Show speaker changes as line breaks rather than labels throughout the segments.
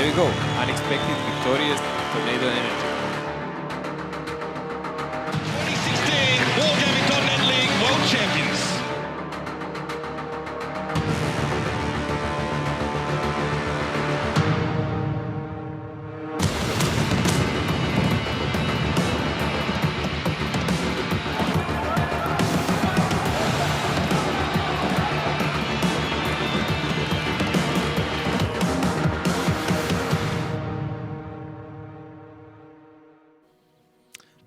there you go. Unexpected, victorious Tornado Energy.
2016 Wargaming.net League World Champions.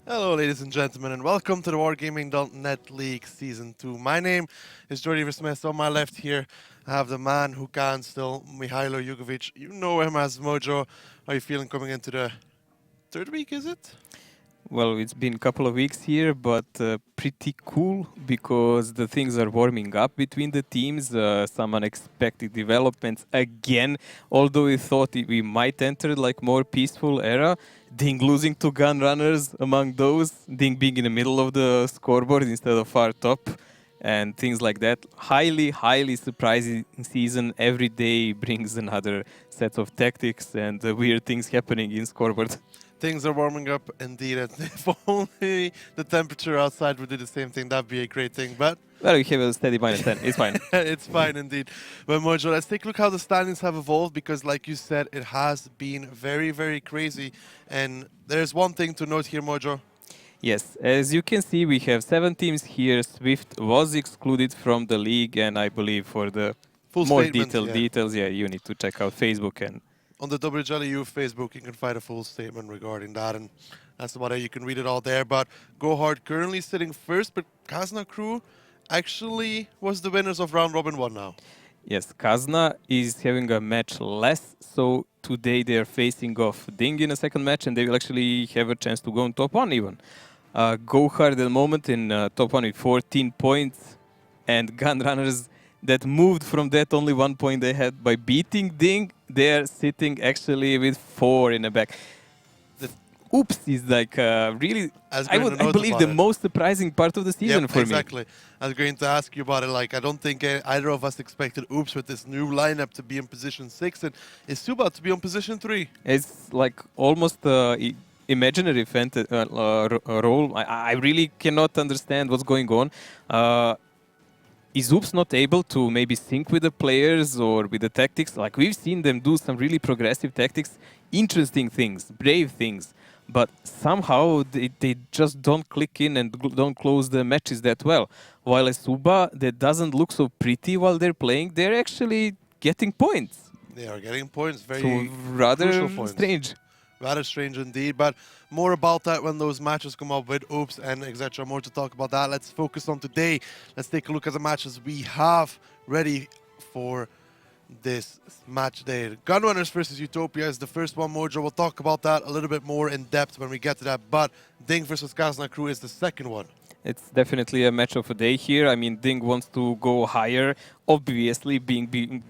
Hello ladies and gentlemen and welcome to the Wargaming.net League Season 2. My name is Jordi Versmith. On my left here I have the man who can still, Mihailo Jugovic. You know him as Mojo. How are you feeling coming into the third week, is it?
Well, it's been a couple of weeks here, but pretty cool because the things are warming up between the teams. Some unexpected developments again. Although we thought we might enter like more peaceful era, Ding losing to Gun Runners among those, Ding being in the middle of the scoreboard instead of far top, and things like that. Highly surprising season. Every day brings another set of tactics and weird things happening in scoreboard.
Things are warming up indeed, and if only the temperature outside would do the same thing, that'd be a great thing, but
Well, we have a steady -10. It's fine.
it's fine indeed. But Mojo, let's take a look how the standings have evolved, because like you said, it has been very crazy. And there's one thing to note here, Mojo.
Yes, as you can see, we have 7 teams here. Swift was excluded from the league, and I believe for the
Full
more
statement,
detailed
yeah.
details, you need to check out Facebook. And
On the WGL EU Facebook, you can find a full statement regarding that, and that's about it. You can read it all there. But Go Hard currently sitting first, but Kazna Crew actually was the winners of round robin 1 now.
yes, Kazna is having a match less, so today they are facing off Ding in a second match, and they will actually have a chance to go on top 1 even. Go Hard at the moment in top 1 with 14 points, and Gun Runners that moved from that only 1 point they had by beating Ding, they are sitting actually with 4 in the back. The oops is like really,
I
I believe the most surprising part of the season
Yep,
for
exactly. I was going to ask you about it. Like, I don't think either of us expected Oops with this new lineup to be in position 6, and it's Suba to be on position 3.
me. It's like almost imaginary role. I really cannot understand what's going on. Is Oops not able to maybe sync with the players or with the tactics? Like, we've seen them do some really progressive tactics, interesting things, brave things, but somehow they just don't click in and don't close the matches that well. While as Suba, that doesn't look so pretty while they're playing, they're actually getting points.
They are getting points, very
So rather
crucial points.
strange.
Rather strange indeed, but more about that when those matches come up with Oops and etc. More to talk about that. Let's focus on today. Let's take a look at the matches we have ready for this match day. Gunrunners versus Utopia is the first one, Mojo. We'll talk about that a little bit more in depth when we get to that, but Ding versus Kazna Crew is the second one.
It's definitely a match of a day here. I mean, Ding wants to go higher, obviously being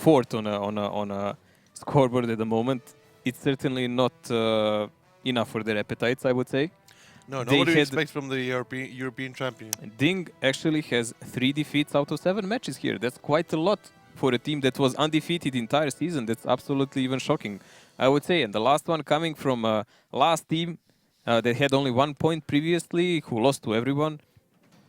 fourth on a scoreboard at the moment. It's certainly not enough for their appetites, I would say.
No,
They
what do you
had-
expect from the European champion?
Ding actually has 3 defeats out of 7 matches here. That's quite a lot for a team that was undefeated the entire season. That's absolutely even shocking, I would say. And the last one coming from last team that had only 1 point previously, who lost to everyone.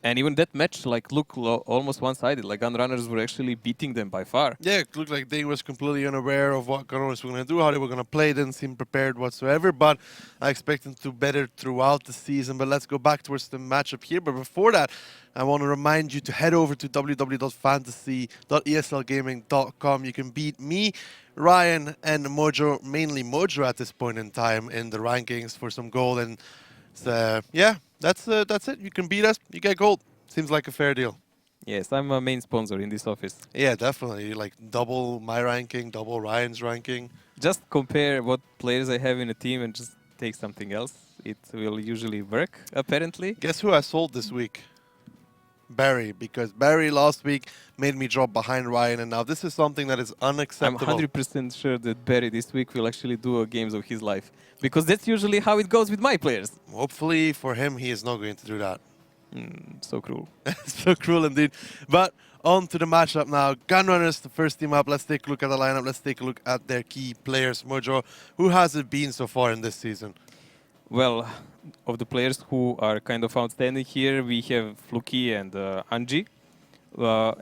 And even that match looked almost one-sided. Like, Gun Runners were actually beating them by far.
Yeah, it looked like Ding was completely unaware of what Gunrunners were going to do, how they were going to play. Didn't seem prepared whatsoever, but I expect them to better throughout the season. But let's go back towards the matchup here. But before that, I want to remind you to head over to www.fantasy.eslgaming.com. You can beat me, Ryan, and Mojo, mainly Mojo at this point in time, in the rankings for some gold. And yeah, that's it. You can beat us, you get gold. Seems like a fair deal.
Yes, I'm a main sponsor in this office.
Yeah, definitely. Like double my ranking, double Ryan's ranking.
Just compare what players I have in a team and just take something else. It will usually work, apparently.
Guess who I sold this week? Barry, because Barry last week made me drop behind Ryan, and now this is something that is
I'm
unacceptable.
100% sure that Barry this week will actually do a games of his life. Because that's usually how it goes with my players.
Hopefully for him, he is not going to do that.
So cruel.
So cruel indeed. But on to the matchup now. Gunrunners, the first team up. Let's take a look at the lineup. Let's take a look at their key players. Mojo, who has it been so far in this season?
Well, of the players who are kind of outstanding here, we have Fluky and Anji.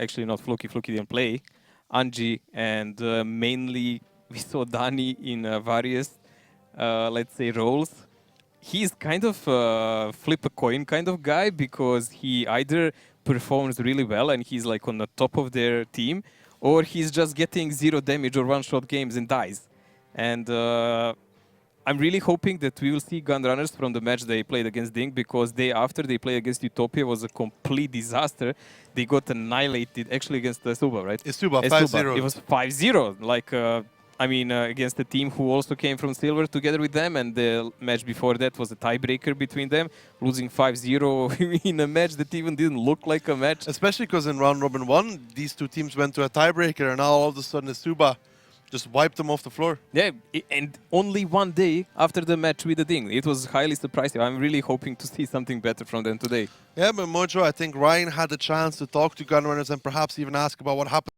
Actually, not Fluky. Fluky didn't play. Anji and mainly we saw Dani in various, let's say, roles. He's kind of flip a coin kind of guy because he either performs really well and he's like on the top of their team, or he's just getting 0 damage or one-shot games and dies. And I'm really hoping that we will see Gunrunners from the match they played against Ding, because after they played against Utopia was a complete disaster. They got annihilated actually against Suba, right?
Suba, 5-0.
It was 5-0. Like, against a team who also came from silver together with them, and the match before that was a tiebreaker between them, losing 5-0 in a match that even didn't look like a match.
Especially because in round robin 1, these two teams went to a tiebreaker, and now all of a sudden Suba just wiped them off the floor.
Yeah, and only one day after the match with the Ding. It was highly surprising. I'm really hoping to see something better from them today.
Yeah, but Mojo, I think Ryan had the chance to talk to Gunrunners and perhaps even ask about what happened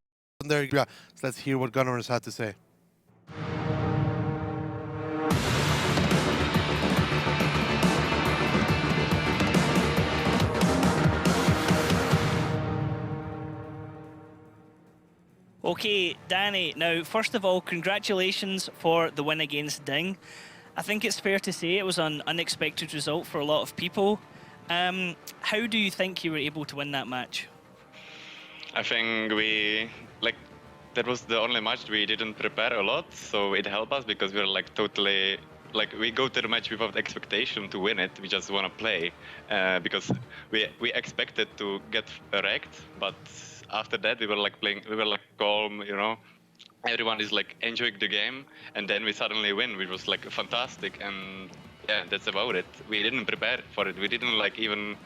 there. Yeah, so let's hear what Gunrunners had to say.
Okay, Danny, now first of all, congratulations for the win against Ding. I think it's fair to say it was an unexpected result for a lot of people. How do you think you were able to win that match?
I think that was the only match we didn't prepare a lot, so it helped us because we were totally we go to the match without expectation to win it. We just want to play because we expected to get wrecked, but after that we were playing, we were calm, you know. Everyone is enjoying the game, and then we suddenly win, which was fantastic. And yeah, that's about it. We didn't prepare for it. We didn't even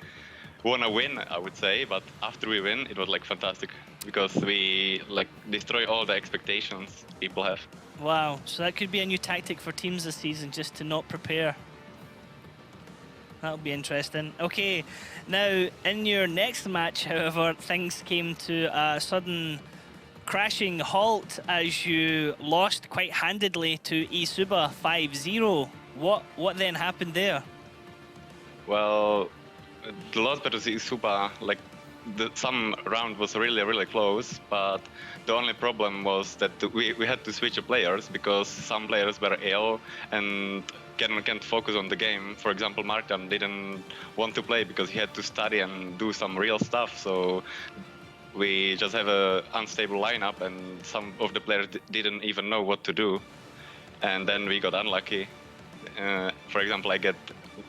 want to win, I would say, but after we win, it was fantastic because we destroy all the expectations people have.
Wow, so that could be a new tactic for teams this season, just to not prepare. That'll be interesting. Okay, now in your next match, however, things came to a sudden crashing halt as you lost quite handedly to eSuba 5-0. What then happened there?
Well, the loss versus eSuba, some round was really close, but the only problem was that we had to switch the players because some players were ill and can't focus on the game. For example, Martin didn't want to play because he had to study and do some real stuff, so we just have an unstable lineup and some of the players didn't even know what to do. And then we got unlucky. For example, I get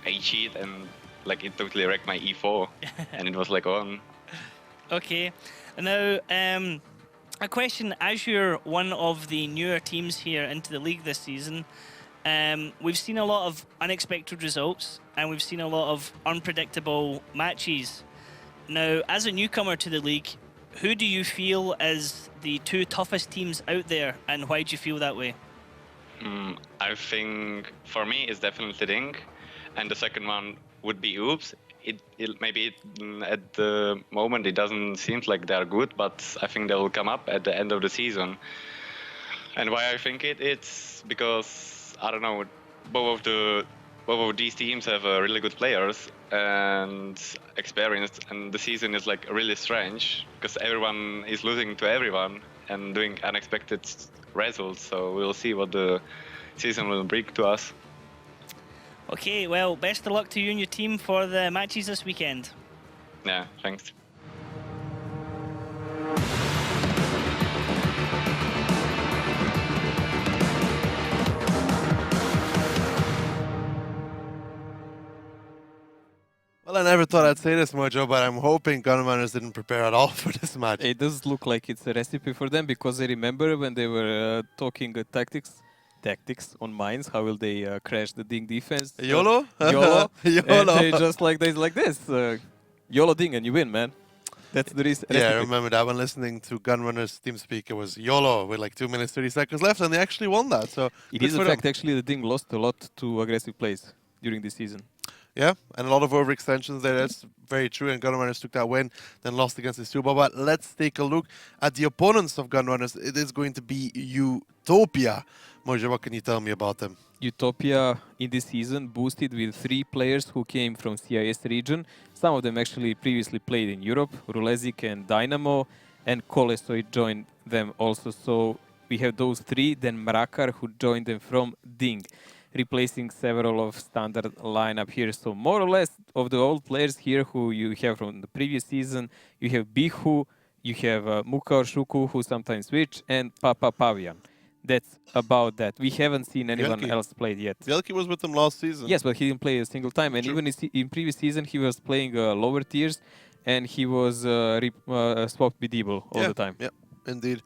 a cheat and it totally wrecked my E4 and it was on.
Okay, now a question, as you're one of the newer teams here into the league this season, we've seen a lot of unexpected results and we've seen a lot of unpredictable matches. Now, as a newcomer to the league, who do you feel is the two toughest teams out there, and why do you feel that way?
I think for me it's definitely Ding, and the second one would be Oops. Maybe at the moment it doesn't seem like they're good, but I think they will come up at the end of the season. And why I think it's because, I don't know, both of these teams have really good players and experience, and the season is really strange because everyone is losing to everyone and doing unexpected results. So we'll see what the season will bring to us.
Okay, well, best of luck to you and your team for the matches this weekend.
Yeah, thanks.
Well, I never thought I'd say this, Mojo, but I'm hoping Gunrunners didn't prepare at all for this match.
It does look like it's a recipe for them, because I remember when they were talking tactics on mines, how will they crash the Ding defense?
YOLO?
YOLO.
YOLO.
And they just like this. YOLO Ding and you win, man. That's the reason.
Yeah, I remember that when listening to Gunrunners TeamSpeak, it was YOLO with 2 minutes 30 seconds left, and they actually won that. So
it is a fact actually the Ding lost a lot to aggressive plays during this season.
Yeah, and a lot of overextensions there. That's very true. And Gunrunners took that win, then lost against the Stuba. But let's take a look at the opponents of Gunrunners. It is going to be Utopia. Moja, what can you tell me about them?
Utopia in this season boosted with 3 players who came from CIS region. Some of them actually previously played in Europe, Rulezik and Dynamo, and Kolesoy joined them also. So we have those 3, then Mrakar who joined them from Ding, replacing several of standard lineup here. So more or less of the old players here who you have from the previous season, you have Bihu, you have Mukaur Shuku who sometimes switch, and Papa Pavian. That's about that. We haven't seen anyone
Velki.
else played yet.
Velki was with them last season.
Yes, but he didn't play a single time. And
True.
even in previous season, he was playing lower tiers, and he was swapped with Debo all the time.
Yeah, indeed.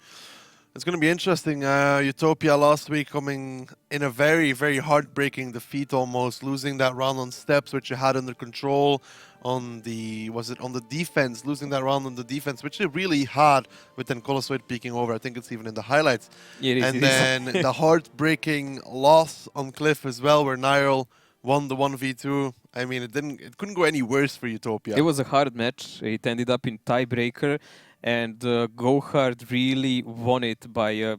It's going to be interesting. Utopia last week coming in a very, very heartbreaking defeat almost, losing that round on steps, which you had under control on the, was it on the defense, losing that round on the defense, which they really had with then Colosoid peeking over. I think it's even in the highlights.
Yeah, it is,
and
it is.
then the heartbreaking loss on Cliff as well, where Nyril won the 1v2. I mean, it couldn't go any worse for Utopia.
It was a hard match. It ended up in tiebreaker, and Gohard really won it by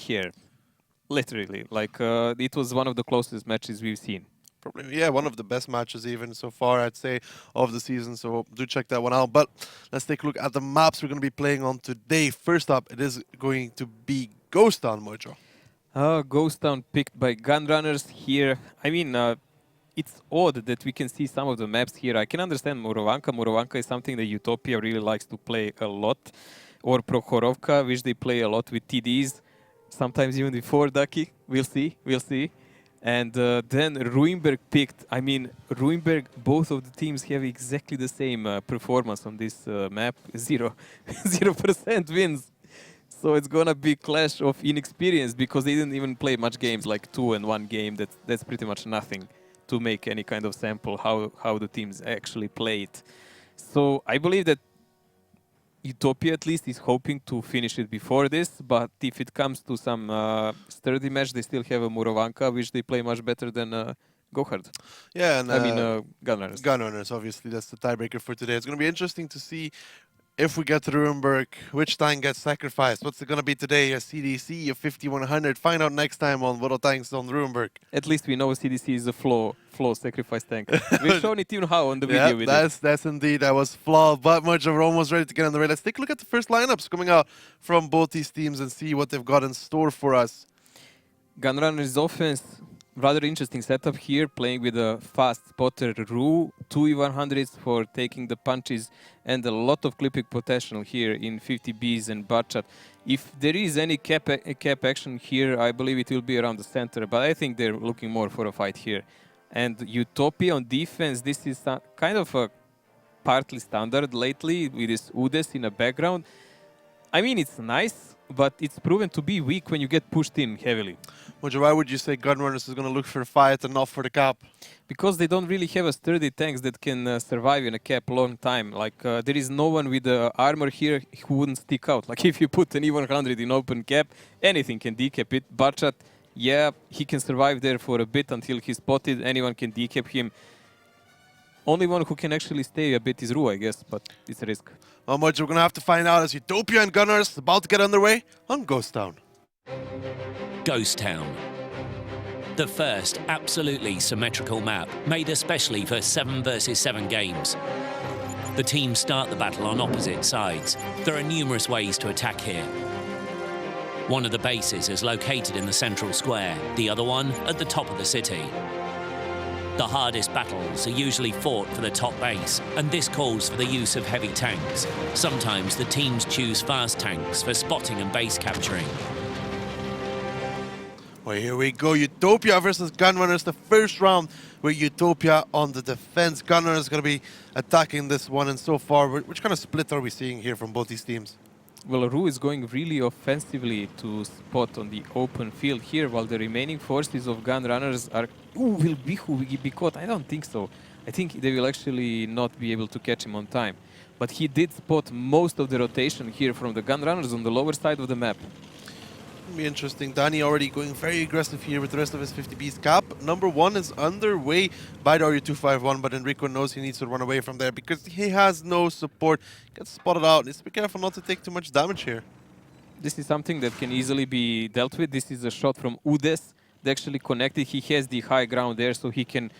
hair, literally. Like it was one of the closest matches we've seen.
Probably, yeah, one of the best matches even so far, I'd say, of the season. So do check that one out. But let's take a look at the maps we're going to be playing on today. First up, it is going to be Ghost Town, Mojo.
Ghost Town picked by Gunrunners here. I mean, it's odd that we can see some of the maps here. I can understand Murovanka. Murovanka is something that Utopia really likes to play a lot. Or Prokhorovka, which they play a lot with TDs. Sometimes even before Ducky. We'll see. We'll see. And then Ruinberg picked. I mean, Ruinberg, both of the teams have exactly the same performance on this map. 0% wins. So it's gonna be clash of inexperience because they didn't even play much games, like 2 and 1 game. That's pretty much nothing to make any kind of sample how the teams actually played. So I believe that Utopia at least is hoping to finish it before this, but if it comes to some sturdy match, they still have a Murovanka, which they play much better than Gohard.
Yeah, and
I mean Gunrunners.
Gunrunners, obviously, that's the tiebreaker for today. It's going to be interesting to see if we get to Ruinberg, which tank gets sacrificed. What's it going to be today? A CDC, a 5100? Find out next time on What Tanks on Ruinberg.
At least we know CDC is a flow sacrifice tank. We've shown it even how on the video.
Yeah, that's indeed, that was flawed, but much of almost ready to get on the raid. Let's take a look at the first lineups coming out from both these teams and see what they've got in store for us.
Gunrunners offense, rather interesting setup here, playing with a fast spotter Ru, 2 E100s for taking the punches, and a lot of clipping potential here in 50Bs and Butchat. If there is any cap action here, I believe it will be around the center, but I think they're looking more for a fight here. And Utopia on defense, this is kind of a partly standard lately with this Udes in the background. I mean, it's nice, but it's proven to be weak when you get pushed in heavily.
Mojo, why would you say Gunrunners is going to look for a fight and not for the cap?
Because they don't really have a sturdy tanks that can survive in a cap long time. Like there is no one with armor here who wouldn't stick out. Like if you put an E100 in open cap, anything can decap it. Butchat, yeah, he can survive there for a bit until he's spotted. Anyone can decap him. Only one who can actually stay a bit is Ru, I guess, but it's a risk.
How much we're going to have to find out as Utopia and Gunners about to get underway on Ghost Town.
Ghost Town. The first absolutely symmetrical map, made especially for 7 versus 7 games. The teams start the battle on opposite sides. There are numerous ways to attack here. One of the bases is located in the central square, the other one at the top of the city. The hardest battles are usually fought for the top base, and this calls for the use of heavy tanks. Sometimes the teams choose fast tanks for spotting and base capturing.
Well, here we go. Utopia versus Gunrunners, the first round with Utopia on the defense. Gunrunners is going to be attacking this one, and so far, which kind of split are we seeing here from both these teams?
Well, Ru is going really offensively to spot on the open field here, while the remaining forces of Gunrunners are... Ooh, will Bihu be caught? I don't think so. I think they will actually not be able to catch him on time. But he did spot most of the rotation here from the Gunrunners on the lower side of the map.
Be interesting. Danny already going very aggressive here with the rest of his 50Bs cap. Number 1 is underway by the RU251, but Enrico knows he needs to run away from there because he has no support. Gets spotted out. Needs to be careful not to take too much damage here.
This is something that can easily be dealt with. This is a shot from Udes. They actually connected. He has the high ground there, so he can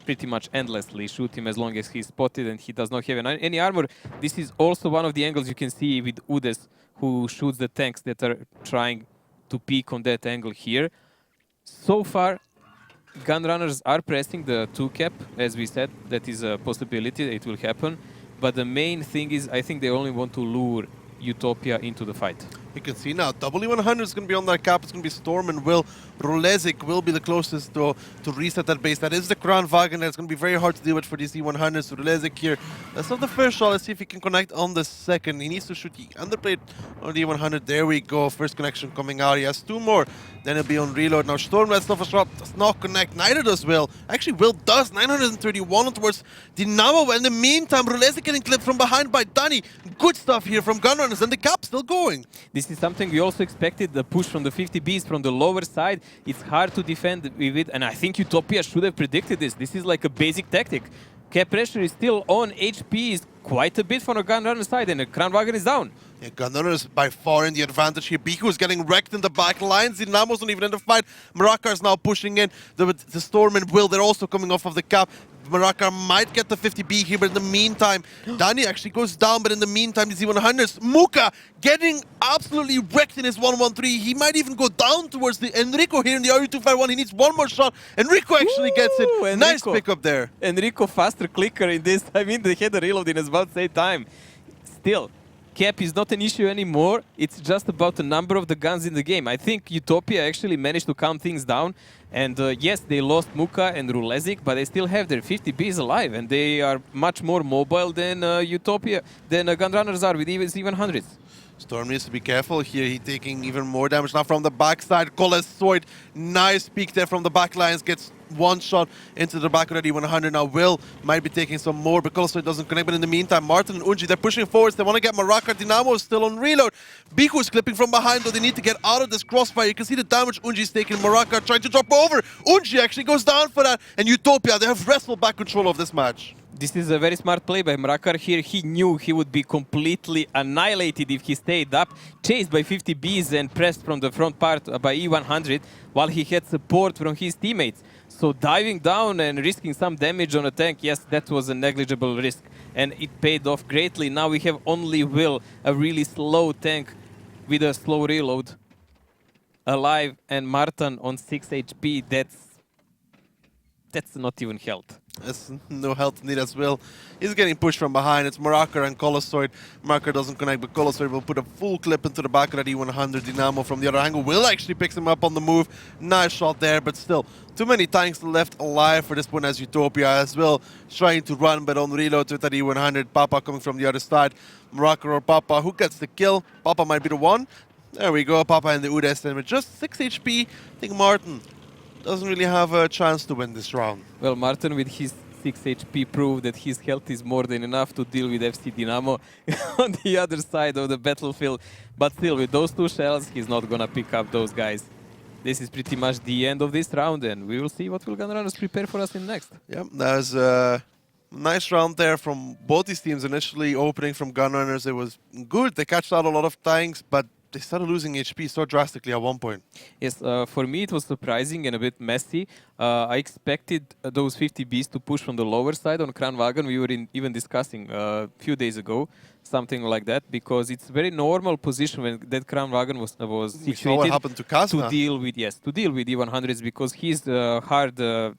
pretty much endlessly shoot him as long as he's spotted and he does not have any armor. This is also one of the angles you can see with Udes, who shoots the tanks that are trying to peek on that angle here. So far, Gunrunners are pressing the 2 cap, as we said. That is a possibility, it will happen. But the main thing is, I think they only want to lure Utopia into the fight.
You can see now, W100 is going to be on that cap. It's going to be Storm and Will. Rolezik will be the closest to reset that base. That is the Crown Wagon. It's going to be very hard to deal with for these E100s. So Rolezik here. That's not the first shot. Let's see if he can connect on the second. He needs to shoot the underplate on the E100. There we go. First connection coming out. He has 2 more. Then he'll be on reload. Now Storm lets off a shot. Does not connect. Neither does Will. Actually, Will does. 931 towards Dynamo. In the meantime, Rolezik getting clipped from behind by Danny. Good stuff here from Gunrunners. And the cap still going.
This is something we also expected, the push from the 50Bs from the lower side. It's hard to defend with it, and I think Utopia should have predicted this. This is like a basic tactic. Cap pressure is still on, HP is quite a bit from the Gunrunner side, and the Kranwagen is down.
Yeah, Gunrunners by far in the advantage here. Biku is getting wrecked in the back lines. Dynamo's not even in the fight. Marakar is now pushing in. The Storm and Will, they're also coming off of the cap. Marakar might get the 50B here, but in the meantime, Danny actually goes down, but in the meantime, these E100s. Muka getting absolutely wrecked in his 113. He might even go down towards the Enrico here in the RU251. He needs one more shot. Enrico actually gets it.
Enrico.
Nice pickup there.
Enrico faster clicker in this. I mean, they had a reload in about the same time. Still, cap is not an issue anymore. It's just about the number of the guns in the game. I think Utopia actually managed to calm things down. And yes, they lost Muka and Rulezik, but they still have their 50Bs alive. And they are much more mobile than Utopia, than Gunrunners are with even hundreds.
Storm needs to be careful here. He's taking even more damage now from the backside. Colossoid, nice peek there from the back lines. Gets one shot into the back of the D100. Now Will might be taking some more, but Colossoid doesn't connect. But in the meantime, Martin and Unji, they're pushing forwards. They want to get Marakar. Dynamo is still on reload. Biku is clipping from behind, though. They need to get out of this crossfire. You can see the damage Unji is taking. Marakar trying to drop over. Unji actually goes down for that. And Utopia, they have wrestled back control of this match.
This is a very smart play by Marakar here. He knew he would be completely annihilated if he stayed up, chased by 50Bs and pressed from the front part by E100, while he had support from his teammates. So diving down and risking some damage on a tank, yes, that was a negligible risk. And it paid off greatly. Now we have only Will, a really slow tank with a slow reload, alive, and Martin on 6 HP. That's not even health.
There's no health need as well. He's getting pushed from behind. It's Marakar and Colossoid. Marakar doesn't connect, but Colossoid will put a full clip into the back of that E100. Dynamo from the other angle will actually picks him up on the move. Nice shot there, but still too many tanks left alive for this one as Utopia as well. Trying to run, but on reload with that E100. Papa coming from the other side. Marakar or Papa, who gets the kill? Papa might be the one. There we go, Papa and the Udes. And with just 6 HP, I think Martin doesn't really have a chance to win this round.
Well, Martin with his 6 HP proved that his health is more than enough to deal with FC Dynamo on the other side of the battlefield. But still, with those 2 shells, he's not gonna pick up those guys. This is pretty much the end of this round, and we will see what will Gunrunners prepare for us in next.
Yeah, that was a nice round there from both these teams. Initially opening from Gunrunners, it was good. They catched out a lot of tanks, but they started losing HP so drastically at one point.
Yes, for me it was surprising and a bit messy. I expected those 50Bs to push from the lower side on Kranwagen. We were even discussing a few days ago something like that, because it's a very normal position when that Kranwagen was situated
what happened to Kasna.
to deal with E100s, because his hard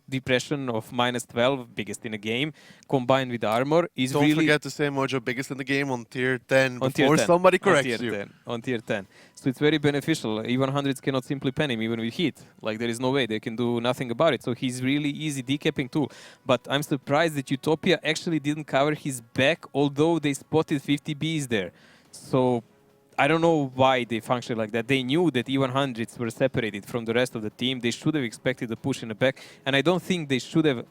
depression of -12, biggest in the game, combined with armor, is
Don't
really...
forget to say Mojo biggest in the game on tier 10
on
before
tier 10.
somebody
On
corrects
tier
you.
10. On tier 10. So it's very beneficial. E100s cannot simply pen him even with heat. Like, there is no way. They can do nothing about it. So he's really easy decapping tool. But I'm surprised that Utopia actually didn't cover his back, although they spotted 50Bs there. So I don't know why they functioned like that. They knew that E100s were separated from the rest of the team. They should have expected a push in the back. And I don't think they should have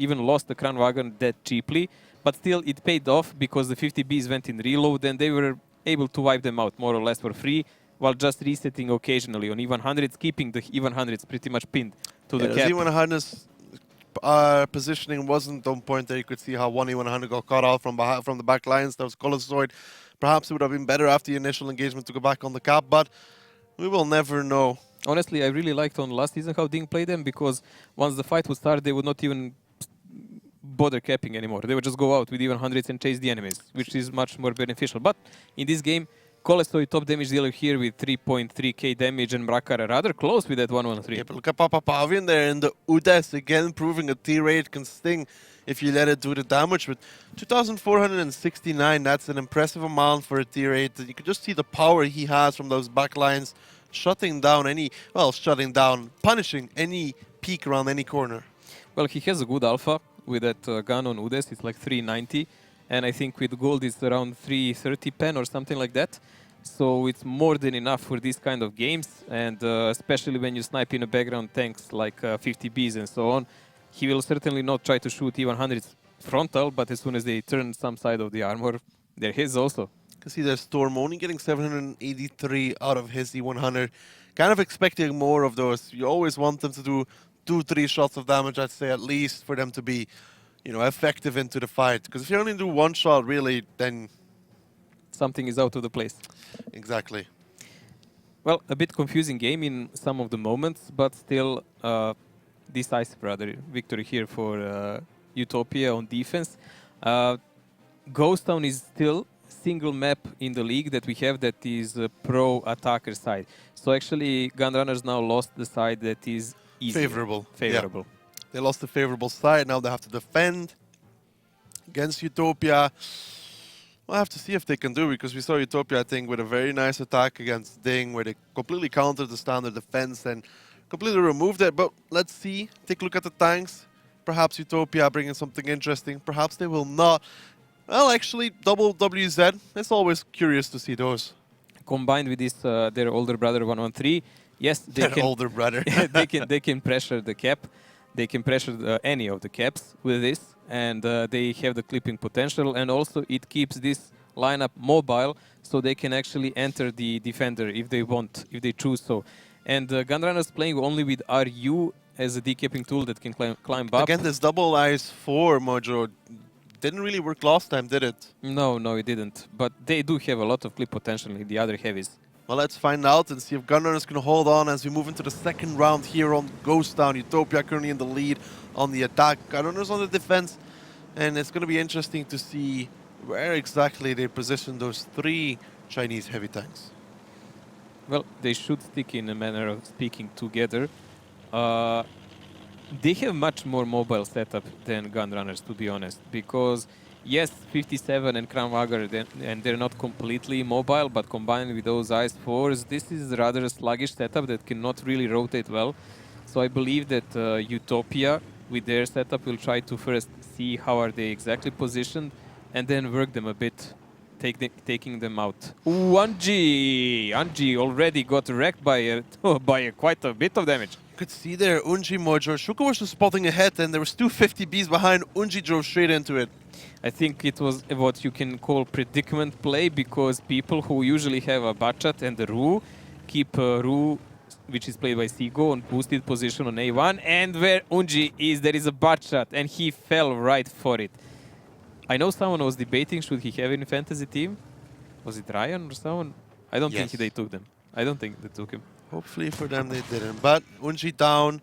even lost the Kranwagen that cheaply. But still, it paid off because the 50Bs went in reload and they were able to wipe them out more or less for free. while just resetting occasionally on E100s, keeping the E100s pretty much pinned to the cap.
E100's positioning wasn't on point there. You could see how one E100 got cut off from the back lines. That was Colossoid. Perhaps it would have been better after the initial engagement to go back on the cap, but we will never know.
Honestly, I really liked on last season how Ding played them, because once the fight would start, they would not even bother capping anymore. They would just go out with even hundreds and chase the enemies, which is much more beneficial. But in this game, Kolesoi top damage dealer here with 3.3k damage, and Mrakar are rather close with that 113.
Yeah, but look at Papapavian there, and the Udes again proving a T-rate can sting if you let it do the damage. With 2,469, that's an impressive amount for a T-rate. You can just see the power he has from those backlines, punishing any peak around any corner.
Well, he has a good alpha with that gun on Udes. It's like 390. And I think with gold it's around 330 pen or something like that. So it's more than enough for these kind of games. And especially when you snipe in a background tanks like 50Bs and so on, he will certainly not try to shoot E100s frontal, but as soon as they turn some side of the armor, they're his also.
You can see there's Storm only getting 783 out of his E100. Kind of expecting more of those. You always want them to do 2-3 shots of damage, I'd say, at least, for them to be, you know, effective into the fight. Because if you only do one shot, really, then
something is out of the place.
Exactly.
Well, a bit confusing game in some of the moments, but still decisive rather victory here for Utopia on defense. Ghost Town is still single map in the league that we have that is pro attacker side. So actually Gunrunners now lost the side that is easier.
Favorable.
Favorable.
Yeah. They lost the favorable side. Now they have to defend against Utopia. We'll have to see if they can do, because we saw Utopia, I think, with a very nice attack against Ding, where they completely countered the standard defense and completely removed it. But let's see. Take a look at the tanks. Perhaps Utopia bringing something interesting. Perhaps they will not. Well, actually, double WZ. It's always curious to see those.
Combined with this, their older brother 113. Yes, they can.
Older brother.
they can pressure the cap. They can pressure any of the caps with this, and they have the clipping potential. And also, it keeps this lineup mobile, so they can actually enter the defender if they want, if they choose so. And Gunrunners playing only with RU as a decapping tool that can climb up.
Again, this double IS-4 mojo didn't really work last time, did it?
No, it didn't. But they do have a lot of clip potential in the other heavies.
Well, let's find out and see if Gunrunners can hold on as we move into the second round here on Ghost Town. Utopia currently in the lead on the attack, Gunrunners on the defense. And it's going to be interesting to see where exactly they position those three Chinese heavy tanks.
Well, they should stick in a manner of speaking together. They have much more mobile setup than Gunrunners, to be honest, because yes, 57 and Kramwager, and they're not completely mobile, but combined with those IS-4s, this is rather a sluggish setup that cannot really rotate well. So I believe that Utopia, with their setup, will try to first see how are they exactly positioned, and then work them a bit, taking them out. Unji already got wrecked by quite a bit of damage.
You could see there, Unji mojo. Shuka was just spotting ahead, and there was two 50Bs behind. Unji drove straight into it.
I think it was what you can call predicament play, because people who usually have a Bachat and a Ru keep Ru, which is played by Sigo, on boosted position on A1, and where Unji is, there is a Bachat, and he fell right for it. I know someone was debating, should he have in fantasy team? Was it Ryan or someone? I don't think they took them. I don't think they took him.
Hopefully for them they didn't. But Unji down.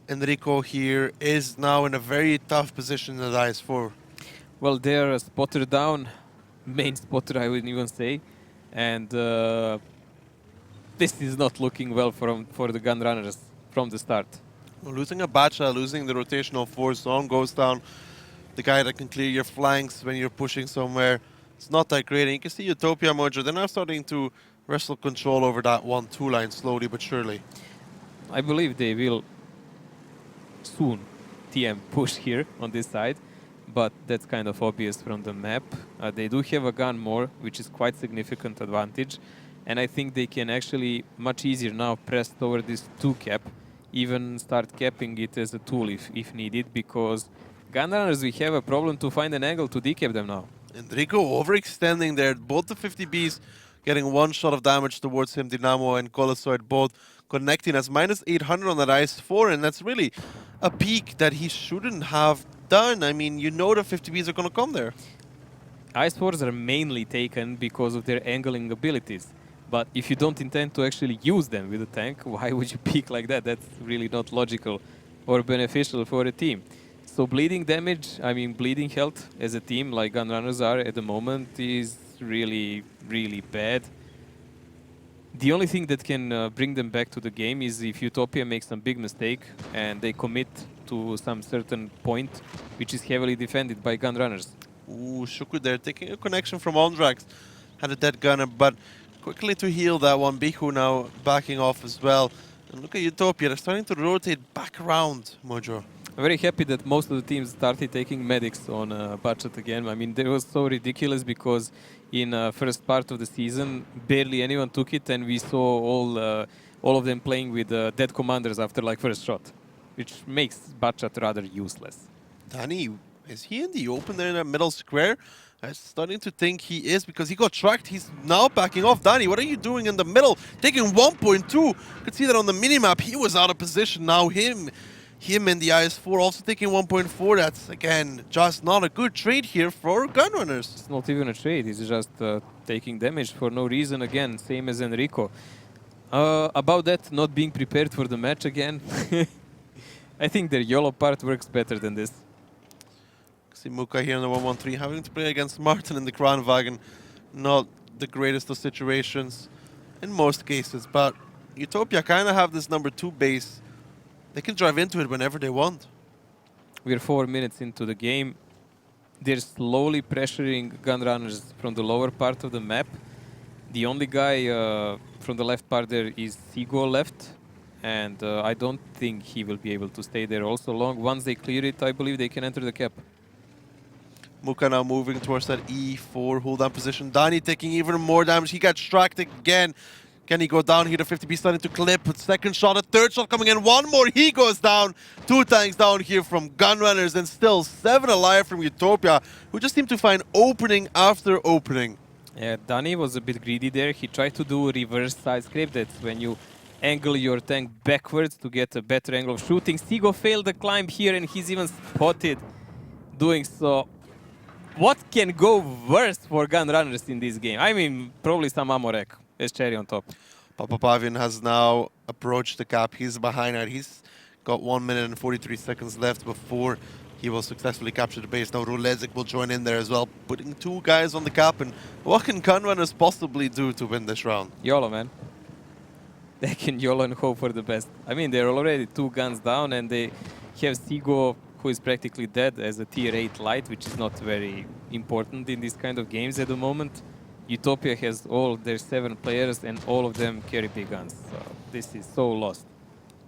Enrico here is now in a very tough position in the IS-4.
Well, they're a spotter down, main spotter I would even say, and this is not looking well for the Gunrunners from the start.
Well, losing a Bacha, losing the rotational force on Ghost Town, the guy that can clear your flanks when you're pushing somewhere, it's not that great. And you can see Utopia mojo, they're now starting to wrestle control over that 1-2 line slowly but surely.
I believe they will soon TM push here on this side, but that's kind of obvious from the map. They do have a gun more, which is quite significant advantage, and I think they can actually much easier now press toward this 2 cap, even start capping it as a tool if needed, because Gunrunners, we have a problem to find an angle to decap them now.
Enrico overextending there, both the 50Bs getting one shot of damage towards him. Dynamo and Colosoid both connecting as minus 800 on that IS-4, and that's really a peak that he shouldn't have done. I mean, you know the 50Bs are going to come there.
Ice Wars are mainly taken because of their angling abilities. But if you don't intend to actually use them with a tank, why would you pick like that? That's really not logical or beneficial for a team. So bleeding damage, I mean bleeding health as a team like Gunrunners are at the moment is really, really bad. The only thing that can bring them back to the game is if Utopia makes some big mistake and they commit to some certain point which is heavily defended by Gunrunners.
Ooh, Shuku there taking a connection from Ondrax. Had a dead gunner, but quickly to heal that one. Bihu now backing off as well. And look at Utopia, they're starting to rotate back around, Mojo.
I'm very happy that most of the teams started taking medics on budget again. I mean, it was so ridiculous because in first part of the season, barely anyone took it, and we saw all of them playing with dead commanders after like first shot, which makes budget rather useless.
Danny, is he in the open there in that middle square? I'm starting to think he is because he got tracked. He's now backing off. Danny, what are you doing in the middle? Taking 1.2. Could see that on the minimap. He was out of position. Now him and the IS-4 also taking 1.4. That's, again, just not a good trade here for Gunrunners.
It's not even a trade. He's just taking damage for no reason again, same as Enrico. About that, not being prepared for the match again. I think their YOLO part works better than this.
Simuka here in the 1-1-3, having to play against Martin in the Kranwagen. Not the greatest of situations in most cases, but Utopia kind of have this number 2 base. They can drive into it whenever they want.
We're 4 minutes into the game. They're slowly pressuring Gunrunners from the lower part of the map. The only guy from the left part there is Sigo left, and I don't think he will be able to stay there also long. Once they clear it, I believe they can enter the cap.
Muka now moving towards that E4 hold down position. Dani taking even more damage. He got struck again. Can he go down here? The 50B starting to clip. Second shot, a third shot coming in. One more. He goes down. 2 tanks down here from Gunrunners, and still 7 alive from Utopia, who just seem to find opening after opening.
Yeah, Dani was a bit greedy there. He tried to do a reverse side scrape. That's when you angle your tank backwards to get a better angle of shooting. Sigo failed the climb here, and he's even spotted doing so. What can go worse for Gunrunners in this game? I mean, probably some Amorek as cherry on top.
Papapavian has now approached the cap. He's behind it. He's got 1 minute and 43 seconds left before he will successfully capture the base. Now Rulezik will join in there as well, putting 2 guys on the cap. And what can Gunrunners possibly do to win this round?
YOLO, man. They can YOLO and hope for the best. I mean, they're already 2 guns down, and they have Sigo, who is practically dead, as a tier 8 light, which is not very important in these kind of games at the moment. Utopia has all their 7 players, and all of them carry big guns. So this is so lost.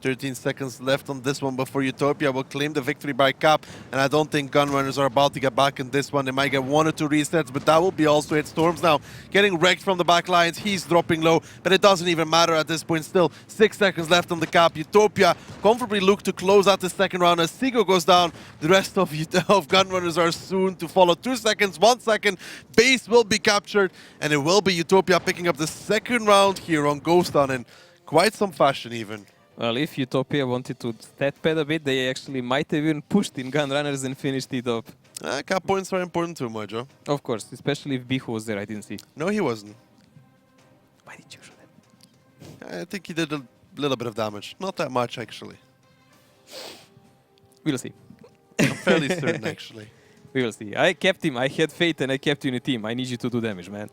13 seconds left on this one before Utopia will claim the victory by cap, and I don't think Gunrunners are about to get back in this one. They might get 1 or 2 resets, but that will be also it. Storms now getting wrecked from the back lines. He's dropping low, but it doesn't even matter at this point. Still 6 seconds left on the cap. Utopia comfortably look to close out the second round as Sigo goes down. The rest of Gunrunners are soon to follow. 2 seconds, 1 second. Base will be captured, and it will be Utopia picking up the second round here on Ghost Town in quite some fashion even.
Well, if Utopia wanted to stat pad a bit, they actually might have even pushed in Gunrunners and finished it up.
Cap points are important too, Mojo.
Of course, especially if Bihu was there, I didn't see.
No, he wasn't.
Why did you shoot him?
I think he did a little bit of damage. Not that much, actually.
We'll see.
I'm fairly certain, actually.
We will see. I kept him. I had faith and I kept you in the team. I need you to do damage, man.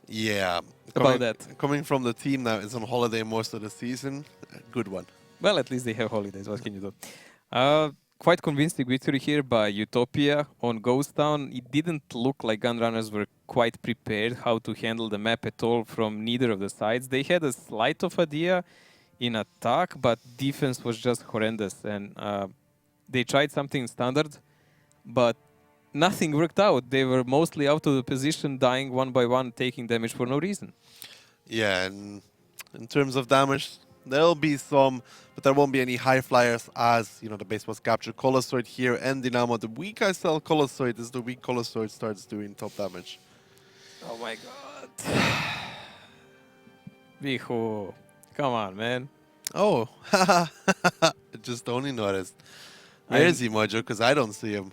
Yeah.
About that.
Coming from the team that is on holiday most of the season, a good one.
Well, at least they have holidays. What can you do? Quite convincing victory here by Utopia on Ghost Town. It didn't look like Gunrunners were quite prepared how to handle the map at all from neither of the sides. They had a slight of idea in attack, but defense was just horrendous. And they tried something standard, but nothing worked out. They were mostly out of the position, dying 1 by 1, taking damage for no reason.
Yeah, and in terms of damage, there'll be some, but there won't be any high flyers as, you know, the base was captured. Colosoid here and Dynamo. The week I sell Colosoid is the week Colosoid starts doing top damage.
Oh my god. Bijo, come on, man.
Oh, I just only noticed. Where is he, Mojo? Because I don't see him.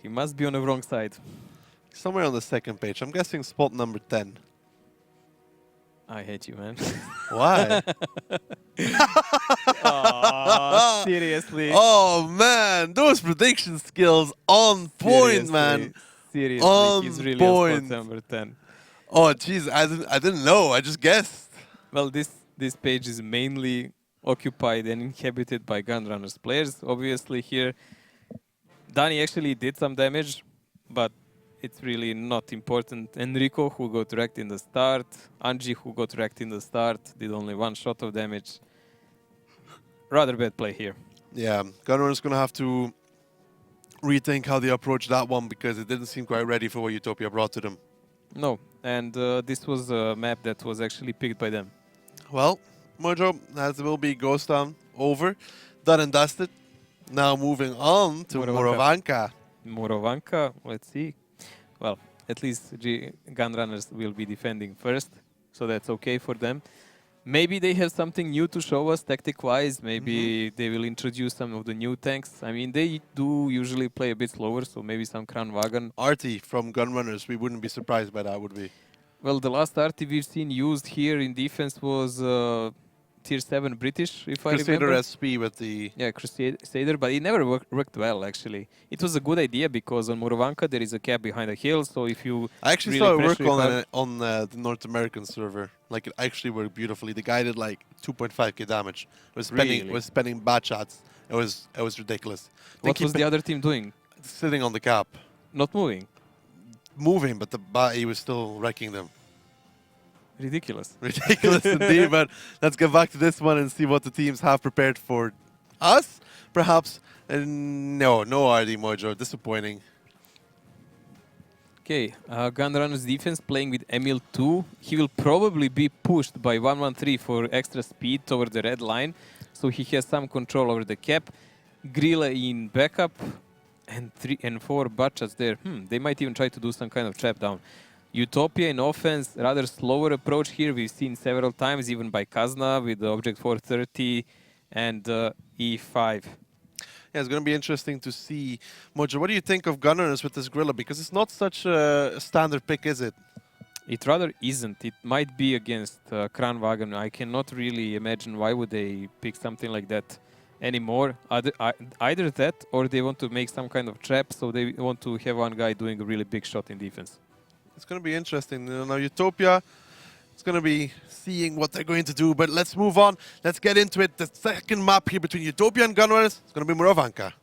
He must be on the wrong side.
Somewhere on the second page. I'm guessing spot number 10.
I hate you, man.
Why?
Aw, seriously.
Oh, man. Those prediction skills on point, man.
Seriously,
On
he's really
point.
on spot number 10.
Oh, jeez. I didn't know. I just guessed.
Well, this page is mainly occupied and inhabited by Gunrunners players. Obviously here, Dani actually did some damage, but it's really not important. Enrico, who got wrecked in the start. Anji, who got wrecked in the start, did only 1 shot of damage. Rather bad play here.
Yeah, Gunrunner's going to have to rethink how they approach that one because it didn't seem quite ready for what Utopia brought to them.
No, and this was a map that was actually picked by them.
Well, Mojo, that will be Ghost Town over. Done and dusted. Now moving on to
Morovanka.
Morovanka.
Morovanka, let's see. Well, at least Gunrunners will be defending first, so that's okay for them. Maybe they have something new to show us tactic-wise. Maybe they will introduce some of the new tanks. I mean, they do usually play a bit slower, so maybe some Kranwagen.
Artie from Gunrunners, we wouldn't be surprised by that, would we?
Well, the last RT we've seen used here in defense was Tier 7 British, if I
Crusader
remember.
SP with the...
Yeah, Crusader, but it never worked well, actually. It was a good idea because on Morovanka there is a cap behind the hill, so if you
I actually
really
saw it work
pressure it
on the North American server. Like, it actually worked beautifully. The guy did like 2.5k damage. Was spending bad shots. It was ridiculous.
What was the other team doing?
Sitting on the cap.
Not moving.
Moving, but he was still wrecking them.
Ridiculous.
Ridiculous indeed, but let's get back to this one and see what the teams have prepared for us. Perhaps, no RD Mojo, disappointing.
Okay, Gunrunners defense playing with Emil 2. He will probably be pushed by 113 for extra speed toward the red line, so he has some control over the cap. Grilla in backup, and 3 and 4 Butchas there. They might even try to do some kind of trap down. Utopia in offense, rather slower approach here. We've seen several times, even by Kazna with the Object 430 and E5.
Yeah, it's going to be interesting to see. Mojo, what do you think of Gunrunners with this Grilla? Because it's not such a standard pick, is it?
It rather isn't. It might be against Kranwagen. I cannot really imagine why would they pick something like that anymore. Either that or they want to make some kind of trap, so they want to have one guy doing a really big shot in defense.
It's going to be interesting. Now, Utopia is going to be seeing what they're going to do, but let's move on. Let's get into it. The second map here between Utopia and Gunrunners is going to be Morovanka.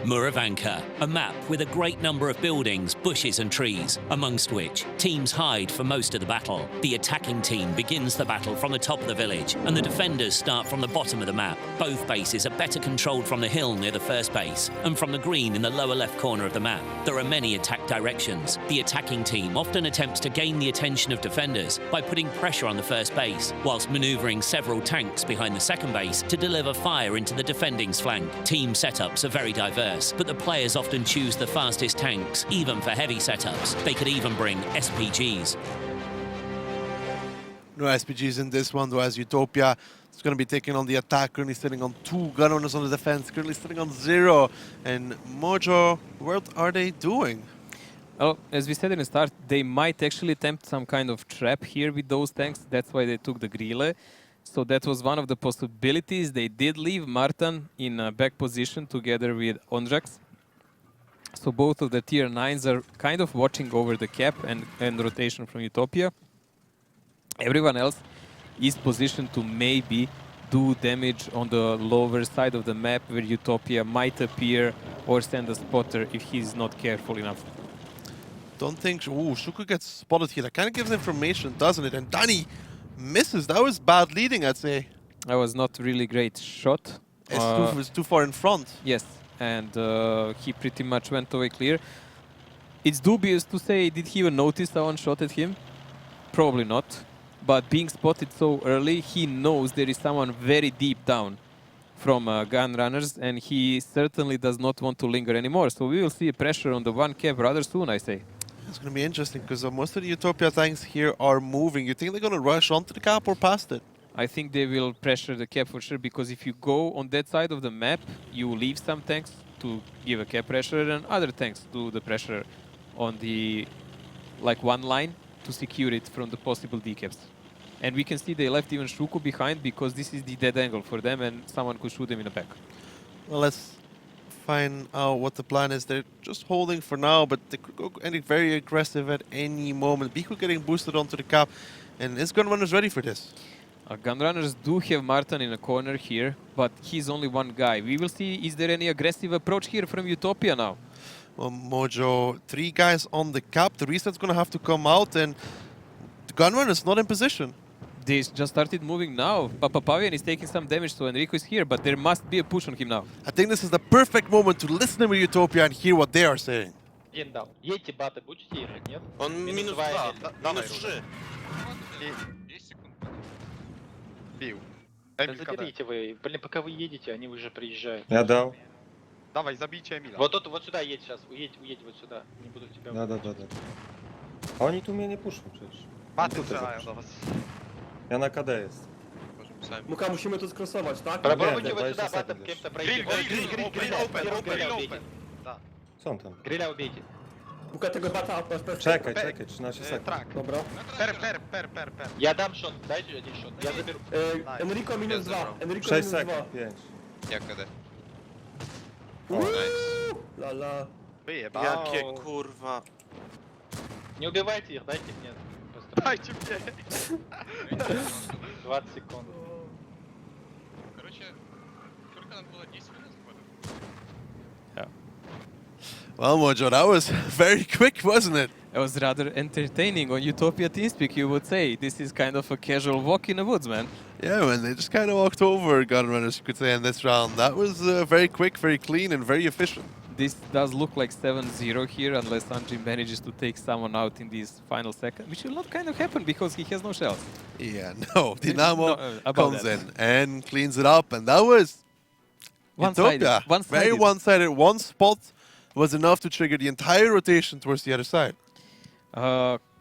Morovanka, a map with a great number of buildings, bushes and trees, amongst which teams hide for most of the battle. The attacking team begins the battle from the top of the village, and the defenders start from the bottom of the map. Both bases are better controlled from the hill near the first base, and from the green in the lower left corner of the map. There are many attack directions. The attacking team often attempts to gain the attention of defenders by putting pressure on the first base, whilst manoeuvring several tanks behind the second base to deliver fire into the defending's flank. Team setups are very diverse, but the players often choose the fastest tanks, even for heavy setups. They could even bring SPGs.
No SPGs in this one, though, as Utopia is going to be taking on the attack, currently sitting on 2 Gunrunners on the defense, currently sitting on 0. And Mojo, what are they doing?
Well, as we said in the start, they might actually attempt some kind of trap here with those tanks. That's why they took the Grille. So that was one of the possibilities. They did leave Martin in a back position together with Ondrax. So both of the tier 9s are kind of watching over the cap and rotation from Utopia. Everyone else is positioned to maybe do damage on the lower side of the map where Utopia might appear or send a spotter if he's not careful enough.
Don't think... Ooh, Shuku gets spotted here. That kind of gives information, doesn't it? And Dani misses. That was bad leading, I'd say.
That was not really great shot.
S2 was too far in front.
Yes, and he pretty much went away clear. It's dubious to say, did he even notice someone shot at him? Probably not. But being spotted so early, he knows there is someone very deep down from Gunrunners, and he certainly does not want to linger anymore. So we will see a pressure on the 1 cap rather soon, I say.
It's going to be interesting because most of the Utopia tanks here are moving. You think they're going to rush onto the cap or past it?
I think they will pressure the cap for sure, because if you go on that side of the map, you leave some tanks to give a cap pressure and other tanks do the pressure on the one line to secure it from the possible decaps. And we can see they left even Shuko behind because this is the dead angle for them and someone could shoot them in the back.
Well, let's find out what the plan is. They're just holding for now, but they could go any very aggressive at any moment. Biku getting boosted onto the cap, and is Gunrunners ready for this?
Gunrunners do have Martin in a corner here, but he's only one guy. We will see, is there any aggressive approach here from Utopia now?
Well, Mojo, 3 guys on the cap. The reset's going to have to come out, and the Gunrunner's not in position.
They just started moving now. Papavian is taking some damage, so Enrico is here, but there must be a push on him now.
I think this is the perfect moment to listen with Utopia and hear what they are saying.
Один дал. Едьте, баты, будете ехать, нет?
Он минус 2, минус 3.
10 секунд.
Бил.
Да
Эмиль, когда?
заберите вы. Блин, пока вы едете, они уже приезжают.
Я дал.
Давай, забейте Эмиля.
Вот тут, вот сюда едь сейчас. Уедь вот сюда. Не буду тебя...
Да. А они тут меня не пушат przecież.
Бати
Тут
вбігають
я
до вас.
Я на КД jest.
Możemy sami.
Мука, musimy to skrosować, tak?
Попробуйте
Нет,
вот
20
сюда,
секунд
батом
лишь.
кем-то
Гриль,
пройти.
гриль, open,
Гриля
open.
убейте.
Да.
Co on tam?
Гриля убейте.
Muka tego bata OP.
Czekaj, 13 sekund.
Трак.
Dobra.
Пер.
Я дам шот, дайте один шот. Я заберу.
Enrico minus
Jest
2.
zero.
Enrico
6
minus 2.
sekund, 5.
Jak KD?
Lala.
Wyjebał.
Jakie kurwa.
Не убивайте их, дайте мне.
Dajcie mnie.
20 секунд.
Короче, сколько нам было? 10 минут, походу?
Well, Mojo, that was very quick, wasn't it?
It was rather entertaining on Utopia TeamSpeak, you would say. This is kind of a casual walk in the woods, man.
Yeah, man, they just kind of walked over Gunrunners, you could say, in this round. That was very quick, very clean, and very efficient.
This does look like 7-0 here, unless Anji manages to take someone out in these final seconds, which will not kind of happen because he has no shells.
Yeah, no, Dynamo
about
comes
that.
in and cleans it up, and that was
One-sided.
Utopia. Very one-sided. One spot was enough to trigger the entire rotation towards the other side.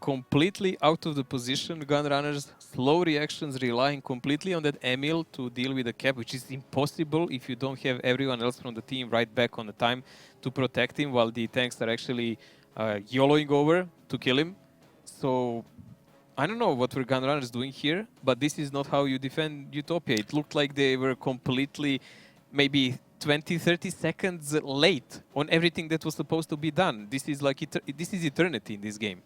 Completely out of the position, Gunrunners, slow reactions, relying completely on that Emil to deal with the cap, which is impossible if you don't have everyone else from the team right back on the time to protect him, while the tanks are actually YOLOing over to kill him. So I don't know what were Gunrunners doing here, but this is not how you defend Utopia. It looked like they were completely maybe 20-30 seconds late on everything that was supposed to be done. This is like this is eternity in this game.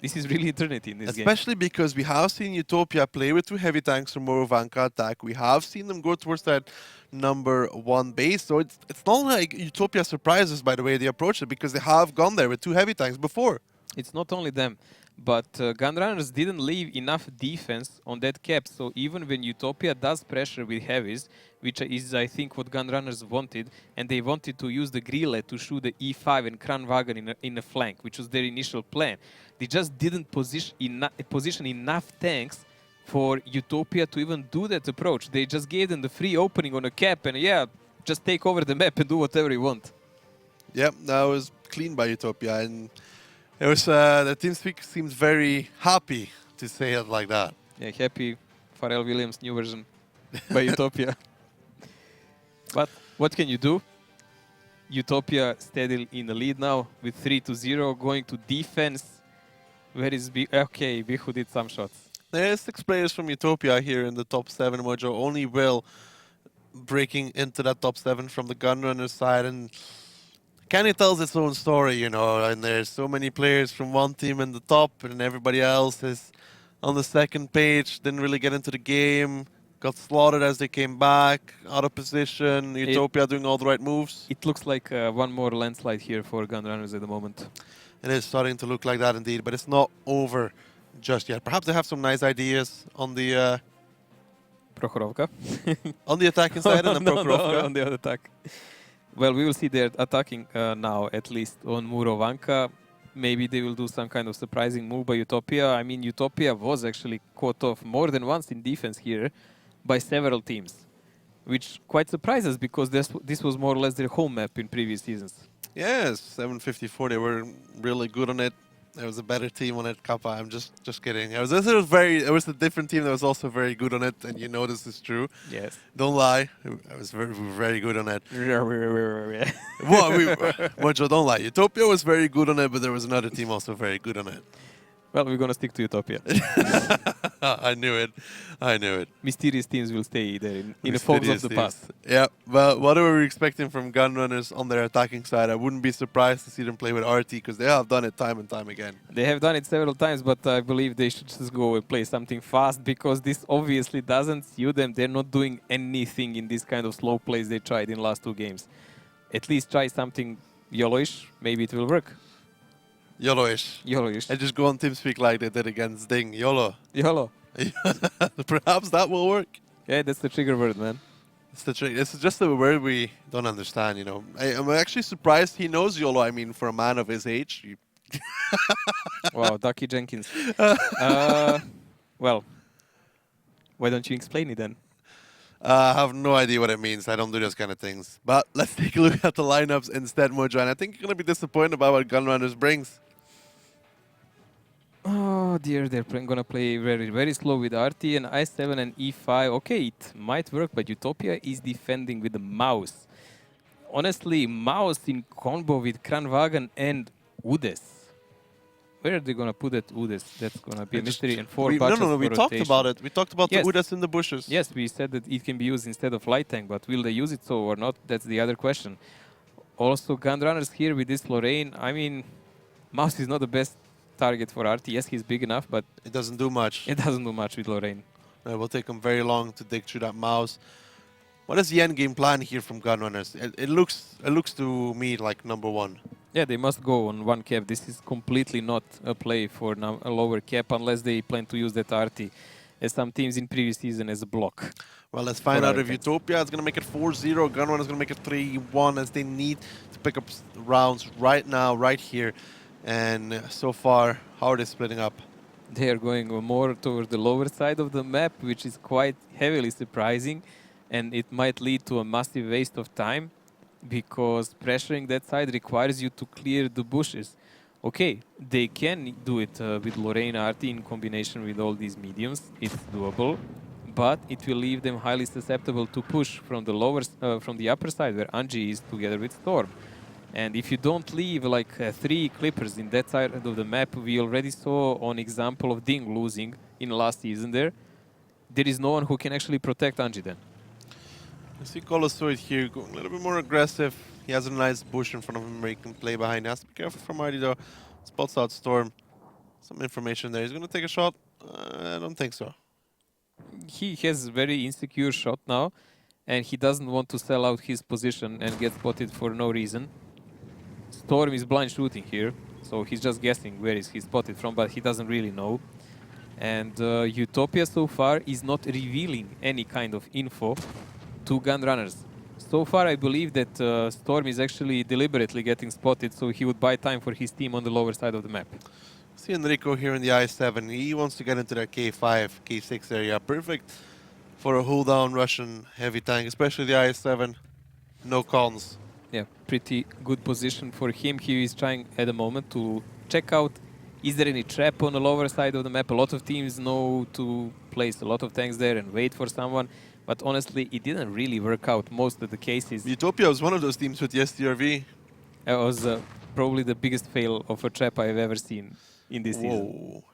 This is really eternity in this game.
Especially because we have seen Utopia play with 2 heavy tanks from Morovanka attack. We have seen them go towards that number 1 base. So it's not like Utopia surprises by the way they approach it, because they have gone there with 2 heavy tanks before.
It's not only them, but Gunrunners didn't leave enough defense on that cap. So even when Utopia does pressure with heavies, which is I think what Gunrunners wanted, and they wanted to use the Grille to shoot the E5 and Kranwagen in a flank, which was their initial plan. They just didn't position enough tanks for Utopia to even do that approach. They just gave them the free opening on a cap and yeah, just take over the map and do whatever you want.
Yep, that was clean by Utopia, and it was the TeamSpeak seems very happy to say it like that.
Yeah, happy Pharrell Williams new version by Utopia. But what can you do? Utopia steadily in the lead now with 3-0, going to defense. Where is okay, Bihu did some shots.
There's 6 players from Utopia here in the top 7, Mojo. Only Will breaking into that top 7 from the Gunrunner side, and Kenny tells its own story, you know, and there's so many players from one team in the top and everybody else is on the second page, didn't really get into the game, got slaughtered as they came back, out of position, Utopia doing all the right moves.
It looks like one more landslide here for Gunrunners at the moment.
It is starting to look like that indeed, but it's not over just yet. Perhaps they have some nice ideas on the
Prokhorovka.
on the attacking side and then Prokhorovka.
No, on the other attack. Well, we will see they're attacking now, at least on Murovanka. Maybe they will do some kind of surprising move by Utopia. I mean, Utopia was actually caught off more than once in defense here by several teams, which quite surprises because this was more or less their home map in previous seasons.
Yes, 754, they were really good on it. There was a better team on it, Kappa. I'm just kidding. It was a different team that was also very good on it, and you know this is true.
Yes.
Don't lie. I was very good on it. What? Mojo, don't lie. Utopia was very good on it, but there was another team also very good on it.
Well, we're gonna stick to Utopia.
I knew it. I knew it.
Mysterious teams will stay there in the fogs of the past.
Yeah, but what are we expecting from Gunrunners on their attacking side? I wouldn't be surprised to see them play with RT because they have done it time and time again.
They have done it several times, but I believe they should just go and play something fast because this obviously doesn't suit them. They're not doing anything in this kind of slow plays they tried in last 2 games. At least try something YOLO-ish. Maybe it will work.
YOLO-ish.
YOLO-ish.
And just go on TeamSpeak like they did against Ding. YOLO.
YOLO.
Perhaps that will work.
Yeah, that's the trigger word, man.
It's the trick. It's just a word we don't understand, you know. I'm actually surprised he knows YOLO. I mean, for a man of his age.
Wow, Ducky Jenkins. Well, why don't you explain it then?
I have no idea what it means. I don't do those kind of things. But let's take a look at the lineups instead, Mojo. And I think you're going to be disappointed about what Gunrunners brings.
Oh dear, they're gonna play very slow with RT and I7 and E5. Okay, it might work, but Utopia is defending with the mouse. Honestly, mouse in combo with Kranwagen and Udes. Where are they gonna put that Udes? That's gonna be a mystery. And 4 budgets
No, we
for
talked
rotation.
about it. We talked about
Yes.
the Udas in the bushes.
Yes, we said that it can be used instead of light tank, but will they use it so or not? That's the other question. Also, Gunrunners here with this Lorraine. I mean, mouse is not the best target for RT. Yes, he's big enough, but
it doesn't do much.
It doesn't do much with Lorraine.
It will take him very long to dig through that mouse. What is the end game plan here from Gunrunners? It looks to me like number 1.
Yeah, they must go on 1 cap. This is completely not a play for a lower cap unless they plan to use that RT as some teams in previous season as a block.
Well, let's find out if Utopia is going to make it 4-0. Gunrunners is going to make it 3-1 as they need to pick up rounds right now, right here. And so far, how are they splitting up?
They are going more toward the lower side of the map, which is quite heavily surprising. And it might lead to a massive waste of time because pressuring that side requires you to clear the bushes. Okay, they can do it with Lorraine RT in combination with all these mediums. It's doable. But it will leave them highly susceptible to push from the upper side where Anji is together with Storm. And if you don't leave like 3 clippers in that side of the map, we already saw an example of Ding losing in last season there. There is no one who can actually protect Anji then.
I see Colosoid here going a little bit more aggressive. He has a nice bush in front of him where he can play behind. He has to be careful from Artie though. Spots out Storm. Some information there. He's going to take a shot. I don't think so.
He has a very insecure shot now, and he doesn't want to sell out his position and get spotted for no reason. Storm is blind shooting here, so he's just guessing where is he spotted from, but he doesn't really know. And Utopia so far is not revealing any kind of info to Gunrunners. So far, I believe that Storm is actually deliberately getting spotted, so he would buy time for his team on the lower side of the map.
See Enrico here in the I7. He wants to get into that K5, K6 area. Perfect for a hold-down Russian heavy tank, especially the I7. No cons.
Yeah, pretty good position for him. He is trying at the moment to check out, is there any trap on the lower side of the map? A lot of teams know to place a lot of tanks there and wait for someone. But honestly, it didn't really work out most of the cases.
Utopia was one of those teams with the STRV.
It was probably the biggest fail of a trap I've ever seen in this season.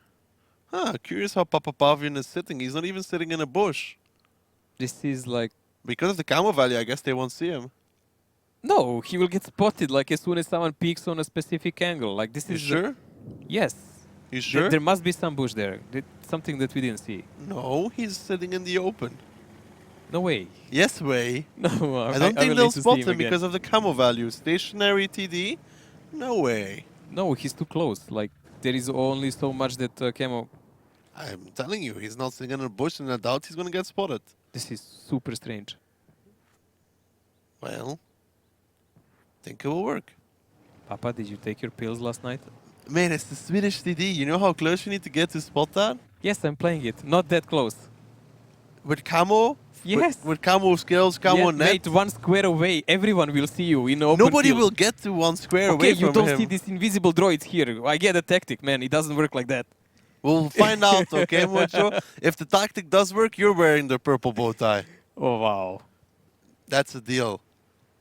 Curious how Papa Pavian is sitting. He's not even sitting in a bush.
This is like...
Because of the camo value, I guess they won't see him.
No, he will get spotted like as soon as someone peeks on a specific angle. Like this is...
You sure?
Yes.
You sure?
There must be some bush there. Something that we didn't see.
No, he's sitting in the open.
No way.
Yes way.
No,
I don't think they'll spot him because of the camo value. Stationary TD? No way.
No, he's too close. Like, there is only so much that camo...
I'm telling you, he's not sitting in a bush and I doubt he's going to get spotted.
This is super strange.
Well, think it will work.
Papa, did you take your pills last night?
Man, it's the Swedish TD. You know how close you need to get to spot that?
Yes, I'm playing it. Not that close.
With camo,
Yes.
With camo skills, camo
Yeah,
net.
mate, 1 square away, everyone will see you in open
Nobody
field.
will get to 1 square
Okay,
away
you
from
don't
him.
see these invisible droids here. I get a tactic, man. It doesn't work like that.
We'll find out, okay, Mojo? If the tactic does work, you're wearing the purple bow tie.
Oh, wow.
That's a deal.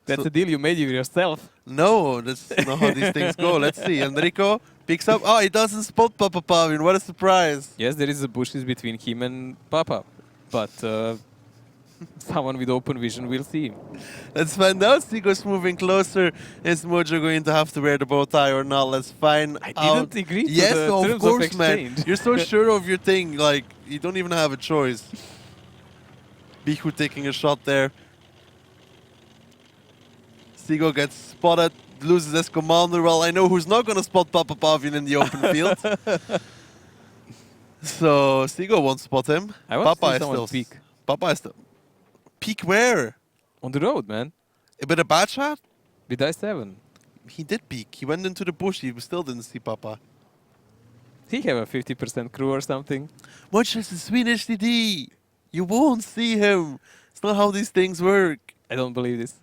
That's
So-
a deal you made yourself.
No, that's not how these things go. Let's see. Enrico picks up. Oh, he doesn't spot Papa Pavin. What a surprise.
Yes, there is a bushes between him and Papa. But someone with open vision will see him.
Let's find out. Sigo's moving closer. Is Mojo going to have to wear the bow tie or not? Let's find
I
out.
didn't agree to
Yes,
the
of
terms
course,
of
man.
exchange.
You're so sure of your thing. Like, you don't even have a choice. Bihu taking a shot there. Sigo gets spotted, loses his commander. Well, I know who's not going to spot Papa Pavin in the open field. So, Sigo won't spot him.
I want to
Papa
see
is
someone
still...
peek.
Papa is still... Peek where?
On the road, man.
With a bad shot?
With I-7.
He did peek. He went into the bush. He still didn't see Papa.
He have a 50% crew or something.
Much as a Swedish DD. You won't see him. It's not how these things work.
I don't believe this.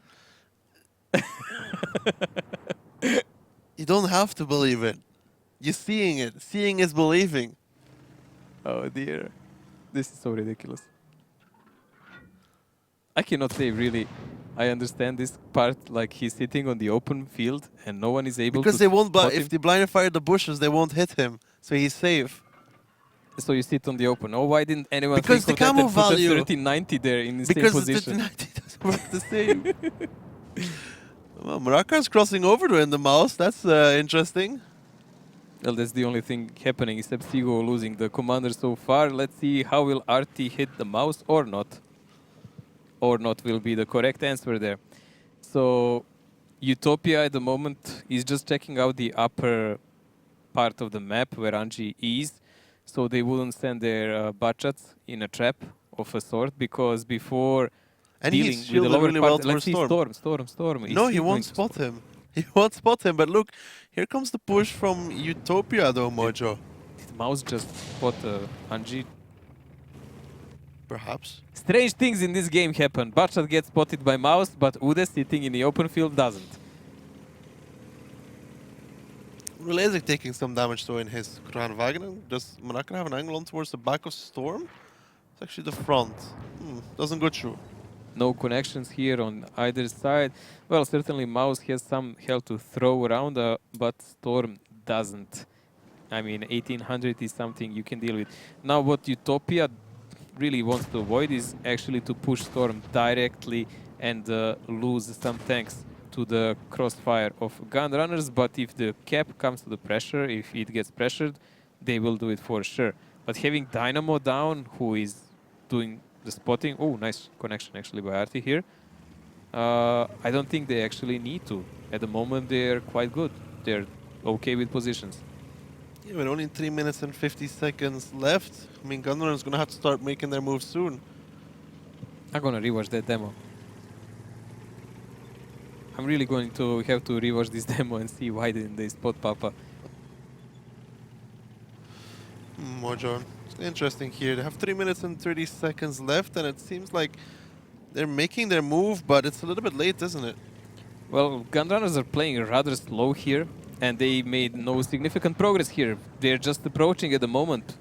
You don't have to believe it. You're seeing it. Seeing is believing.
Oh dear. This is so ridiculous. I cannot say really I understand this part, like he's sitting on the open field and no one is able
Because
to
they won't.
spot
If
him.
they blind fire the bushes, they won't hit him. So he's safe.
So you sit on the open. Oh, why didn't anyone
Because
think
the
of that
camo
and put a
value.
1390 there in the same
Because the
position?
1390 doesn't work the same. Well, Maraka's crossing over to in the mouse. That's interesting.
Well, that's the only thing happening, except Sigo losing the commander so far. Let's see how will RT hit the mouse or not. Or not will be the correct answer there. So Utopia at the moment is just checking out the upper part of the map where Anji is. So they wouldn't send their Bachats in a trap of a sort, because before
And
dealing
he's
with the
shielded
lower
really
part,
well for
let's see
Storm.
Storm. Is
No, he
going
won't
to
spot him. He won't spot him. But look, here comes the push from Utopia, though, Mojo.
Did Mouse just spot Anji?
Perhaps.
Strange things in this game happen. Bachat gets spotted by Mouse, but Ude sitting in the open field doesn't.
Relazic taking some damage though in his Kranwagen. Does Maraka have an angle on towards the back of Storm? It's actually the front. Doesn't go through.
No connections here on either side. Well, certainly Mouse has some health to throw around, but Storm doesn't. I mean, 1800 is something you can deal with. Now what Utopia really wants to avoid is actually to push Storm directly and lose some tanks to the crossfire of gun runners, but if the cap comes to the pressure, if it gets pressured, they will do it for sure. But having Dynamo down, who is doing the spotting, oh, nice connection actually by Arti here, I don't think they actually need to. At the moment, they're quite good. They're okay with positions.
Yeah, with only 3 minutes and 50 seconds left, I mean, Gunrunner's gonna have to start making their moves soon.
I'm gonna rewatch that demo. I'm really going to have to rewatch this demo and see why didn't they spot Papa.
Mojo. It's interesting here. They have 3 minutes and 30 seconds left, and it seems like they're making their move, but it's a little bit late, isn't it?
Well, Gunrunners are playing rather slow here, and they made no significant progress here. They're just approaching at the moment.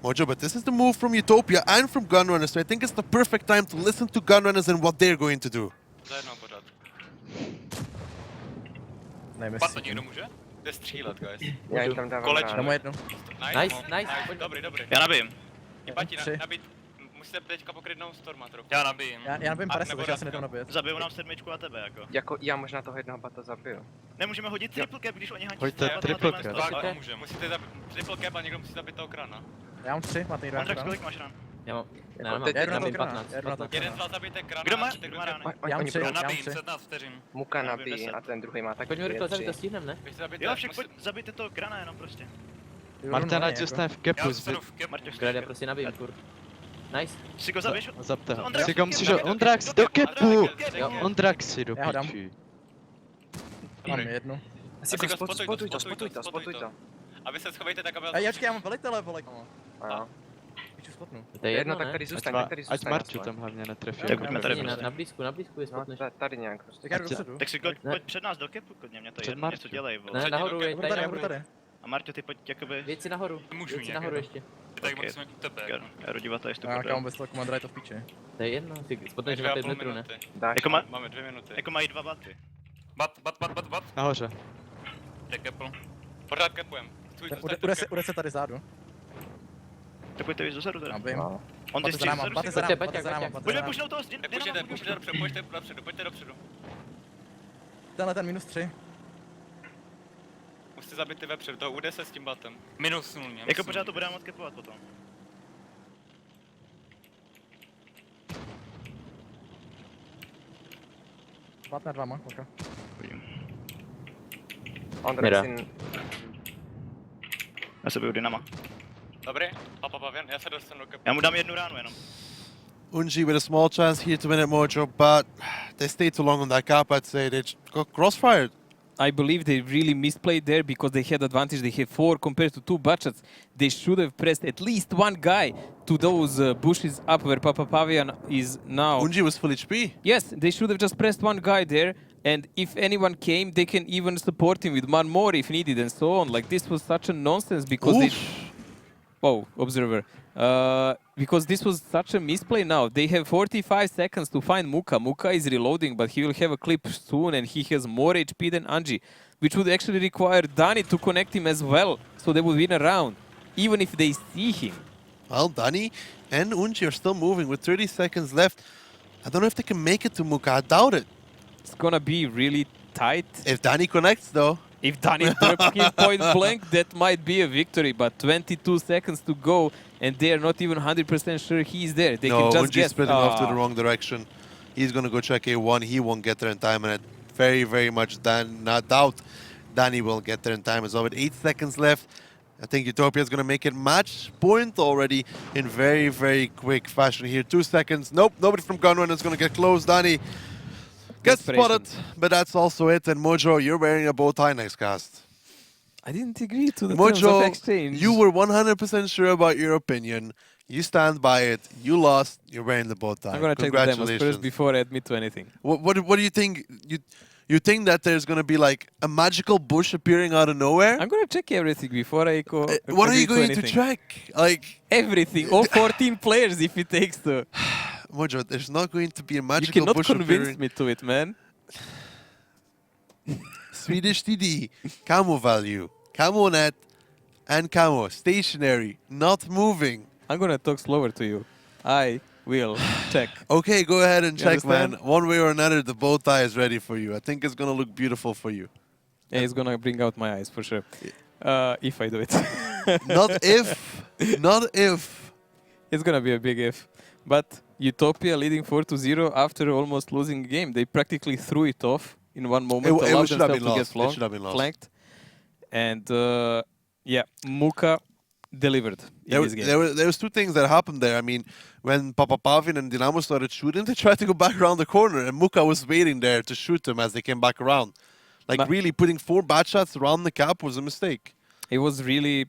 Mojo, but this is the move from Utopia and from Gunrunners, so I think it's the perfect time to listen to Gunrunners and what they're going to do.
Padlo někdo může? Jde střílet, guys.
Já jim tam dávám
Kolečko.
ráno.
Nice. Dobrý.
Já nabijím.
Jebati, nabít. Musíte teďka pokrytnout Storma trochu.
Já nabijím.
Já nabijím
A
50,
nebo
takže já se
Radka.
nedám nabít.
Zabiju nám sedmičku a tebe, jako.
Jako já možná toho jednoho bata zabiju.
Nemůžeme hodit triple cap, když oni hantí.
Hoďte triple cap.
Tak, můžeme. Musíte zabít triple cap a někdo musí zabít toho krana.
Já mám 3, máte někdo
Ondrak,
nějaký
kolik máš ran?
Já mám,
Jako
Já jdu na
tam
to
je
krana.
15.
Já jdu na to
Jeden
krana.
z vás zabijte krana.
Kdo má?
a
Kdo má rány?
Já mám
Oni
3,
budou-
já mám
Nabijím,
3.
17 vteřin.
Muka
Nabiju
nabíjí
10.
a ten druhý má taky
pojďme rychle
2,
zabít
3.
to stíhnem, ne?
Vy si zabijte,
Jo, však pojď, zabijte toho krana jenom prostě.
Martin, ať zůstane v
Já
kepu.
zůstanu v cap. Martin,
Kde já prostě nabijím, kur. Nice.
si go zabiješ?
Zabte ho.
Ondrak,
Sigo, musíš
do
ho.
kepu,
Ondrax,
do
do
kepu,
kepu!
do kepu.
Ondrax si do
Já ho dám.
piči.
Mám jednu.
Asi
Asi
jako
spotuj to,
spotuj to.
A vy se schovejte tak, aby...
A jačkej, já mám velitele, vole, kamo.
Jo.
Piču spotnu.
To je
Jedno,
jedno,
tak
ne?
tady zůstaň,
Ať
tak tady
ať
zůstaň
Marťu
aspoň.
tam hlavně netrefí.
Tak buďme tady
Na
prostě.
blízku je
No,
spotneš.
tady nějak prostě.
Tak já jdu
Ať-
dopředu.
Tak si pojď před nás do kepu, klidně, mě to je
Před
jedno, něco
Marťu.
dělej, vole.
Ne,
Před-
nahoru,
do
je,
Já budu
tady
tady, já budu
nahoru.
tady.
A Marťo, ty pojď jakoby...
Věď si nahoru.
Můžu
Věď si
nějak,
nahoru
jako.
ještě.
Tak
Ok.
musíme u tebe.
Já jdu dívat tady
Já
stupu.
kámo bez toho komandra je to v piči.
To je jedno, ty spotneš na 5 metrů, ne?
Dáš.
Máme
2 minuty.
Jako mají 2 baty.
Bat.
Nahoře.
Jde kepl. Pořád kepujem.
Bude se tady zádu.
Tak pojďte víc dozadu teda.
Já vím.
On ty
Bate za náma, bate za náma, bate za náma, bate za
Pojďme
náma.
pušnout toho,
Pojďte dopředu, pojďte dopředu.
Tenhle ten -3.
Musíte zabít ty vepředu, toho ude se s tím batem. Minus 0.
Jako pořád to budeme moc kepovat potom.
Bat nad váma, ok.
Ondra,
Mira.
syn...
Já se biju dynama.
Dobrý, Papavian, já se dostanu do kepu.
Já mu dám jednu ránu jenom.
Unji with a small chance here to win it, Mojo, but they stayed too long on that cap. I'd say they just got crossfired.
I believe they really misplayed there because they had advantage. They had 4 compared to 2 budgets. They should have pressed at least one guy to those bushes up where Papavian is now.
Unji was full HP.
Yes, they should have just pressed one guy there. And if anyone came, they can even support him with one more if needed and so on. Like, this was such a nonsense because they... Oh, observer. Because this was such a misplay now. They have 45 seconds to find Muka. Muka is reloading, but he will have a clip soon, and he has more HP than Anji, which would actually require Dani to connect him as well, so they would win a round, even if they see him.
Well, Dani and Unji are still moving with 30 seconds left. I don't know if they can make it to Muka. I doubt it.
It's gonna be really tight.
If Dani connects, though.
If Dani drops him point blank, that might be a victory, but 22 seconds to go, and they are not even 100% sure he's there. They
No,
can just
Unji's
guess.
splitting off to the wrong direction. He's going to go check A1. He won't get there in time, and I very, very much not doubt Dani will get there in time as well. With 8 seconds left, I think Utopia is going to make it match point already in very, very quick fashion here. 2 seconds. Nope, nobody from Gunrun is going to get close. Dani gets spotted, but that's also it. And Mojo, you're wearing a bow tie next cast.
I didn't agree to the terms of
Mojo,
exchange.
you were 100% sure about your opinion. You stand by it. You lost. You're wearing the bow tie.
I'm gonna check the demos
Congratulations.
first before I admit to anything.
What do you think? You think that there's gonna be like a magical bush appearing out of nowhere?
I'm gonna check everything before I go.
What are you
agree
going to
anything.
check? Like
Everything, all 14 players if it takes to.
Mojo, there's not going to be a
You
magical
cannot
bush
convince
appearing.
me to it, man.
Swedish TD, camo value, camo net, and camo stationary, not moving.
I'm gonna talk slower to you. I will check.
Okay, go ahead and
You
check, man.
understand?
One way or another, the bow tie is ready for you. I think it's gonna look beautiful for you.
Yeah, it's gonna bring out my eyes for sure. If I do it.
Not if, not if.
It's gonna be a big if. But Utopia leading 4-0 after almost losing a game. They practically threw it off in one moment,
It
allowed
should have
themselves
been
to
lost.
get
It should have been lost.
flanked. And yeah, Muka delivered in this game.
There was two things that happened there. I mean, when Papapavin and Dynamo started shooting, they tried to go back around the corner, and Muka was waiting there to shoot them as they came back around. Like,
But-
really, putting 4 bad shots around the cap was a mistake.
It was really,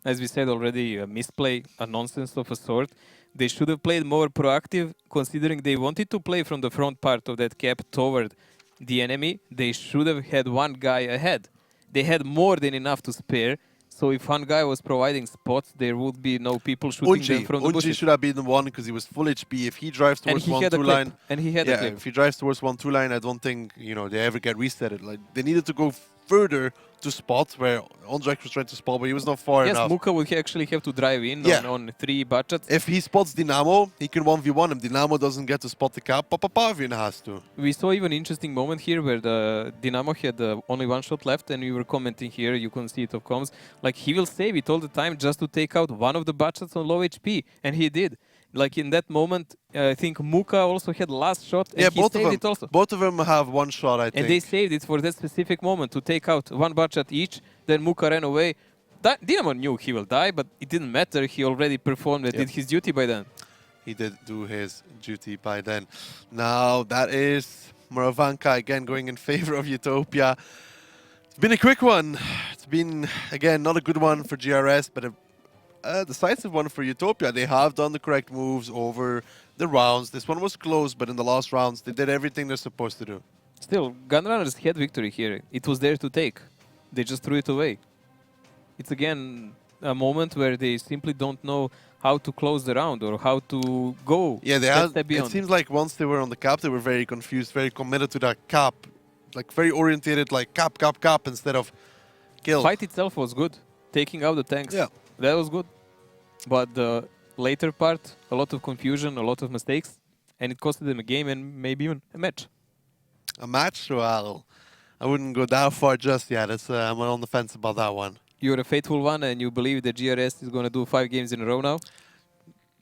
as we said already, a misplay, a nonsense of a sort. They should have played more proactive, considering they wanted to play from the front part of that cap toward the enemy. They should have had one guy ahead. They had more than enough to spare. So if one guy was providing spots, there would be no people shooting them from the
Unji
bushes.
should have been the one because he was full HP. If he drives
And
towards
he
1-2
had a clip.
line,
And he had a
yeah,
clip.
if he drives towards 1-2 line, I don't think they ever get resetted. Like they needed to go further to spots where Ondrak was trying to spot, but he was not far
Yes,
enough.
Muka would actually have to drive in
Yeah.
on 3 budgets.
If he spots Dynamo, he can 1v1 him. Dynamo doesn't get to spot the cap. Papapavian has to.
We saw even an interesting moment here where the Dynamo had only 1 shot left, and we were commenting here, you can see it of comms, like he will save it all the time just to take out one of the budgets on low HP, and he did. Like in that moment, I think Muka also had last shot, and
Yeah,
he
both of
saved
them.
it also.
Both of them have 1 shot, I
And
think.
they saved it for that specific moment to take out 1 budget each, then Muka ran away. Dynamo knew he will die, but it didn't matter, he already performed and did his duty by then.
He did do his duty by then. Now that is Moravanka again going in favor of Utopia. It's been a quick one. It's been, again, not a good one for GRS, but a decisive one for Utopia. They have done the correct moves over the rounds. This one was close, but in the last rounds, they did everything they're supposed to do.
Still, Gunrunners had victory here. It was there to take. They just threw it away. It's again a moment where they simply don't know how to close the round or how to go.
Yeah, they
that
had.
step
It
beyond.
seems like once they were on the cap, they were very confused, very committed to that cap, like very orientated, like cap, cap, cap instead of kill.
Fight itself was good. Taking out the tanks,
Yeah.
that was good. But the later part, a lot of confusion, a lot of mistakes, and it costed them a game and maybe even a match.
A match? Well, I wouldn't go that far just yet. I'm on the fence about that one.
You're a faithful one and you believe that GRS is going to do 5 games in a row now?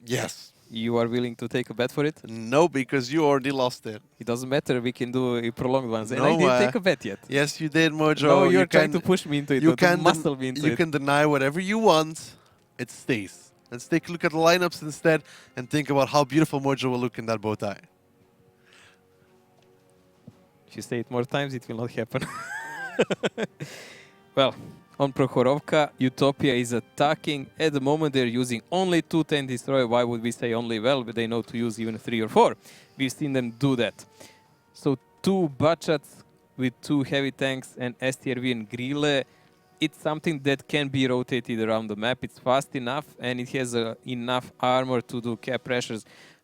Yes.
You are willing to take a bet for it?
No, because you already lost it.
It doesn't matter, we can do a prolonged ones. And
No,
I didn't take a bet yet.
Yes, you did, Mojo.
No, you're
you
trying
can,
to push me into it,
you
or to
can
muscle me into
you
it.
can deny whatever you want. It stays. Let's take a look at the lineups instead and think about how beautiful Mojo will look in that bow tie.
If you say it more times, it will not happen. Well, on Prokhorovka, Utopia is attacking. At the moment, they're using only 2 tank destroyer. Why would we say only? Well, but they know to use even 3 or 4. We've seen them do that. So 2 Bachats with 2 heavy tanks and STRV and Grille. It's something that can be rotated around the map. It's fast enough and it has enough armor to do cap pressures.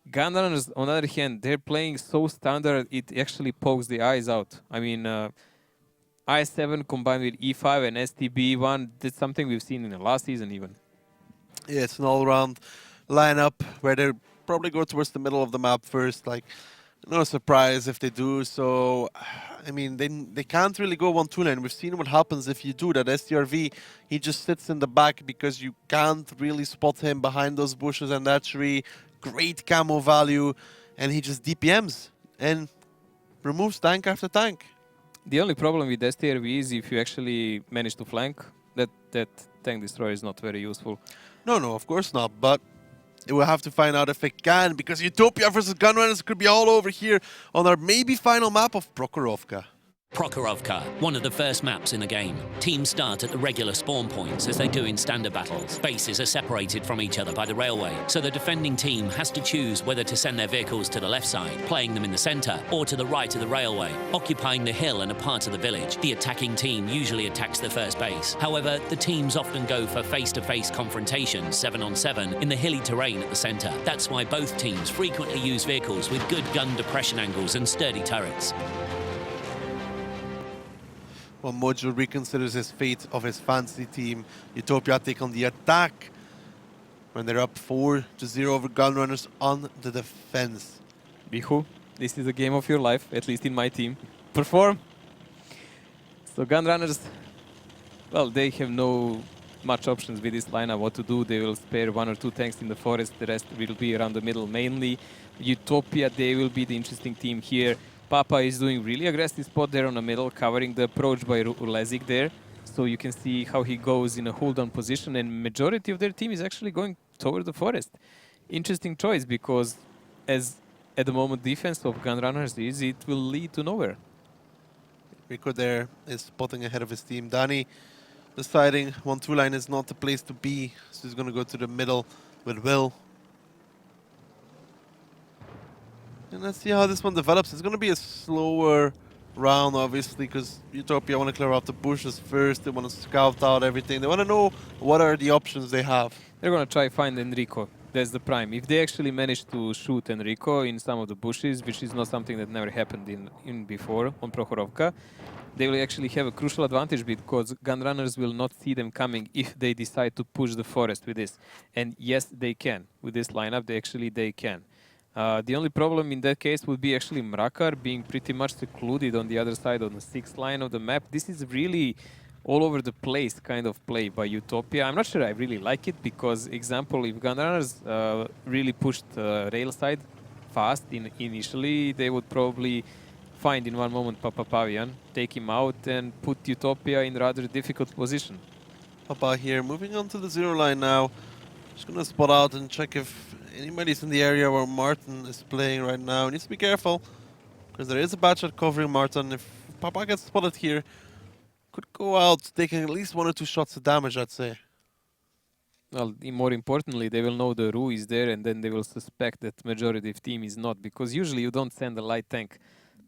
Gunrunners, on the other hand, they're playing so standard, it actually pokes the eyes out. I mean, I7 combined with E5 and STB1, that's something we've seen in the last season even.
Yeah, it's an all-round lineup where they probably go towards the middle of the map first. Like, no surprise if they do. So, I mean, they can't really go 1-2 lane. We've seen what happens if you do that. STRV, he just sits in the back because you can't really spot him behind those bushes and that tree. Great camo value, and he just DPMs and removes tank after tank.
The only problem with STRV is if you actually manage to flank, that tank destroyer is not very useful.
No, of course not, but we'll have to find out if it can, because Utopia versus Gunrunners could be all over here on our maybe final map of Prokhorovka.
Prokhorovka, one of the first maps in the game. Teams start at the regular spawn points as they do in standard battles. Bases are separated from each other by the railway, so the defending team has to choose whether to send their vehicles to the left side, playing them in the centre, or to the right of the railway, occupying the hill and a part of the village. The attacking team usually attacks the first base. However, the teams often go for face-to-face confrontations, 7-on-7, in the hilly terrain at the centre. That's why both teams frequently use vehicles with good gun depression angles and sturdy turrets.
Well, Mojo reconsiders his fate of his fantasy team. Utopia take on the attack when they're up 4-0 over Gunrunners on the defense.
Bihu, this is a game of your life, at least in my team. Perform! So Gunrunners, well, they have no much options with this lineup what to do. They will spare 1 or 2 tanks in the forest. The rest will be around the middle mainly. Utopia, they will be the interesting team here. Papa is doing really aggressive spot there on the middle, covering the approach by Urlezik there. So you can see how he goes in a hold-on position, and majority of their team is actually going toward the forest. Interesting choice, because as at the moment defense of Gunrunners is, it will lead to nowhere.
Rico there is spotting ahead of his team. Danny deciding 1-2 line is not the place to be, so he's going to go to the middle with Will. And let's see how this one develops. It's going to be a slower round, obviously, because Utopia want to clear out the bushes first. They want to scout out everything. They want to know what are the options they have.
They're going to try find Enrico. That's the prime. If they actually manage to shoot Enrico in some of the bushes, which is not something that never happened in before on Prokhorovka, they will actually have a crucial advantage, because Gunrunners will not see them coming if they decide to push the forest with this. And yes, they can. With this lineup, they can. The only problem in that case would be actually Mrakar being pretty much secluded on the other side on the 6th line of the map. This is really all over the place kind of play by Utopia. I'm not sure I really like it, because, example, if Gunrunners really pushed rail side fast initially, they would probably find in one moment Papa Pavian, take him out and put Utopia in rather difficult position.
Papa here, moving on to the 0 line now. Just going to spot out and check if anybody's in the area where Martin is playing right now. Needs to be careful, because there is a Batchat covering Martin. If Papa gets spotted here, could go out taking at least 1 or 2 shots of damage, I'd say.
Well, more importantly, they will know the Ru is there, and then they will suspect that majority of team is not, because usually you don't send a light tank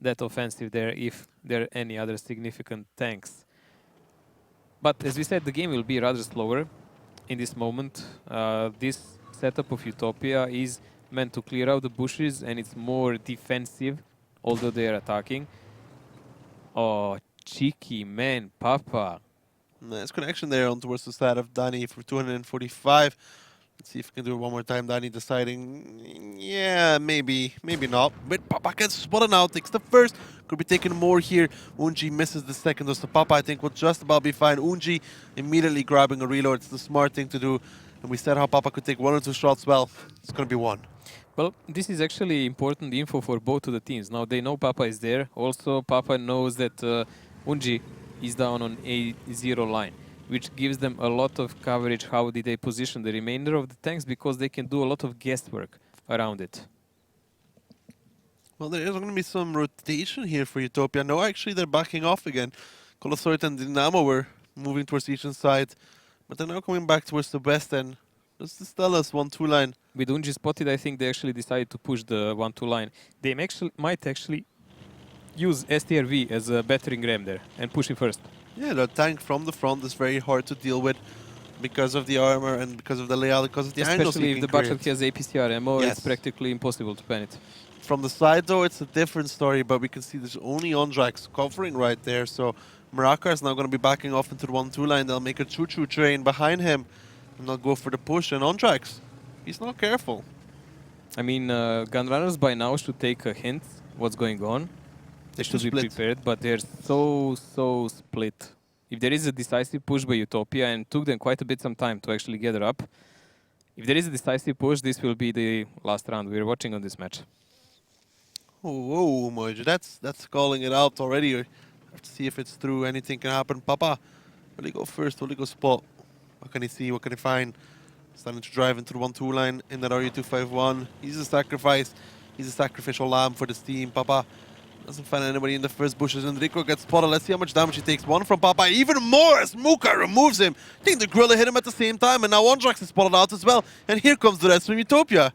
that offensive there if there are any other significant tanks. But as we said, the game will be rather slower in this moment. This setup of Utopia is meant to clear out the bushes, and it's more defensive, although they are attacking. Oh, cheeky man, Papa.
Nice connection there on towards the side of Danny for 245. Let's see if we can do it one more time. Danny deciding, yeah, maybe not. But Papa gets spotted now, takes the first. Could be taking more here. Unji misses the second, so Papa, I think, will just about be fine. Unji immediately grabbing a reload. It's the smart thing to do. And we said how Papa could take 1 or 2 shots. Well, it's going to be 1.
Well, this is actually important info for both of the teams. Now they know Papa is there. Also, Papa knows that Unji is down on A0 line, which gives them a lot of coverage. How did they position the remainder of the tanks? Because they can do a lot of guesswork around it.
Well, there is going to be some rotation here for Utopia. No, actually, they're backing off again. Colossoid and Dynamo were moving towards each side, but they're now coming back towards the west end. Just to tell us 1-2 line.
With Unji spotted, I think they actually decided to push the 1-2 line. They might actually use STRV as a battering ram there and push it first.
Yeah, the tank from the front is very hard to deal with because of the armor and because of the layout, because of the angles.
Especially if the battle has APCR ammo,
Yes.
it's practically impossible to ban it.
From the side, though, it's a different story, but we can see there's only Ondrax covering right there. So Maraka is now going to be backing off into the 1-2 line. They'll make a choo-choo train behind him, and they'll go for the push. And Ondrax, he's not careful.
I mean, gunrunners by now should take a hint what's going on. They should be prepared, but they're so split. If there is a decisive push by Utopia, and took them quite a bit some time to actually gather up, if there is a decisive push, this will be the last round we're watching on this match.
Oh, Mojo, that's calling it out already. We have to see if it's true. Anything can happen. Papa, will he go first? Will he go spot? What can he see? What can he find? Starting to drive into the 1-2 line in that RU251. He's a sacrifice. He's a sacrificial lamb for this team. Papa doesn't find anybody in the first bushes, and Rico gets spotted. Let's see how much damage he takes. 1 from Papa, even more as Muka removes him. I think the Gorilla hit him at the same time, and now Ondrax is spotted out as well. And here comes the rest from Utopia.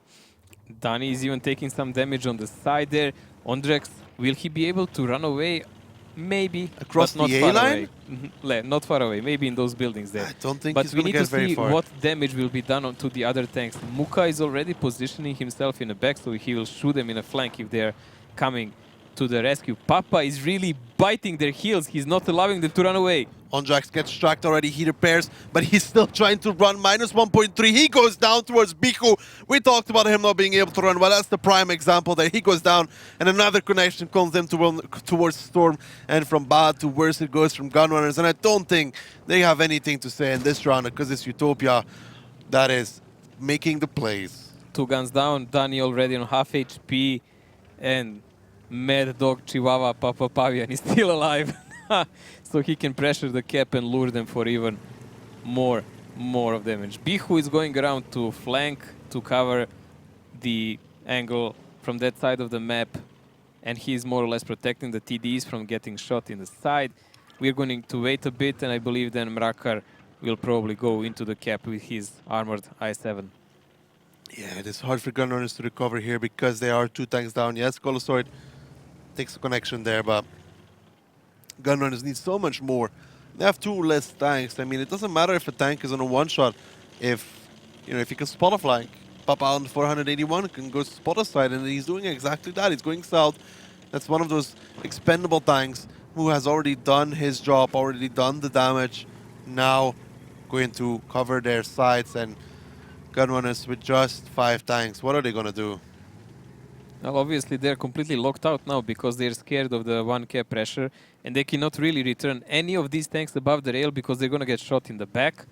Dani is even taking some damage on the side there. Ondrax, will he be able to run away? Maybe.
Across
but not
the
far
A-line?
away. Not far away, maybe in those buildings there.
I don't think
but
he's
we
going to
need
get very
see
far.
what damage will be done to the other tanks. Muka is already positioning himself in the back, so he will shoot them in a flank if they're coming to the rescue. Papa is really biting their heels. He's not allowing them to run away.
Ondrax gets tracked already, he repairs, but he's still trying to run. Minus 1.3, he goes down towards Biku. We talked about him not being able to run. Well, that's the prime example there. He goes down, and another connection comes in towards Storm, and from bad to worse it goes from Gunrunners. And I don't think they have anything to say in this round, because it's Utopia that is making the plays.
2 guns down, Dani already on half HP, and Mad Dog Chihuahua Papa Pavian is still alive. So he can pressure the cap and lure them for even more of damage. Bihu is going around to flank to cover the angle from that side of the map, and he's more or less protecting the TDs from getting shot in the side. We're going to wait a bit, and I believe then Mrakar will probably go into the cap with his armored i7.
Yeah, it is hard for Gunrunners to recover here because they are 2 tanks down. Yes, Colossoid takes a connection there, but Gunrunners need so much more. They have 2 less tanks. I mean, it doesn't matter if a tank is on a 1-shot. If you can spot a flank, Papa on 481 can go spot a side, and he's doing exactly that. He's going south. That's one of those expendable tanks who has already done his job, already done the damage. Now going to cover their sides, and Gunrunners with just 5 tanks. What are they going to do?
Well, obviously they're completely locked out now because they're scared of the 1 cap pressure, and they cannot really return any of these tanks above the rail because they're going to get shot in the back.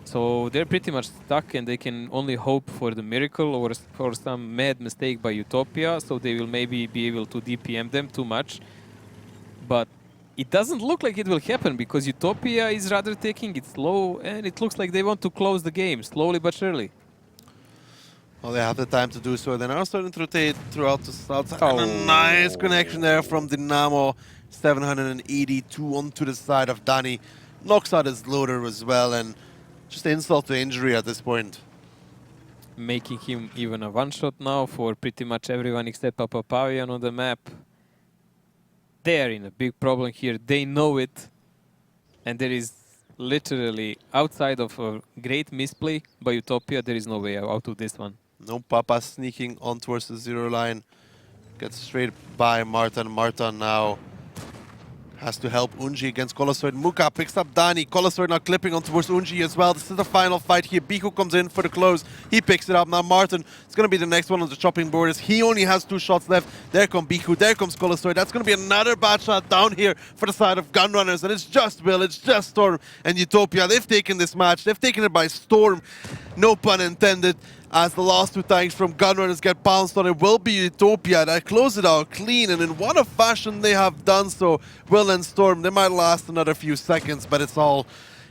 So they're pretty much stuck, and they can only hope for the miracle or for some mad mistake by Utopia, so they will maybe be able to DPM them too much. But it doesn't look like it will happen because Utopia is rather taking it slow, and it looks like they want to close the game slowly but surely.
Well, they have the time to do so. They're now starting to rotate throughout the south side. And a nice connection there from Dynamo. 782 onto the side of Dani. Knocks out his loader as well. And just insult to injury at this point.
Making him even a one-shot now for pretty much everyone except Papa Pavian on the map. They're in a big problem here. They know it. And there is literally, outside of a great misplay by Utopia, there is no way out of this one.
No, Papa sneaking on towards the 0 line. Gets straight by Martin. Martin now has to help Unji against Colosoid. Muka picks up Dani. Colosoid now clipping on towards Unji as well. This is the final fight here. Biku comes in for the close. He picks it up. Now Martin is going to be the next one on the chopping board as he only has 2 shots left. There comes Biku. There comes Colosoid. That's going to be another bad shot down here for the side of Gunrunners. And it's just Will, it's just Storm and Utopia. They've taken this match. They've taken it by storm. No pun intended. As the last 2 tanks from Gunrunners get bounced on, it will be Utopia that close it out clean, and in what a fashion they have done so. Will and Storm, they might last another few seconds, but it's all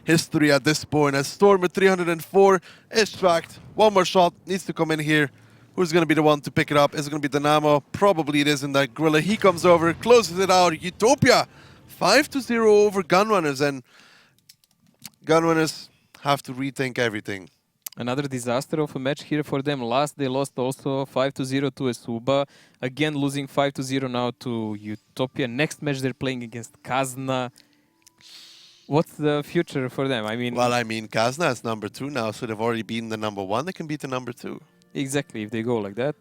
history at this point. As Storm with 304 is tracked. One more shot needs to come in here. Who's going to be the one to pick it up? Is it going to be Dynamo? Probably it is in that Gorilla. He comes over, closes it out. Utopia 5-0 over Gunrunners, and Gunrunners have to rethink everything.
Another disaster of a match here for them. Last, they lost also 5-0 to Esuba. Again, losing 5-0 now to Utopia. Next match, they're playing against Kazna. What's the future for them? I mean...
Well, I mean, Kazna is number 2 now, so they've already beaten the number 1. They can beat the number 2.
Exactly. If they go like that,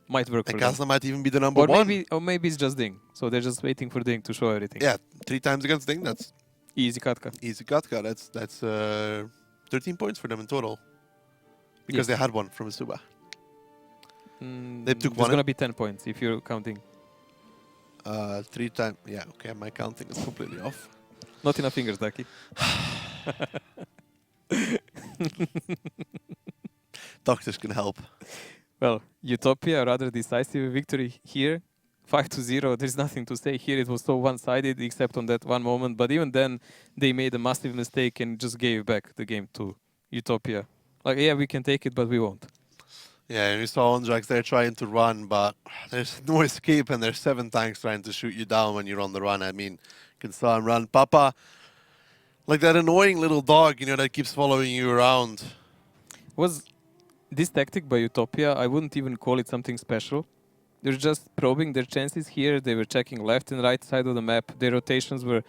might work
and
for
Kazna
them.
might even be the number 1.
Or maybe it's just Ding. So they're just waiting for Ding to show everything.
Yeah, 3 times against Ding, that's...
Easy Katka.
Easy Katka. That's 13 points for them in total. Because they had one from Esuba. They took one.
It's going to be 10 points if you're counting.
3 times. Yeah, okay, my counting is completely off.
Not enough fingers, Ducky.
Doctors can help.
Well, Utopia, rather decisive victory here. 5-0, there's nothing to say here. It was so one-sided except on that one moment. But even then, they made a massive mistake and just gave back the game to Utopia. Like, yeah, we can take it, but we won't.
Yeah, and you saw Ondrax there trying to run, but there's no escape, and there's 7 tanks trying to shoot you down when you're on the run. I mean, you can saw him run. Papa, like that annoying little dog, you know, that keeps following you around.
Was this tactic by Utopia, I wouldn't even call it something special. They're just probing their chances here. They were checking left and right side of the map. Their rotations were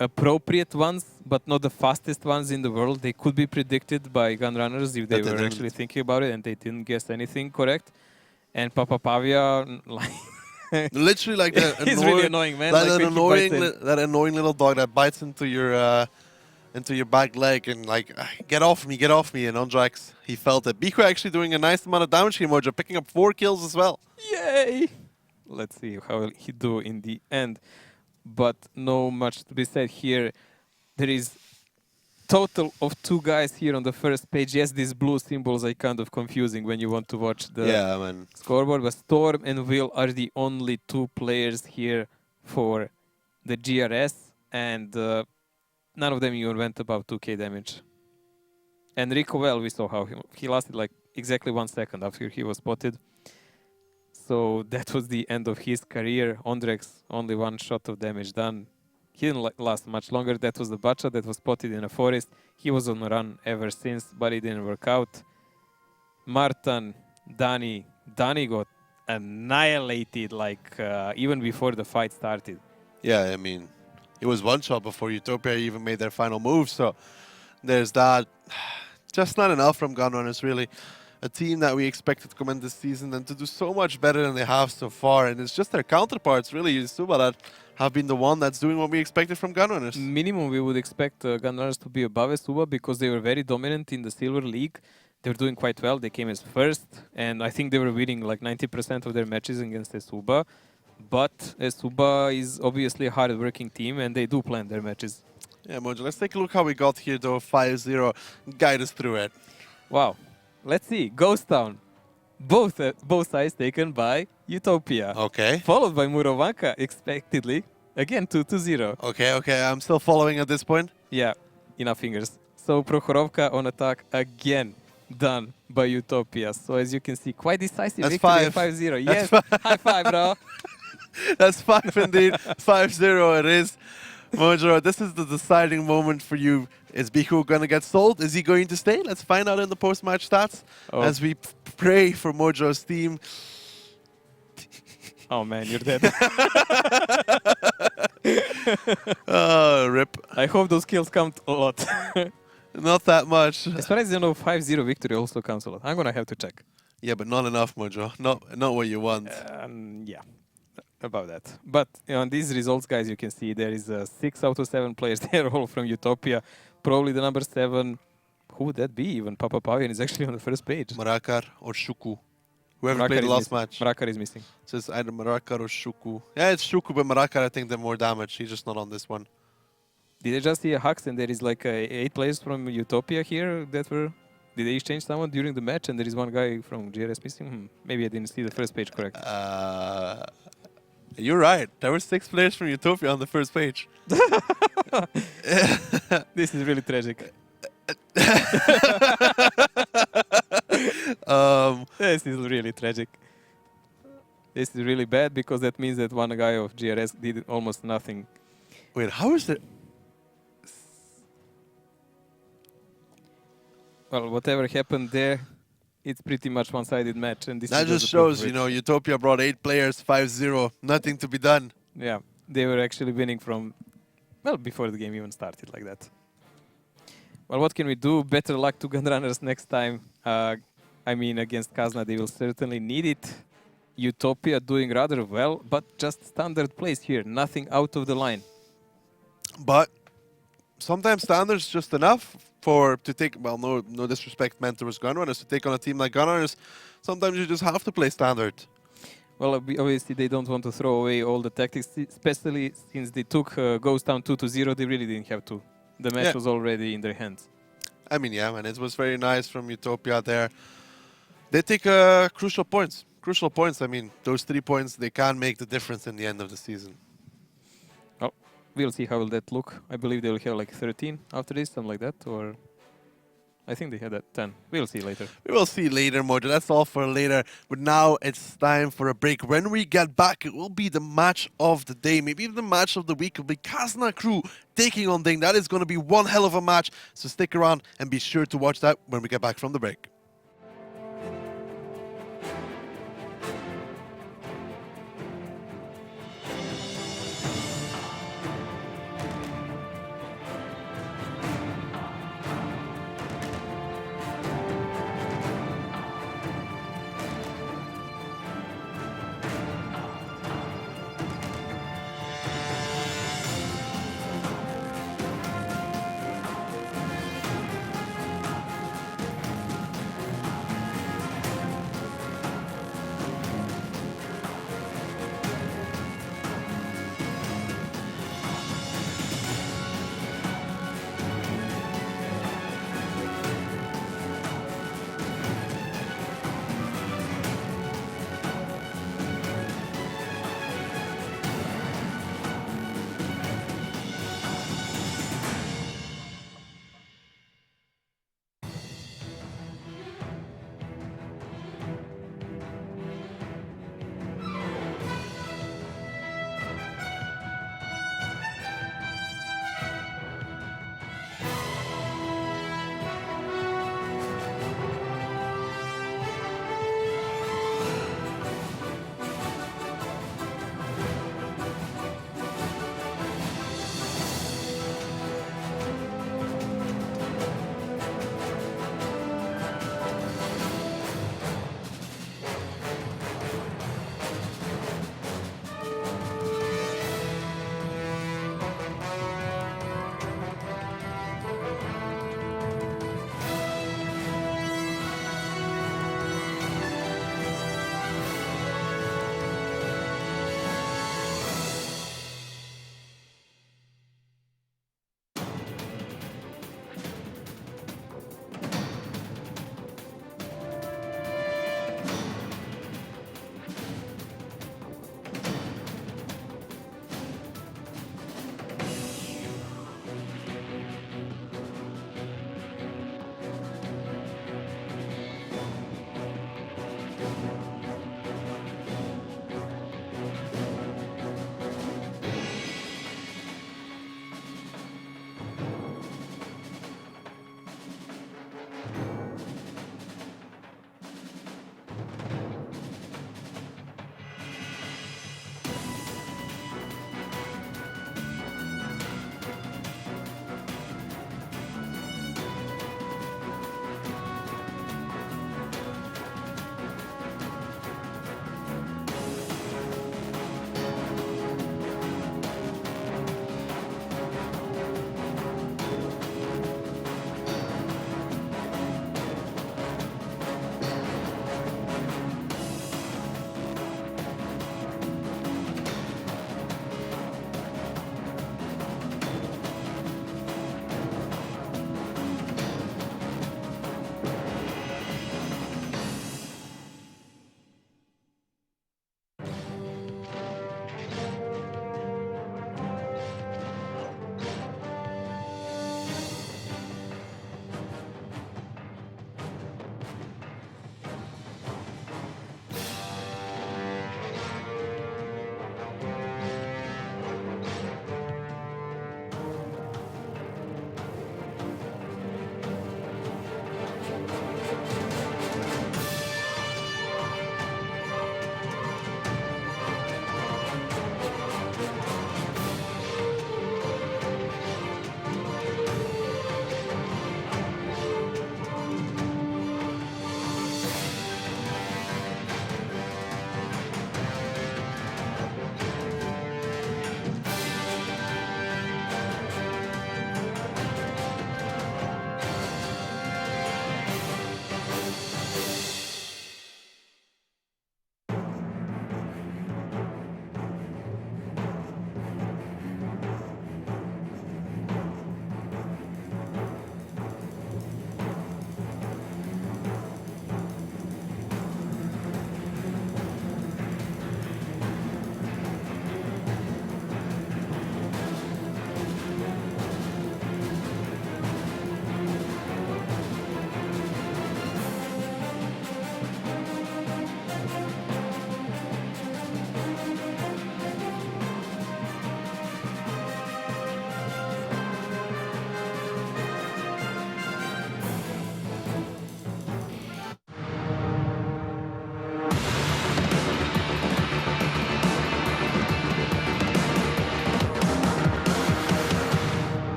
appropriate ones, but not the fastest ones in the world. They could be predicted by Gunrunners if they were actually thinking about it, and they didn't guess anything correct. And Papa Pavia, like
literally like that.
He's really annoying, man.
Like
that,
that annoying little dog that bites into your back leg and like, get off me, get off me. And Ondrax, he felt it. Biku actually doing a nice amount of damage here, Mojo, picking up 4 kills as well.
Yay! Let's see how he do in the end. But no much to be said here. There is total of 2 guys here on the first page. Yes, these blue symbols are kind of confusing when you want to watch the scoreboard. But Storm and Will are the only 2 players here for the GRS. And none of them even went above 2k damage. And Rico, well, we saw how he lasted like exactly 1 second after he was spotted. So that was the end of his career. Ondrex, only 1 shot of damage done. He didn't last much longer. That was the Bacha that was spotted in a forest. He was on a run ever since, but it didn't work out. Martin, Dani got annihilated like even before the fight started.
Yeah, I mean, it was 1 shot before Utopia even made their final move. So there's that. Just not enough from Gunrunners, really. A team that we expected to come in this season and to do so much better than they have so far. And it's just their counterparts, really, Suba, that have been the one that's doing what we expected from Gunrunners.
Minimum, we would expect Gunrunners to be above Suba because they were very dominant in the Silver League. They were doing quite well. They came as first. And I think they were winning like 90% of their matches against Esuba. But Esuba is obviously a hard-working team and they do plan their matches.
Yeah, Mojo, let's take a look how we got here, though. 5-0. Guide us through it.
Wow. Let's see. Ghost Town. Both sides taken by Utopia.
Okay.
Followed by Murovanka, expectedly. Again, 2-0.
Okay. I'm still following at this point.
Yeah, enough fingers. So Prokhorovka on attack again, done by Utopia. So as you can see, quite decisive
That's
victory 5-0. Yes, high five, bro.
That's 5 indeed. 5-0 it is. Mojo, this is the deciding moment for you. Is Biko going to get sold? Is he going to stay? Let's find out in the post-match stats as we pray for Mojo's team.
Oh man, you're dead.
Rip.
I hope those kills count a lot.
Not that much.
As far as you know, 5-0 victory also counts a lot. I'm gonna have to check.
Yeah, but not enough, Mojo. Not what you want.
Yeah, about that. But on these results, guys, you can see there is 6 out of 7 players. They're all from Utopia. Probably the number 7. Who would that be? Even Papa Pavian is actually on the first page.
Marakar or Shuku. Whoever
Marakar
played the
is
last
missing.
match.
Marakar is missing.
So it's either Marakar or Shuku. Yeah, it's Shuku, but Marakar, I think, did more damage. He's just not on this one.
Did I just see a Hux and there is like 8 players from Utopia here that were... Did they exchange someone during the match and there is one guy from GRS missing? Maybe I didn't see the first page correct.
You're right. There were 6 players from Utopia on the first page.
This is really tragic. This is really tragic. This is really bad because that means that one guy of GRS did almost nothing.
Wait, how is it?
Well, whatever happened there, it's pretty much one-sided match. And this
That
is
just shows, you know, Utopia brought 8 players, 5-0. Nothing to be done.
Yeah, they were actually winning from, well, before the game even started like that. Well, what can we do? Better luck to Gunrunners next time. I mean, against Kazna, they will certainly need it. Utopia doing rather well, but just standard plays here. Nothing out of the line.
But sometimes standard's just enough to take, well, no disrespect meant towards Gunrunners, to take on a team like Gunrunners. Sometimes you just have to play standard.
Well, obviously they don't want to throw away all the tactics, especially since they took Ghost Town 2-0. They really didn't have to. The match was already in their hands.
I mean, yeah, man, it was very nice from Utopia there. They take crucial points. Crucial points, I mean, those 3 points, they can make the difference in the end of the season.
Well, we'll see how will that look. I believe they will have like 13 after this, something like that, or... I think they had that 10. We'll see later.
We will see later, Mojo. That's all for later. But now it's time for a break. When we get back, it will be the match of the day. Maybe even the match of the week. It will be Kazna Crew taking on Ding. That is going to be one hell of a match. So stick around and be sure to watch that when we get back from the break.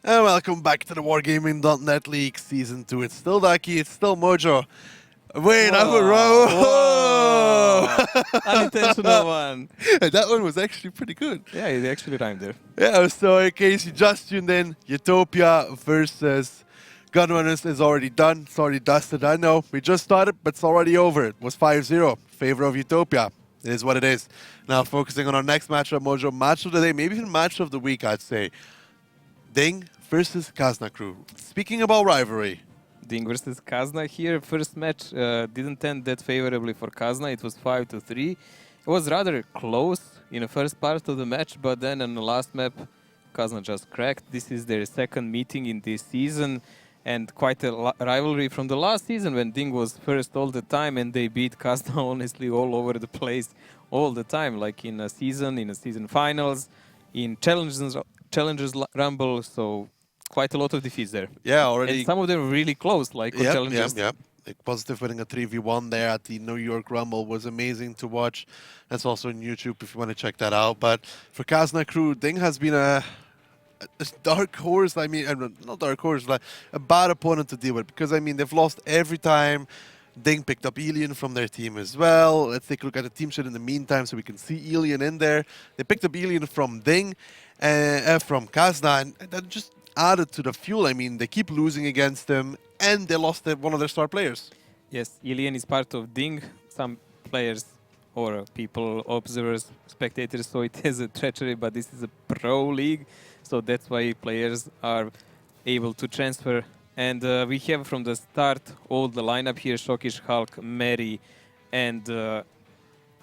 And welcome back to the Wargaming.net League Season 2. It's still Ducky, it's still Mojo. Wait, I'm a row.
Unintentional one.
That one was actually pretty good.
Yeah, it actually rhymed there.
Yeah, so in case you just tuned in, Utopia versus Gunrunners is already done. It's already dusted. I know, we just started, but it's already over. It was 5-0, favor of Utopia. It is what it is. Now focusing on our next matchup, Mojo. Match of the day, maybe even match of the week, I'd say. Ding versus Kazna crew. Speaking about rivalry.
Ding versus Kazna here. First match didn't end that favorably for Kazna. It was 5-3. It was rather close in the first part of the match, but then on the last map, Kazna just cracked. This is their second meeting in this season, and quite a rivalry from the last season when Ding was first all the time, and they beat Kazna honestly all over the place all the time, like in a season finals, in Challengers Rumble, so quite a lot of defeats there.
Yeah, already.
And some of them were really close, like on Challengers.
Yeah. Like Positive winning a 3v1 there at the New York Rumble was amazing to watch. That's also on YouTube if you want to check that out. But for Kazna crew, Ding has been a dark horse. I mean, not dark horse, but a bad opponent to deal with, because I mean they've lost every time. Ding picked up Elian from their team as well. Let's take a look at the team sheet in the meantime so we can see Elian in there. They picked up Elian from Ding, from Kazna, and that just added to the fuel. I mean, they keep losing against them, and they lost one of their star players.
Yes, Elian is part of Ding. Some players or people, observers, spectators saw it as a treachery, but this is a pro league, so that's why players are able to transfer. And we have from the start all the lineup here: Shokish, Hulk, Mary, and I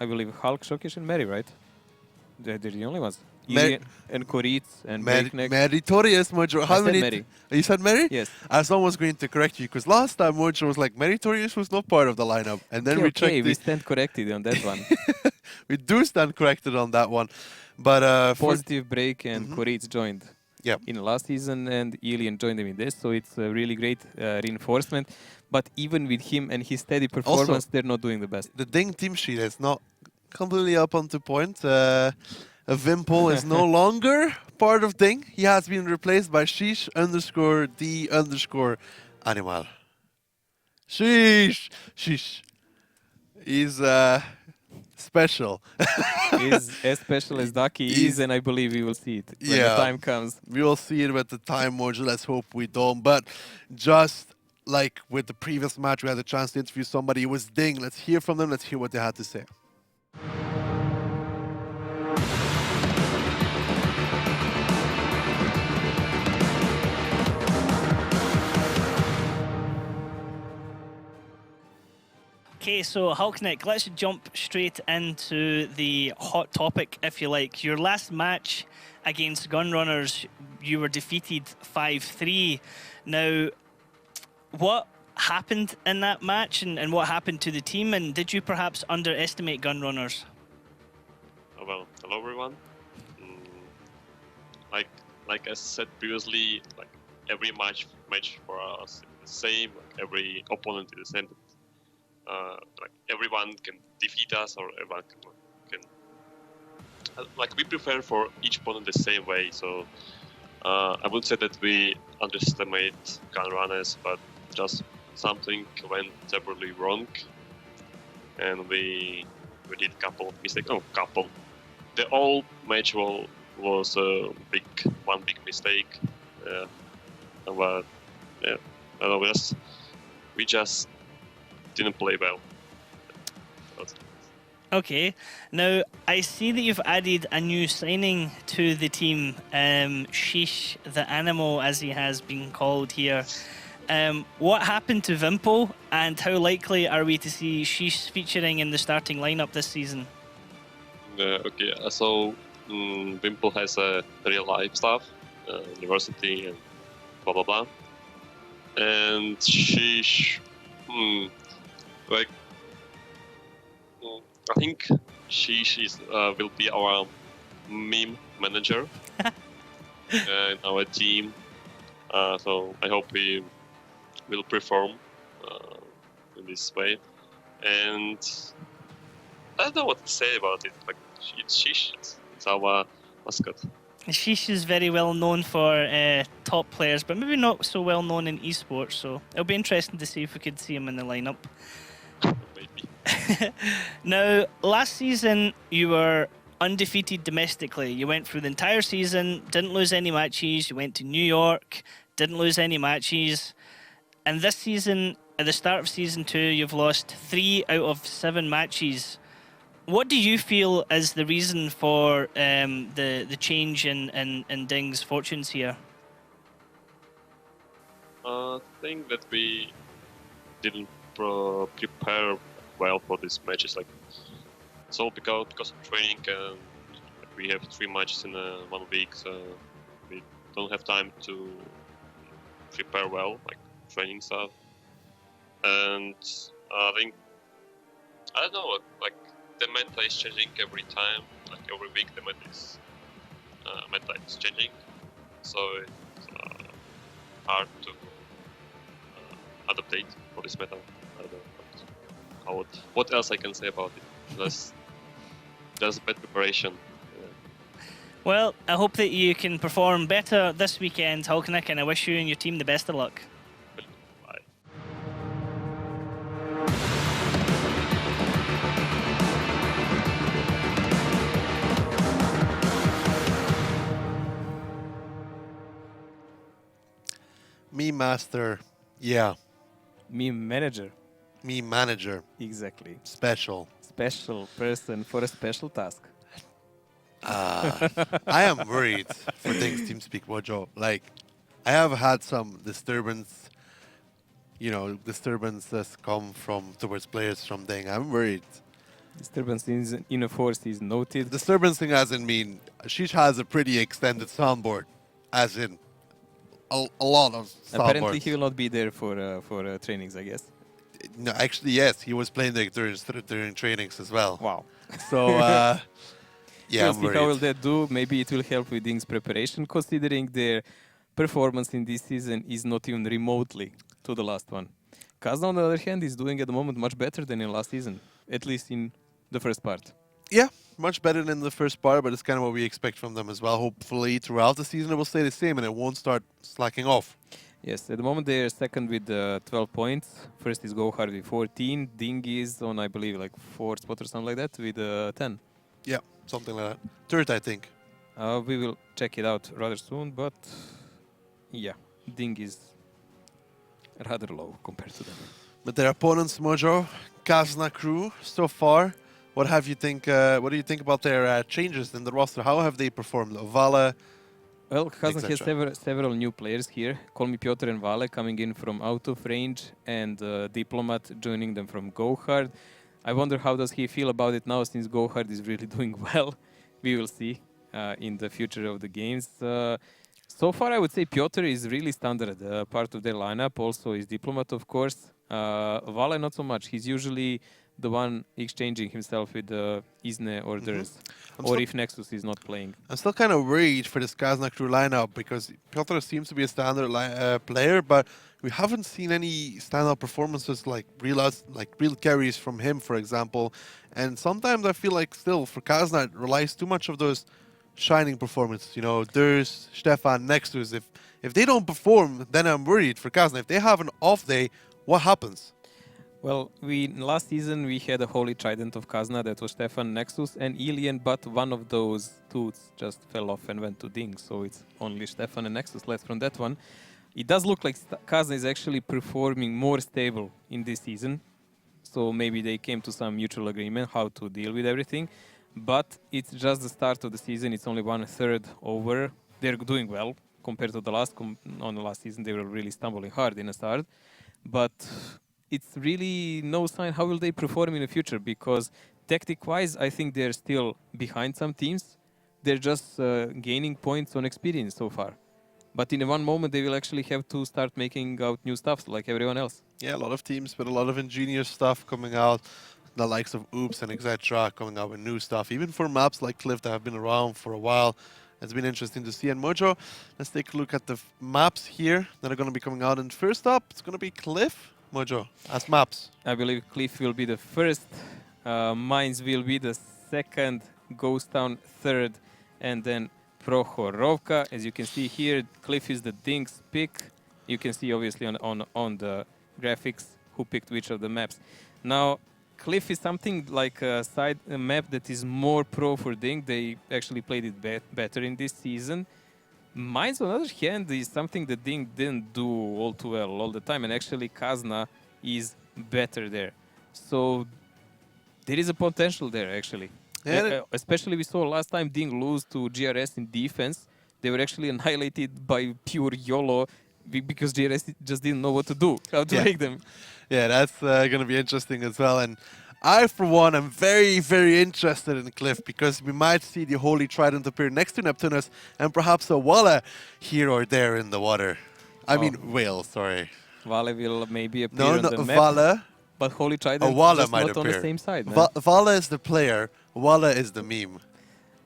believe Hulk, Shokish, and Mary, right? They're the only ones. Elian and Koritz and Breakneck.
Meritorious, Mojo. How many?
Mary.
You said Mary?
Yes.
I was almost going to correct you, because last time Mojo was like, Meritorious was not part of the lineup. And then we checked.
Okay, we stand corrected on that one.
We do stand corrected on that one. But
Positive Break and Koritz joined
Yep.
in the last season, and Elian joined them in this, so it's a really great reinforcement. But even with him and his steady performance,
Also,
they're not doing the best.
the Ding team sheet is not completely up onto point. Vimpel is no longer part of Ding. He has been replaced by Sheesh_D_animal. Sheesh! Sheesh. He's special.
He's as special as Ducky is, and I believe we will see it when the time comes.
We will see it with the time, Mojo. Let's hope we don't. But just like with the previous match, we had a chance to interview somebody. It was Ding. Let's hear from them. Let's hear what they had to say.
Okay, so Hulknick, let's jump straight into the hot topic, if you like. Your last match against Gunrunners, you were defeated 5-3. Now, what happened in that match, and what happened to the team, and did you perhaps underestimate Gunrunners?
Well, hello everyone. Like I said previously, like every match for us is the same. Like every opponent is the same. Like everyone can defeat us, or everyone can like we prepare for each opponent the same way. So I would say that we underestimate Gunrunners, but just something went terribly wrong, and we did a couple of mistakes. No, couple. The whole match was a one big mistake. But yeah, we just didn't play well.
Okay, now I see that you've added a new signing to the team, Sheesh the Animal, as he has been called here. What happened to Vimpel, and how likely are we to see Sheesh featuring in the starting lineup this season?
Okay, so Vimpel has real life stuff, university and blah blah blah, and Sheesh, like I think Sheesh will be our meme manager in our team. So I hope we will perform in this way. And I don't know what to say about it. Like it's Sheesh, it's our mascot.
Sheesh is very well known for top players, but maybe not so well known in esports. So it'll be interesting to see if we could see him in the lineup.
Maybe.
Now, last season you were undefeated domestically. You went through the entire season, didn't lose any matches. You went to New York, didn't lose any matches. And this season, at the start of season 2, you've lost 3 out of 7 matches. What do you feel is the reason for the change in Ding's fortunes here?
I think that we didn't prepare well for these matches. Like, so because of training, and we have 3 matches in 1 week, so we don't have time to prepare well, like training stuff. And I think, I don't know, like the meta is changing every time. Like every week, the meta is changing, so it's hard to adaptate for this meta. I don't know what else I can say about it. Just bad preparation.
Well, I hope that you can perform better this weekend, Halknik, and I wish you and your team the best of luck.
Bye.
Meme master. Yeah.
Meme manager.
Meme manager.
Exactly.
Special.
Special person for a special task.
I am worried for things TeamSpeak Mojo. Like, I have had some disturbances come from towards players from Ding. I'm worried.
Disturbance in a force is noted.
Disturbance as in mean, she has a pretty extended soundboard, as in a lot of soundboards.
Apparently, he will not be there for trainings, I guess.
No, actually, yes, he was playing there during trainings as well.
Wow.
So, yeah,
we'll
I'm
see how will
worried.
that do. Maybe it will help with Ding's preparation, considering their performance in this season is not even remotely to the last one. Kazna, on the other hand, is doing at the moment much better than in last season, at least in the first part.
Yeah, much better than the first part, but it's kind of what we expect from them as well. Hopefully, throughout the season, it will stay the same and it won't start slacking off.
Yes, at the moment they are second with 12 points. First is Gohard with 14. Ding is on, I believe, like 4th spot or something like that with 10.
Yeah, something like that. Third, I think.
We will check it out rather soon, but yeah, Ding is rather low compared to them.
But their opponents, Mojo, Kazna crew, so far, what do you think about their changes in the roster? How have they performed? Vale.
Well, Kazan has
etc.
several new players here. Call me Piotr and Vale coming in from out of range, and Diplomat joining them from Gohard. I wonder how does he feel about it now, since Gohard is really doing well. We will see in the future of the games. So far, I would say Piotr is really standard part of their lineup. Also is Diplomat, of course. Vale not so much. He's usually the one exchanging himself with Isne or Durs, or if Nexus is not playing.
I'm still kind of worried for this Kazna crew lineup because Piotr seems to be a standard player, but we haven't seen any standout performances like real carries from him, for example. And sometimes I feel like still for Kazna it relies too much of those shining performances. You know, Durs, Stefan, Nexus. If they don't perform, then I'm worried for Kazna. If they have an off day, what happens?
Well, last season we had a holy trident of Kazna that was Stefan, Nexus, and Ilian, but one of those tools just fell off and went to Ding, so it's only Stefan and Nexus left from that one. It does look like Kazna is actually performing more stable in this season, so maybe they came to some mutual agreement how to deal with everything, but it's just the start of the season. It's only 1/3 over. They're doing well compared to the on the last season. They were really stumbling hard in the start, but it's really no sign how will they perform in the future, because tactic-wise, I think they're still behind some teams. They're just gaining points on experience so far. But in one moment, they will actually have to start making out new stuff like everyone else.
Yeah, a lot of teams with a lot of ingenious stuff coming out, the likes of Oops and etc. coming out with new stuff. Even for maps like Cliff that have been around for a while, it's been interesting to see. And Mojo, let's take a look at the maps here that are going to be coming out. And first up, it's going to be Cliff. Mojo, as maps.
I believe Cliff will be the first, Mines will be the second, Ghost Town third, and then Prohorovka. As you can see here, Cliff is the Ding's pick. You can see obviously on the graphics who picked which of the maps. Now, Cliff is something like a map that is more pro for Ding. They actually played it better in this season. Mines, on the other hand, is something that Ding didn't do all too well all the time, and actually Kazna is better there. So there is a potential there, actually.
Yeah,
Especially we saw last time Ding lose to GRS in defense. They were actually annihilated by pure YOLO because GRS just didn't know what to do, how to make them.
Yeah, that's going to be interesting as well. And I, for one, am very, very interested in Cliff because we might see the Holy Trident appear next to Neptunus and perhaps a Walla here or there in the water. I mean, whale, sorry.
Vale will maybe appear on the map.
Walla.
But Holy Trident is
Walla
just
might
not
appear.
on the same side, man.
Walla is the player, Walla is the meme.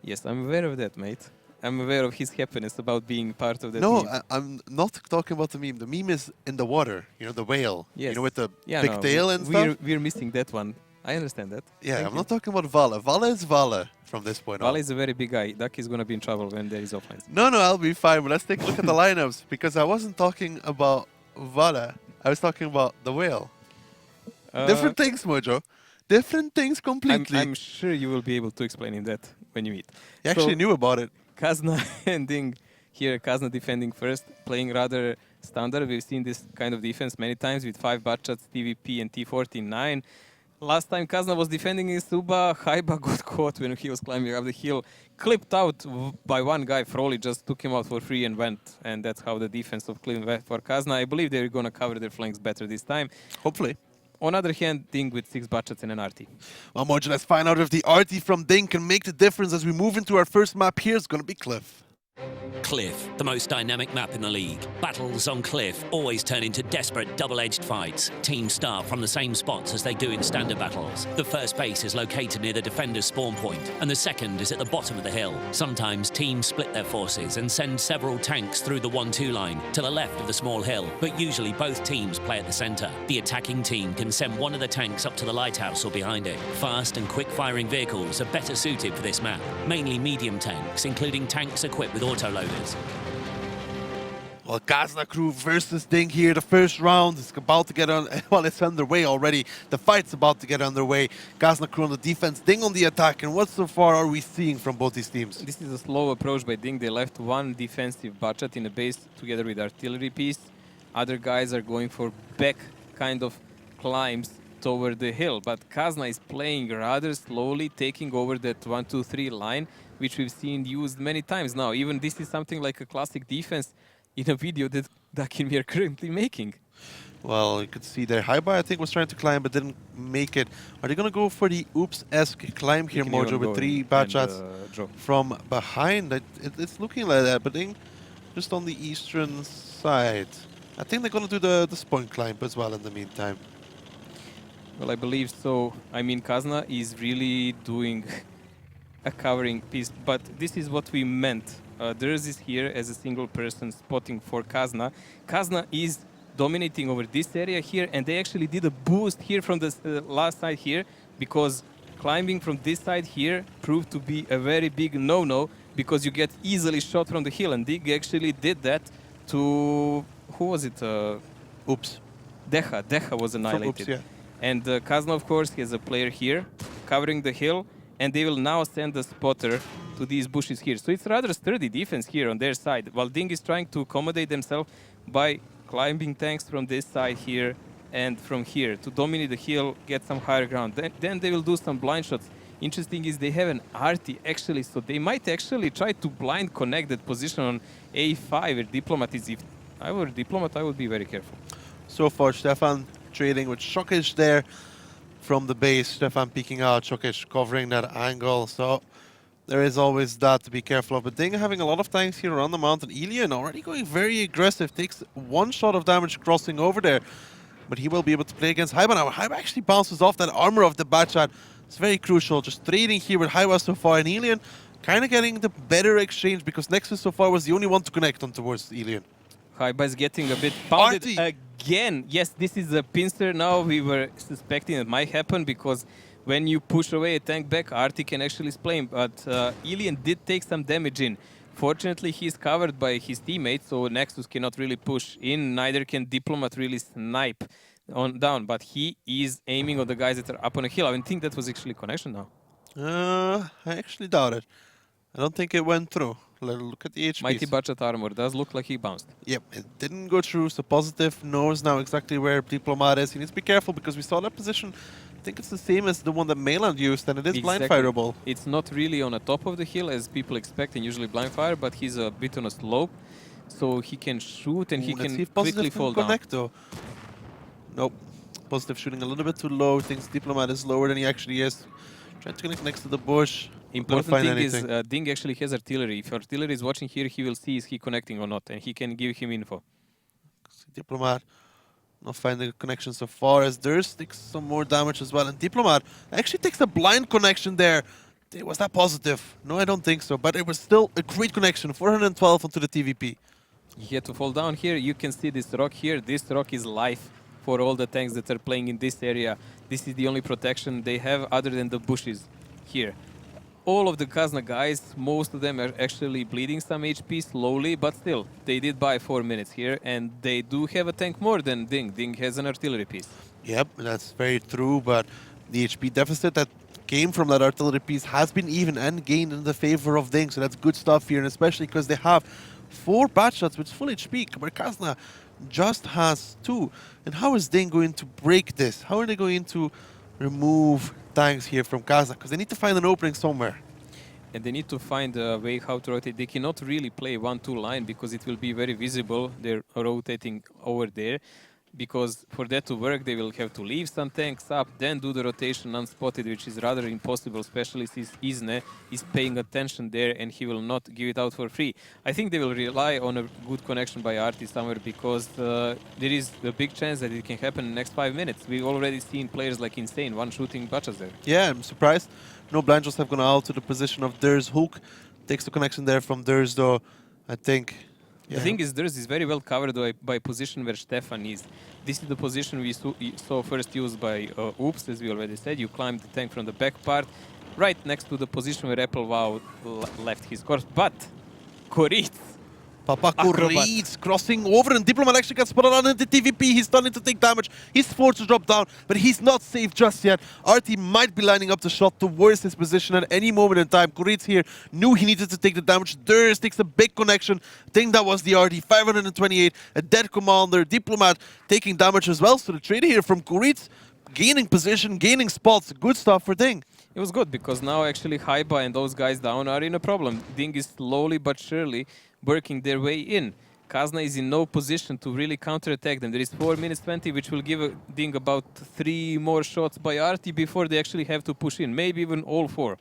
Yes, I'm aware of that, mate. I'm aware of his happiness about being part of that
No,
meme.
I'm not talking about the meme. The meme is in the water, you know, the whale.
Yes.
You know, with the
Yeah,
big
no,
tail and stuff.
We're missing that one. I understand that.
Yeah,
Thank
I'm
you.
not talking about Vala. Vala is Vala from this point
Vale
on.
is a very big guy. Duck is going to be in trouble when there is offline.
No, I'll be fine. But let's take a look at the lineups because I wasn't talking about Vala. I was talking about the whale. Different things, Mojo. Different things completely.
I'm sure you will be able to explain in that when you meet.
You actually knew about it.
Kazna ending here, Kazna defending first, playing rather standard. We've seen this kind of defense many times with 5 Batchats, TVP and T49. Last time Kazna was defending in Suba, Haiba got caught when he was climbing up the hill. Clipped out by one guy, Froli just took him out for free and went. And that's how the defense of Cleveland went for Kazna. I believe they're going to cover their flanks better this time.
Hopefully.
On the other hand, Ding with 6 Batchats and an RT.
Well, Mojo, let's find out if the RT from Ding can make the difference as we move into our first map. Here it's going to be Cliff.
Cliff, the most dynamic map in the league. Battles on Cliff always turn into desperate double-edged fights. Teams start from the same spots as they do in standard battles. The first base is located near the defender's spawn point, and the second is at the bottom of the hill. Sometimes teams split their forces and send several tanks through the 1-2 line to the left of the small hill, but usually both teams play at the center. The attacking team can send one of the tanks up to the lighthouse or behind it. Fast and quick-firing vehicles are better suited for this map, mainly medium tanks, including tanks equipped with autoloaders.
Well, Kazna crew versus Ding here. The first round is about to get on. Well, it's underway already. The fight's about to get underway. Kazna crew on the defense, Ding on the attack. And what so far are we seeing from both these teams?
This is a slow approach by Ding. They left one defensive Batchat in the base together with artillery piece. Other guys are going for back kind of climbs toward the hill. But Kazna is playing rather slowly, taking over that 1-2-3 line, which we've seen used many times now. Even this is something like a classic defense in a video that Dakin we are currently making.
Well, you could see there. Haiba, I think, was trying to climb but didn't make it. Are they going to go for the oops-esque climb here, Mojo, with 3 Batchats from behind? It's looking like that, but Ding just on the eastern side. I think they're going to do the spawn climb as well in the meantime.
Well, I believe so. I mean, Kazna is really doing a covering piece, but this is what we meant. Durs is here as a single person spotting for Kazna. Kazna is dominating over this area here, and they actually did a boost here from the last side here, because climbing from this side here proved to be a very big no-no, because you get easily shot from the hill, and Dig actually did that to... who was it?
Oops.
Deha was annihilated.
Oops, yeah.
And Kazna, of course, he has a player here covering the hill, and they will now send a spotter to these bushes here. So it's rather sturdy defense here on their side, while Ding is trying to accommodate themselves by climbing tanks from this side here and from here to dominate the hill, get some higher ground. Then they will do some blind shots. Interesting is they have an arty actually, so they might actually try to blind connect that position on A5 where Diplomat is. If I were Diplomat, I would be very careful.
So far, Stefan trading with Shokish there from the base. Stefan peeking out, Shokish covering that angle. So there is always that to be careful of. But Ding having a lot of tanks here around the mountain. Elian already going very aggressive. Takes 1 shot of damage crossing over there. But he will be able to play against Haiba now. Haiba actually bounces off that armor of the Batchat. It's very crucial. Just trading here with Haiba so far. And Elian kind of getting the better exchange because Nexus so far was the only one to connect on towards Elian.
Haiba is getting a bit pounded again. Yes, this is a pincer. Now we were suspecting it might happen because when you push away a tank back, Arti can actually flame. But Elian did take some damage in Fortunately, he's covered by his teammates, so Nexus cannot really push in. Neither can Diplomat really snipe on down. But he is aiming on the guys that are up on a hill. I think that was actually connection now.
I actually doubt it. I don't think it went through. Look at the HPs.
Mighty Budget Armor does look like he bounced.
Yep, it didn't go through, so Positive knows now exactly where Diplomat is. He needs to be careful because we saw that position. I think it's the same as the one that Mayland used, and it is blind fireable.
It's not really on the top of the hill as people expect in usually blind fire, but he's a bit on a slope, so he can shoot and he
Let's
can
see if
quickly
Positive
fall
can
down.
connect, though. Nope. Positive shooting a little bit too low. Thinks Diplomat is lower than he actually is. Trying to connect next to the bush.
Important thing is Ding actually has artillery. If artillery is watching here, he will see is he connecting or not, and he can give him info.
Diplomat not finding a connection so far as Durst takes some more damage as well. And Diplomat actually takes a blind connection there. Was that positive? No, I don't think so. But it was still a great connection. 412 onto the TVP.
He had to fall down here. You can see this rock here. This rock is life for all the tanks that are playing in this area. This is the only protection they have other than the bushes here. All of the Kazna guys, most of them are actually bleeding some HP slowly, but still, they did buy 4 minutes here, and they do have a tank more than Ding. Ding has an artillery piece.
Yep, that's very true, but the HP deficit that came from that artillery piece has been even and gained in the favor of Ding, so that's good stuff here, and especially because they have 4 bad shots with full HP, where Kazna just has 2. And how is Ding going to break this? How are they going to remove tanks here from Kazna? Because they need to find an opening somewhere.
And they need to find a way how to rotate. They cannot really play 1-2 line because it will be very visible. They're rotating over there. Because for that to work, they will have to leave some tanks up, then do the rotation unspotted, which is rather impossible, especially since Isne is paying attention there and he will not give it out for free. I think they will rely on a good connection by Artie somewhere because there is a big chance that it can happen in the next 5 minutes. We've already seen players like Insane, one shooting Butchers there.
Yeah, I'm surprised. No blind shots have gone out to the position of Durs. Hook takes the connection there from Durs, though. I think.
The thing is, Durs is very well covered by position where Stefan is. This is the position we saw first used by Oops, as we already said. You climb the tank from the back part, right next to the position where Applewau left his course. But Koritz,
Papa Koritz crossing over, and Diplomat actually gets spotted on the TVP. He's starting to take damage. He's forced to drop down, but he's not safe just yet. RT might be lining up the shot towards his position at any moment in time. Koritz here knew he needed to take the damage. Durs takes a big connection. I think that was the RT. 528, a dead commander. Diplomat taking damage as well. So the trade here from Koritz, gaining position, gaining spots. Good stuff for Ding.
It was good because now actually Haiba and those guys down are in a problem. Ding is slowly but surely working their way in. Kazna is in no position to really counterattack them. There is 4 minutes 20, which will give Ding about 3 more shots by Artie before they actually have to push in. Maybe even all 4.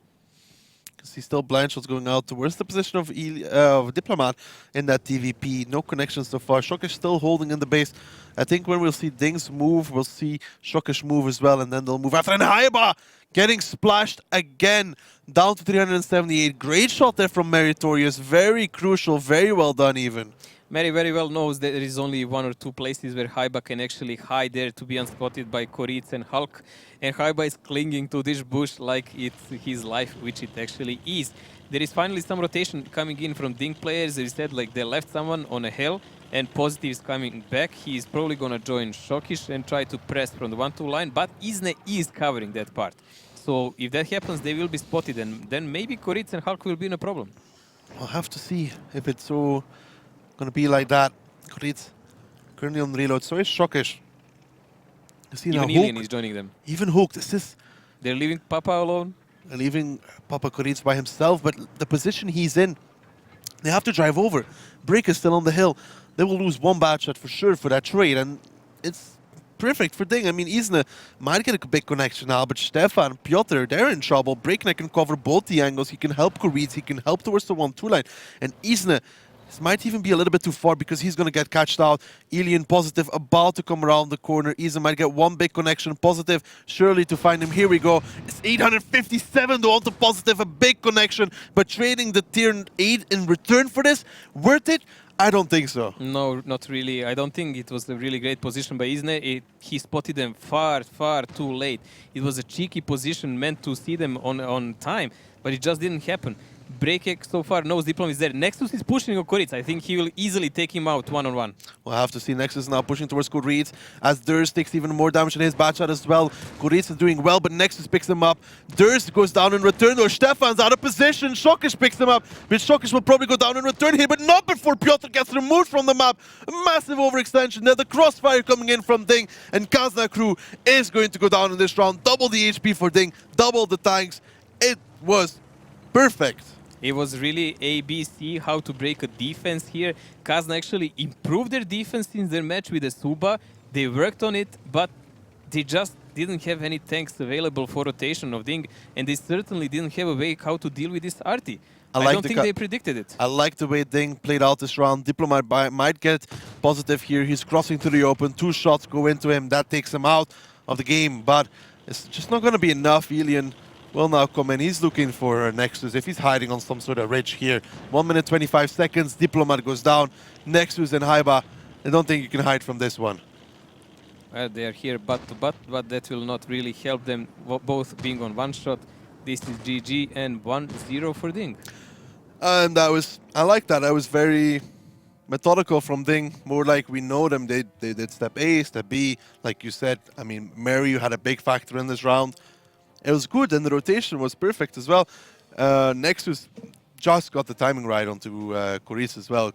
See still blind shots going out towards the position of Diplomat in that TVP. No connection so far. Shokish still holding in the base. I think when we'll see Dings move, we'll see Shokish move as well, and then they'll move after. And Haiba getting splashed again, down to 378. Great shot there from Meritorious. Very crucial, very well done even.
Mary very well knows that there is only 1 or 2 places where Haiba can actually hide there to be unspotted by Koritz and Hulk. And Haiba is clinging to this bush like it's his life, which it actually is. There is finally some rotation coming in from Ding players. They said like they left someone on a hill and Positive is coming back. He is probably going to join Shokish and try to press from the 1-2 line, but Isne is covering that part. So if that happens, they will be spotted, and then maybe Koritz and Hulk will be in a problem.
We'll have to see if it's so going to be like that. Koritz currently on reload, so is Shokish. You see
Even
now
Alien
Hook,
is joining them.
even Hook, this is
They're leaving Papa alone.
leaving Papa Koritz by himself, but the position he's in, they have to drive over. Break is still on the hill. They will lose 1 bad shot for sure for that trade, and it's perfect for Ding. I mean, Isne might get a big connection now, but Stefan, Piotr, they're in trouble. Breakneck can cover both the angles. He can help Koritz. He can help towards the 1-2 line. And Isne, this might even be a little bit too far because he's going to get catched out. Alien Positive about to come around the corner. Isne might get 1 big connection. Positive surely to find him. Here we go. It's 857 though onto Positive. A big connection. But trading the tier 8 in return for this, worth it? I don't think so.
No, not really. I don't think it was a really great position by Isne. He spotted them far, far too late. It was a cheeky position meant to see them on time, but it just didn't happen. Breakek so far knows Diplom is there. Nexus is pushing on Koritz. I think he will easily take him out one-on-one.
We'll have to see. Nexus now pushing towards Koritz as Durst takes even more damage in his batch shot as well. Koritz is doing well, but Nexus picks him up. Durst goes down in return, or Stefan's out of position. Shokish picks him up, but Shokish will probably go down in return here, but not before Piotr gets removed from the map. A massive overextension there. The crossfire coming in from Ding, and Kazna crew is going to go down in this round. Double the HP for Ding, double the tanks. It was perfect.
It was really ABC, how to break a defense here. Kazna actually improved their defense since their match with the Suba. They worked on it, but they just didn't have any tanks available for rotation of Ding, and they certainly didn't have a way how to deal with this Arty. I don't think they predicted it.
I like the way Ding played out this round. Diplomat might get positive here. He's crossing to the open. 2 shots go into him. That takes him out of the game, but it's just not going to be enough. Elian will now come in. He's looking for Nexus. If he's hiding on some sort of ridge here. 1 minute 25 seconds. Diplomat goes down. Nexus and Haiba. I don't think you can hide from this one.
Well, they are here butt to butt, but that will not really help them, both being on one shot. This is GG and 1-0 for Ding.
And I like that. I was very methodical from Ding. More like we know them. They did step A, step B. Like you said, I mean, Mary had a big factor in this round. It was good, and the rotation was perfect as well. Nexus just got the timing right onto Koritz as well.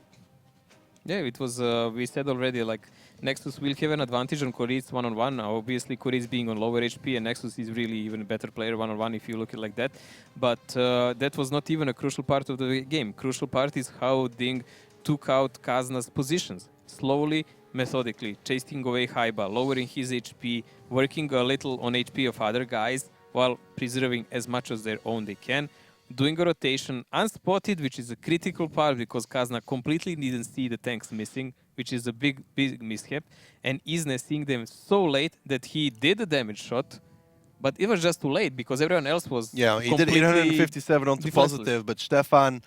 Yeah, it was, we said already, like, Nexus will have an advantage on Koritz one-on-one. Now, obviously, Koritz being on lower HP, and Nexus is really even a better player one-on-one if you look at it like that. But that was not even a crucial part of the game. Crucial part is how Ding took out Kazna's positions. Slowly, methodically, chasing away Haiba, lowering his HP, working a little on HP of other guys, while preserving as much as their own they can. Doing a rotation unspotted, which is a critical part because Kazna completely didn't see the tanks missing, which is a big mishap. And Isne seeing them so late that he did a damage shot, but it was just too late because everyone else was
he did 857 onto positive, but Stefan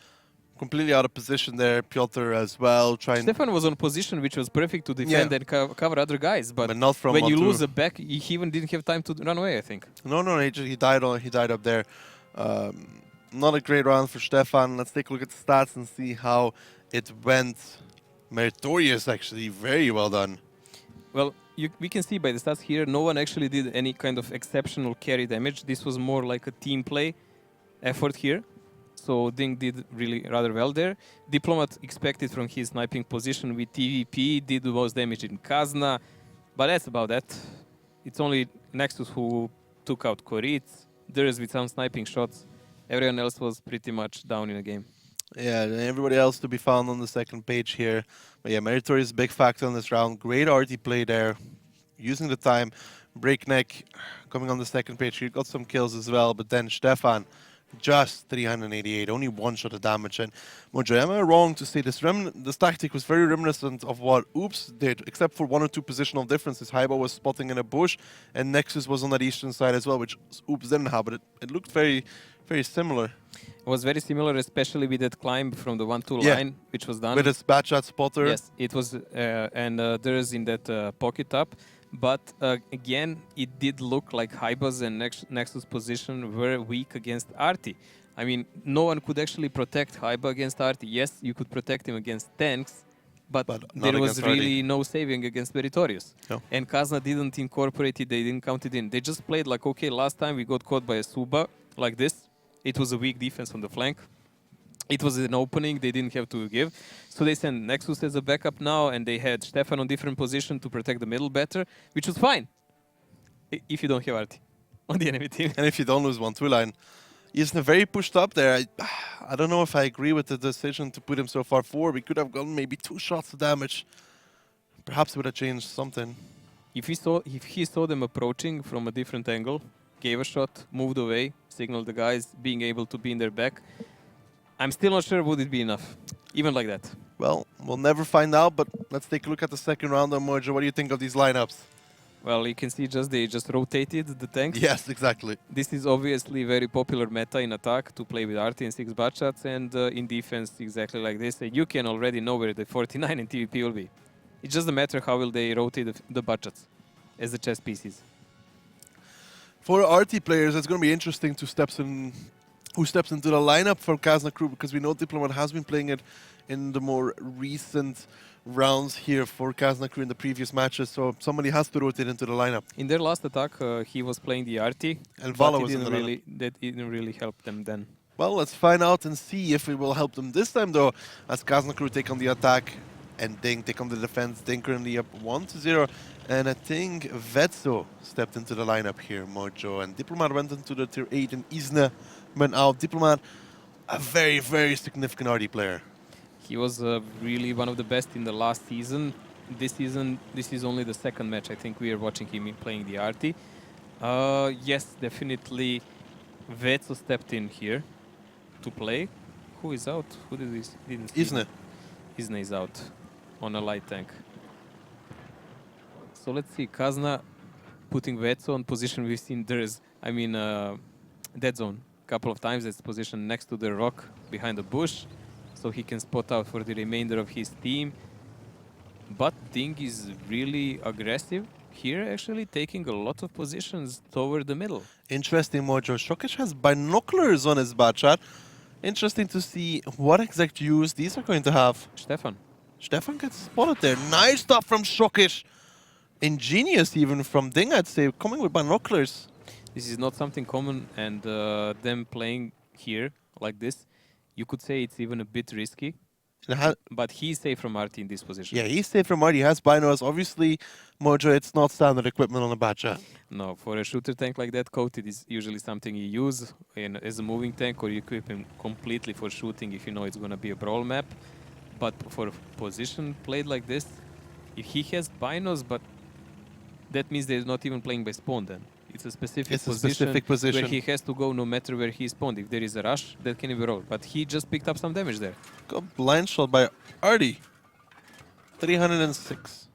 completely out of position there. Piotr as well.
Stefan was on position which was perfect to defend and cover other guys, but
not from
when you lose a back, he even didn't have time to run away, I think.
No, he died up there. Not a great round for Stefan. Let's take a look at the stats and see how it went. Meritorious, actually. Very well done.
Well, we can see by the stats here, no one actually did any kind of exceptional carry damage. This was more like a team play effort here. So Ding did really rather well there. Diplomat expected from his sniping position with TVP, did the most damage in Kazna. But that's about that. It's only Nexus who took out Koritz. There is with some sniping shots. Everyone else was pretty much down in the game.
Yeah, everybody else to be found on the second page here. But yeah, Meritorious is a big factor in this round. Great RT play there. Using the time. Breakneck coming on the second page here. Got some kills as well. But then Stefan, just 388. Only 1 shot of damage. And Mojo, am I wrong to say this tactic was very reminiscent of what Oops did, except for 1 or 2 positional differences. Haiba was spotting in a bush, and Nexus was on that eastern side as well, which Oops didn't have. But it looked very similar.
It was very similar, especially with that climb from the 1-2 line, which was done.
With his bad shot spotter.
Yes, it was, and there's in that pocket up. But again, it did look like Haiba's and Nexus position were weak against Arty. I mean, no one could actually protect Haiba against Arty. Yes, you could protect him against tanks, but there was really no saving against Meritorious.
No.
And Kazna didn't incorporate it, they didn't count it in. They just played like, okay, last time we got caught by a Suba, like this. It was a weak defense on the flank. It was an opening they didn't have to give. So they sent Nexus as a backup now, and they had Stefan on different position to protect the middle better, which was fine. If you don't have Arty on the enemy team.
And if you don't lose 1-2 line. He's very pushed up there. I don't know if I agree with the decision to put him so far forward. We could have gotten maybe 2 shots of damage. Perhaps it would have changed something.
If he saw them approaching from a different angle, gave a shot, moved away, signaled the guys, being able to be in their back, I'm still not sure would it be enough, even like that.
Well, we'll never find out, but let's take a look at the second round of Mojo. What do you think of these lineups?
Well, you can see they just rotated the tanks.
Yes, exactly.
This is obviously very popular meta in attack to play with Arty and 6 bad shots, and in defense exactly like this. And you can already know where the 49 and TVP will be. It's just a matter how will they rotate the bad shots as the chess pieces.
For RT players, it's going to be interesting to step in who steps into the lineup for Kazna Crew, because we know Diplomat has been playing it in the more recent rounds here for Kazna Crew in the previous matches, so somebody has to rotate into the lineup.
In their last attack, he was playing the RT,
And
but
Vala
it
was in
didn't
the
really, that didn't really help them then.
Well, let's find out and see if it will help them this time, though, as Kazna Crew take on the attack and Ding take on the defense. Ding currently up 1-0, and I think Vetso stepped into the lineup here, Mojo, and Diplomat went into the tier 8, and Isna went out. Diplomat, a very, very significant RD player.
He was really one of the best in the last season. This season, this is only the second match I think we are watching him playing the RT. Yes, definitely Vetso stepped in here to play. Who is out? Who did this? Didn't see.
Isna.
Isna is out on a light tank. So let's see. Kazna putting Vetso on position. We've seen there's, I mean, dead zone a couple of times. It's positioned next to the rock behind the bush, so he can spot out for the remainder of his team. But Ding is really aggressive here, actually taking a lot of positions toward the middle.
Interesting, Mojo. Shokish has binoculars on his bachat. Interesting to see what exact use these are going to have.
Stefan.
Stefan gets spotted there. Nice stuff from Shokish. Ingenious even from Ding, I'd say, coming with binoculars.
This is not something common, and them playing here like this, you could say it's even a bit risky. But he's safe from RT in this position.
Yeah, he's safe from RT. He has binos. Obviously, Mojo, it's not standard equipment on a Bacha.
No, for a shooter tank like that, coated is usually something you use as a moving tank, or you equip him completely for shooting if you know it's going to be a brawl map. But for a position played like this, if he has binos, but that means they're not even playing by spawn then. It's a specific position where he has to go no matter where he spawned. If there is a rush, that can be rolled. But he just picked up some damage there.
Got blind shot by Artie. 306.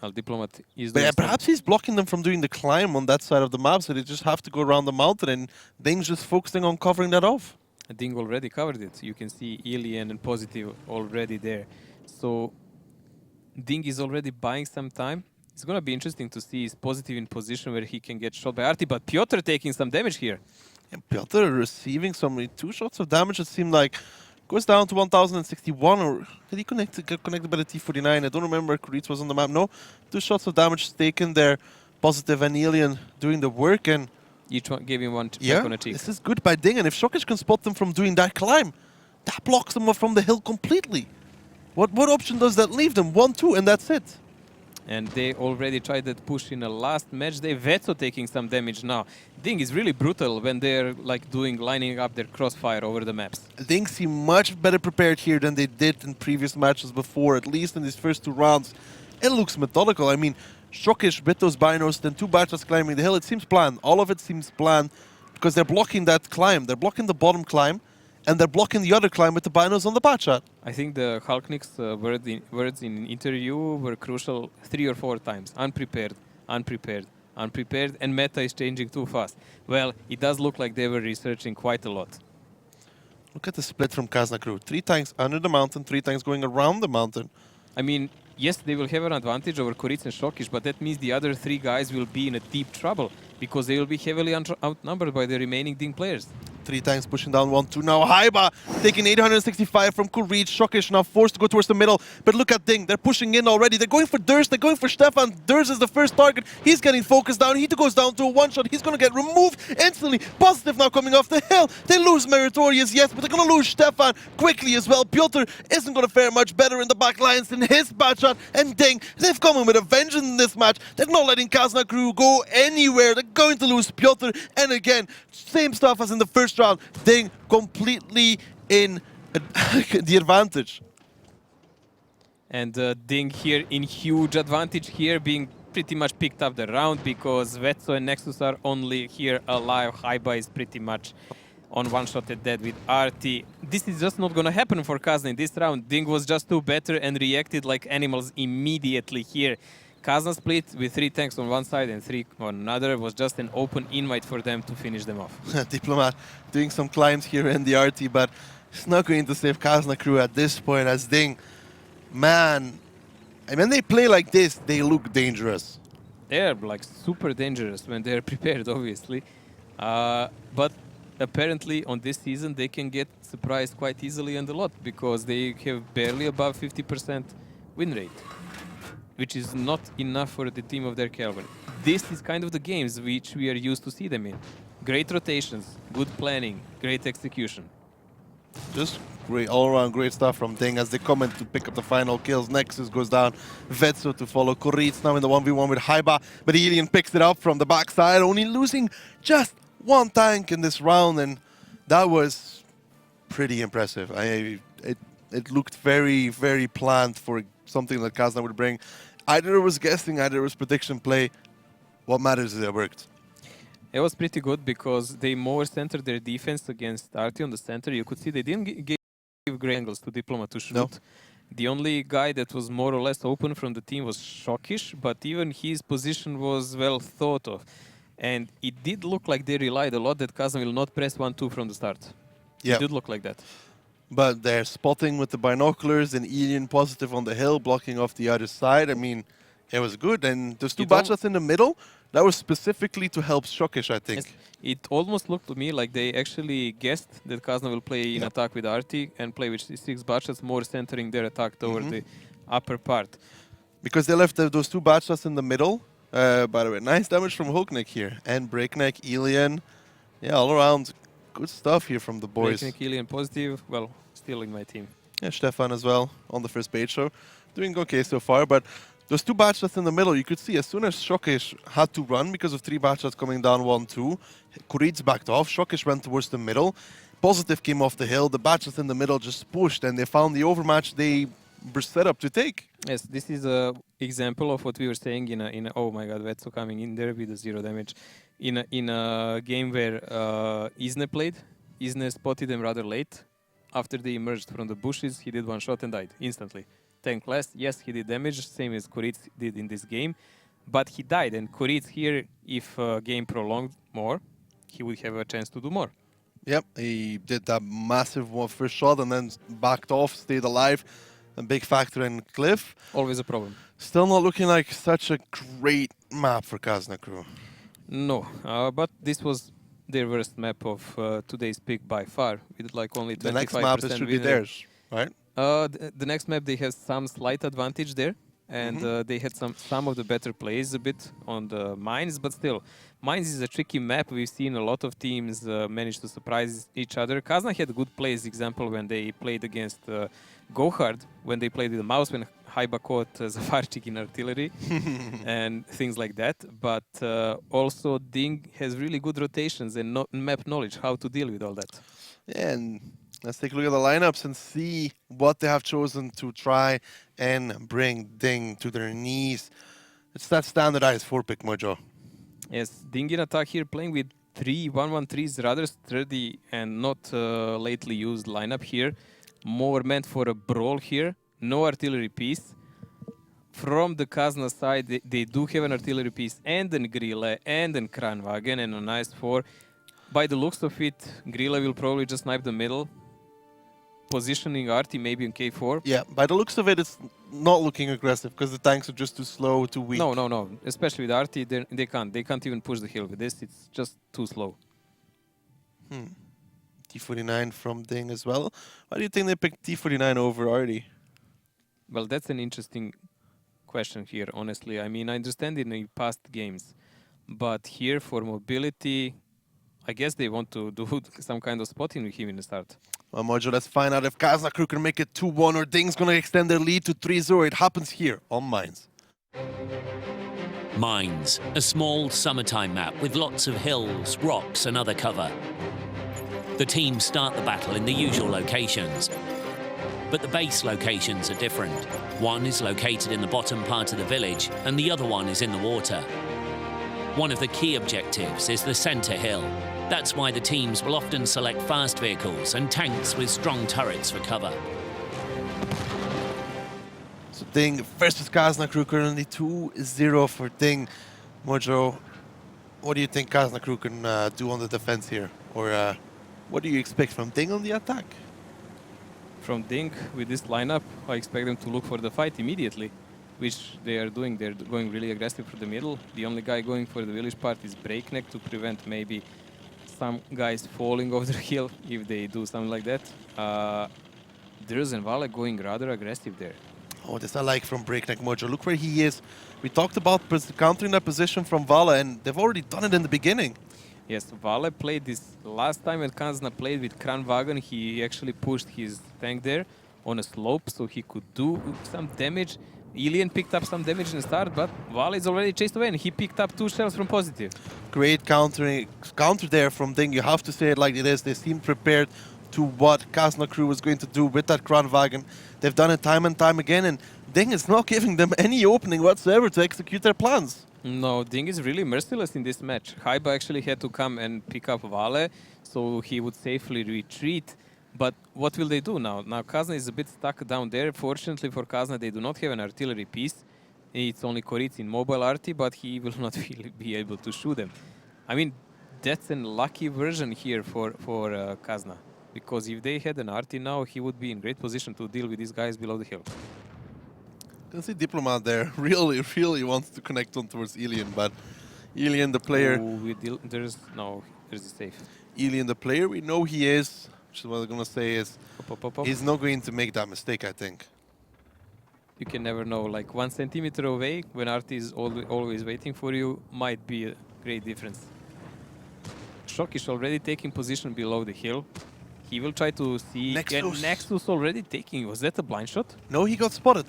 Well, Diplomat is
But yeah, perhaps he's blocking them from doing the climb on that side of the map, so they just have to go around the mountain, and Ding's just focusing on covering that off.
Ding already covered it. You can see Alien and Positive already there. So Ding is already buying some time. It's going to be interesting to see his Positive in position where he can get shot by Artie, but Piotr taking some damage here.
And Piotr receiving some 2 shots of damage, it seemed like. Goes down to 1061, or did he get connected by the T49? I don't remember. Kuritz was on the map. No, 2 shots of damage taken there. Positive and Alien doing the work, and
each one gave him one
yeah,
on a cheek.
This is good by Ding, and if Shokic can spot them from doing that climb, that blocks them from the hill completely. What option does that leave them? 1-2, and that's it.
And they already tried that push in a last match. They Vetso taking some damage now. Ding is really brutal when they're like lining up their crossfire over the maps.
Ding seem much better prepared here than they did in previous matches before, at least in these first 2 rounds. It looks methodical. I mean, Shokish with those binos, then 2 Bachas climbing the hill. It seems planned. All of it seems planned because they're blocking that climb. They're blocking the bottom climb, and they're blocking the other climb with the binos on the Bachat.
I think the Hulknik's words in interview were crucial 3 or 4 times. Unprepared, unprepared, unprepared, and meta is changing too fast. Well, it does look like they were researching quite a lot.
Look at the split from Kazna Crew. 3 tanks under the mountain, 3 tanks going around the mountain.
I mean, yes, they will have an advantage over Kuritz and Shokish, but that means the other 3 guys will be in a deep trouble because they will be heavily outnumbered by the remaining Ding players.
3 tanks pushing down 1-2 now. Haiba taking 865 from Kurit. Shokish now forced to go towards the middle. But look at Ding. They're pushing in already. They're going for Durst. They're going for Stefan. Durst is the first target. He's getting focused down. He goes down to a 1-shot. He's going to get removed instantly. Positive now coming off the hill. They lose Meritorious, yes, but they're going to lose Stefan quickly as well. Piotr isn't going to fare much better in the back lines than his bad shot. And Ding, they've come in with a vengeance in this match. They're not letting Kazna Crew go anywhere. They're going to lose Piotr. And again, same stuff as in the first round. Ding completely in the advantage.
And Ding here in huge advantage here, being pretty much picked up the round because Vetso and Nexus are only here alive. Haiba is pretty much on 1-shot at dead with RT. This is just not gonna happen for Kazna in this round. Ding was just too better and reacted like animals immediately here. Kazna split with 3 tanks on one side and 3 on another was just an open invite for them to finish them off.
Diplomat doing some climbs here in the RT, but it's not going to save Kazna Crew at this point as Ding, man, and when they play like this, they look dangerous.
They're like super dangerous when they're prepared, obviously. But apparently on this season they can get surprised quite easily and a lot because they have barely above 50% win rate, which is not enough for the team of their caliber. This is kind of the games which we are used to see them in. Great rotations, good planning, great execution.
Just great, all-around great stuff from Ding as they come in to pick up the final kills. Nexus goes down, Vetso to follow. Koritz now in the 1v1 with Haiba, but Alien picks it up from the backside, only losing just one tank in this round, and that was pretty impressive. It looked very, very planned for something that Kazna would bring. Either it was guessing, either it was prediction play. What matters is it worked.
It was pretty good because they more centered their defense against Arty on the center. You could see they didn't give great angles to Diploma to shoot.
No.
The only guy that was more or less open from the team was Shokish, but even his position was well thought of. And it did look like they relied a lot that Kazan will not press 1-2 from the start.
Yeah.
It did look like that.
But they're spotting with the binoculars and Alien positive on the hill, blocking off the other side. I mean, it was good. And those two batches in the middle, that was specifically to help Shokish, I think.
Yes. It almost looked to me like they actually guessed that Kazna will play in attack with Arty and play with 6 batches, more centering their attack toward the upper part.
Because they left those two batches in the middle. By the way, nice damage from Hookneck here. And Breakneck, Alien. Yeah, all around good stuff here from the boys.
Breakneck, Alien positive, well, still in my team.
Yeah, Stefan as well on the first bait show. Doing okay so far, but those two batches in the middle, you could see as soon as Shokish had to run because of 3 batches coming down 1-2, Kuritz backed off, Shokish went towards the middle, Positive came off the hill, the batches in the middle just pushed and they found the overmatch they were set up to take.
Yes, this is an example of what we were saying in a oh my god, Vetso coming in there with a 0 damage. In a game where Isne played, Isne spotted them rather late. After they emerged from the bushes, he did 1 shot and died instantly. Tank last, yes, he did damage, same as Kuritz did in this game, but he died. And Kuritz here, if game prolonged more, he would have a chance to do more.
Yep, he did that massive first shot and then backed off, stayed alive. A big factor in Cliff.
Always a problem.
Still not looking like such a great map for Kazna crew.
No, but this was their worst map of today's pick by far, with like only 25%
The next map should be theirs, right?
The next map, they have some slight advantage there, and they had some of the better plays a bit on the Mines, but still, Mines is a tricky map. We've seen a lot of teams manage to surprise each other. Kazna had good plays, example, when they played against Gohard, when they played with the mouse, when Haiba caught Zafarchik in artillery, and things like that. But also Ding has really good rotations and map knowledge, how to deal with all that.
Yeah, and let's take a look at the lineups and see what they have chosen to try and bring Ding to their knees. It's that standardized 4-pick mojo.
Yes, Ding in attack here playing with 1-1-3s, rather sturdy and not lately used lineup here. More meant for a brawl here. No artillery piece. From the Kazna side, they do have an artillery piece and an Grille and an Kranwagen and a nice 4. By the looks of it, Grille will probably just snipe the middle. Positioning Arty maybe in K4.
Yeah, by the looks of it, it's not looking aggressive because the tanks are just too slow, too weak.
No. Especially with Arty, they can't. They can't even push the hill with this. It's just too slow.
T49 from Ding as well. Why do you think they picked T49 over Arty?
Well, that's an interesting question here, honestly. I mean, I understand in the past games, but here for mobility, I guess they want to do some kind of spotting with him in the start.
Well, Mojo, let's find out if Kazna crew can make it 2-1 or Ding's going to extend their lead to 3-0. It happens here on Mines.
Mines, a small summertime map with lots of hills, rocks and other cover. The teams start the battle in the usual locations, but the base locations are different. One is located in the bottom part of the village and the other one is in the water. One of the key objectives is the center hill. That's why the teams will often select fast vehicles and tanks with strong turrets for cover.
So Ding versus Kazna crew, currently 2-0 for Ding. Mojo, what do you think Kazna crew can do on the defense here? Or what do you expect from Ding on the attack?
From Ding, with this lineup, I expect them to look for the fight immediately, which they are doing. They're going really aggressive for the middle. The only guy going for the village part is Breakneck to prevent maybe some guys falling off the hill if they do something like that. Durs and Vale going rather aggressive there.
Oh, this I like from Breakneck Mojo. Look where he is. We talked about countering that position from Vale, and they've already done it in the beginning.
Yes, Vale played this last time when Kazna played with Kranwagen. He actually pushed his tank there on a slope so he could do some damage. Ilian picked up some damage in the start, but Vale is already chased away and he picked up 2 shells from positive.
Great counter there from Ding. You have to say it like it is. They seemed prepared to what Kazna crew was going to do with that Kranwagen. They've done it time and time again, and Ding is not giving them any opening whatsoever to execute their plans.
No, Ding is really merciless in this match. Haiba actually had to come and pick up Vale, so he would safely retreat. But what will they do now? Now Kazna is a bit stuck down there. Fortunately for Kazna, they do not have an artillery piece. It's only Koritz in mobile arty, but he will not really be able to shoot them. I mean, that's a lucky version here for Kazna. Because if they had an arty now, he would be in great position to deal with these guys below the hill.
You can see Diplomat there really, really wants to connect on towards Ilian, but Ilian, the player...
There's a safe.
Ilian, the player, we know he is, which is what I'm going to say is, he's not going to make that mistake, I think.
You can never know, like 1 centimeter away, when arty is always waiting for you, might be a great difference. Shokish already taking position below the hill. He will try to see...
Nexus.
Nexus already taking. Was that a blind shot?
No, he got spotted.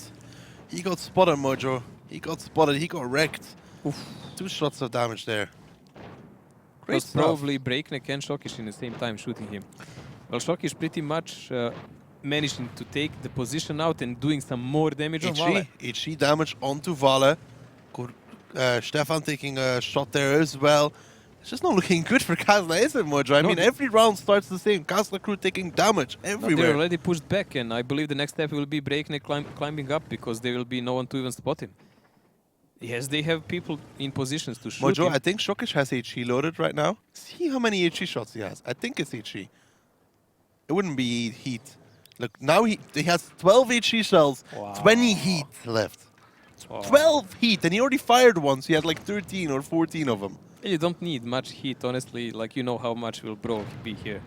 He got spotted, Mojo. He got spotted. He got wrecked.
Oof.
2 shots of damage there.
It was probably Breakneck and Shokish in the same time shooting him. Well, Shokish pretty much managing to take the position out and doing some more damage on Vale.
HE damage onto Vale. Stefan taking a shot there as well. It's just not looking good for Kazna, is it, Mojo? I mean, every round starts the same. Kazna crew taking damage everywhere.
They're already pushed back, and I believe the next step will be Breakneck climbing up because there will be no one to even spot him. Yes, they have people in positions to shoot
Mojo,
him.
I think Shokish has HE loaded right now. See how many HE shots he has. I think it's HE. It wouldn't be heat. Look, now he has 12 HE shells, 20 heat left. 12 heat, and he already fired one, so he had like 13 or 14 of them.
You don't need much heat, honestly. Like, you know how much will Bro be here.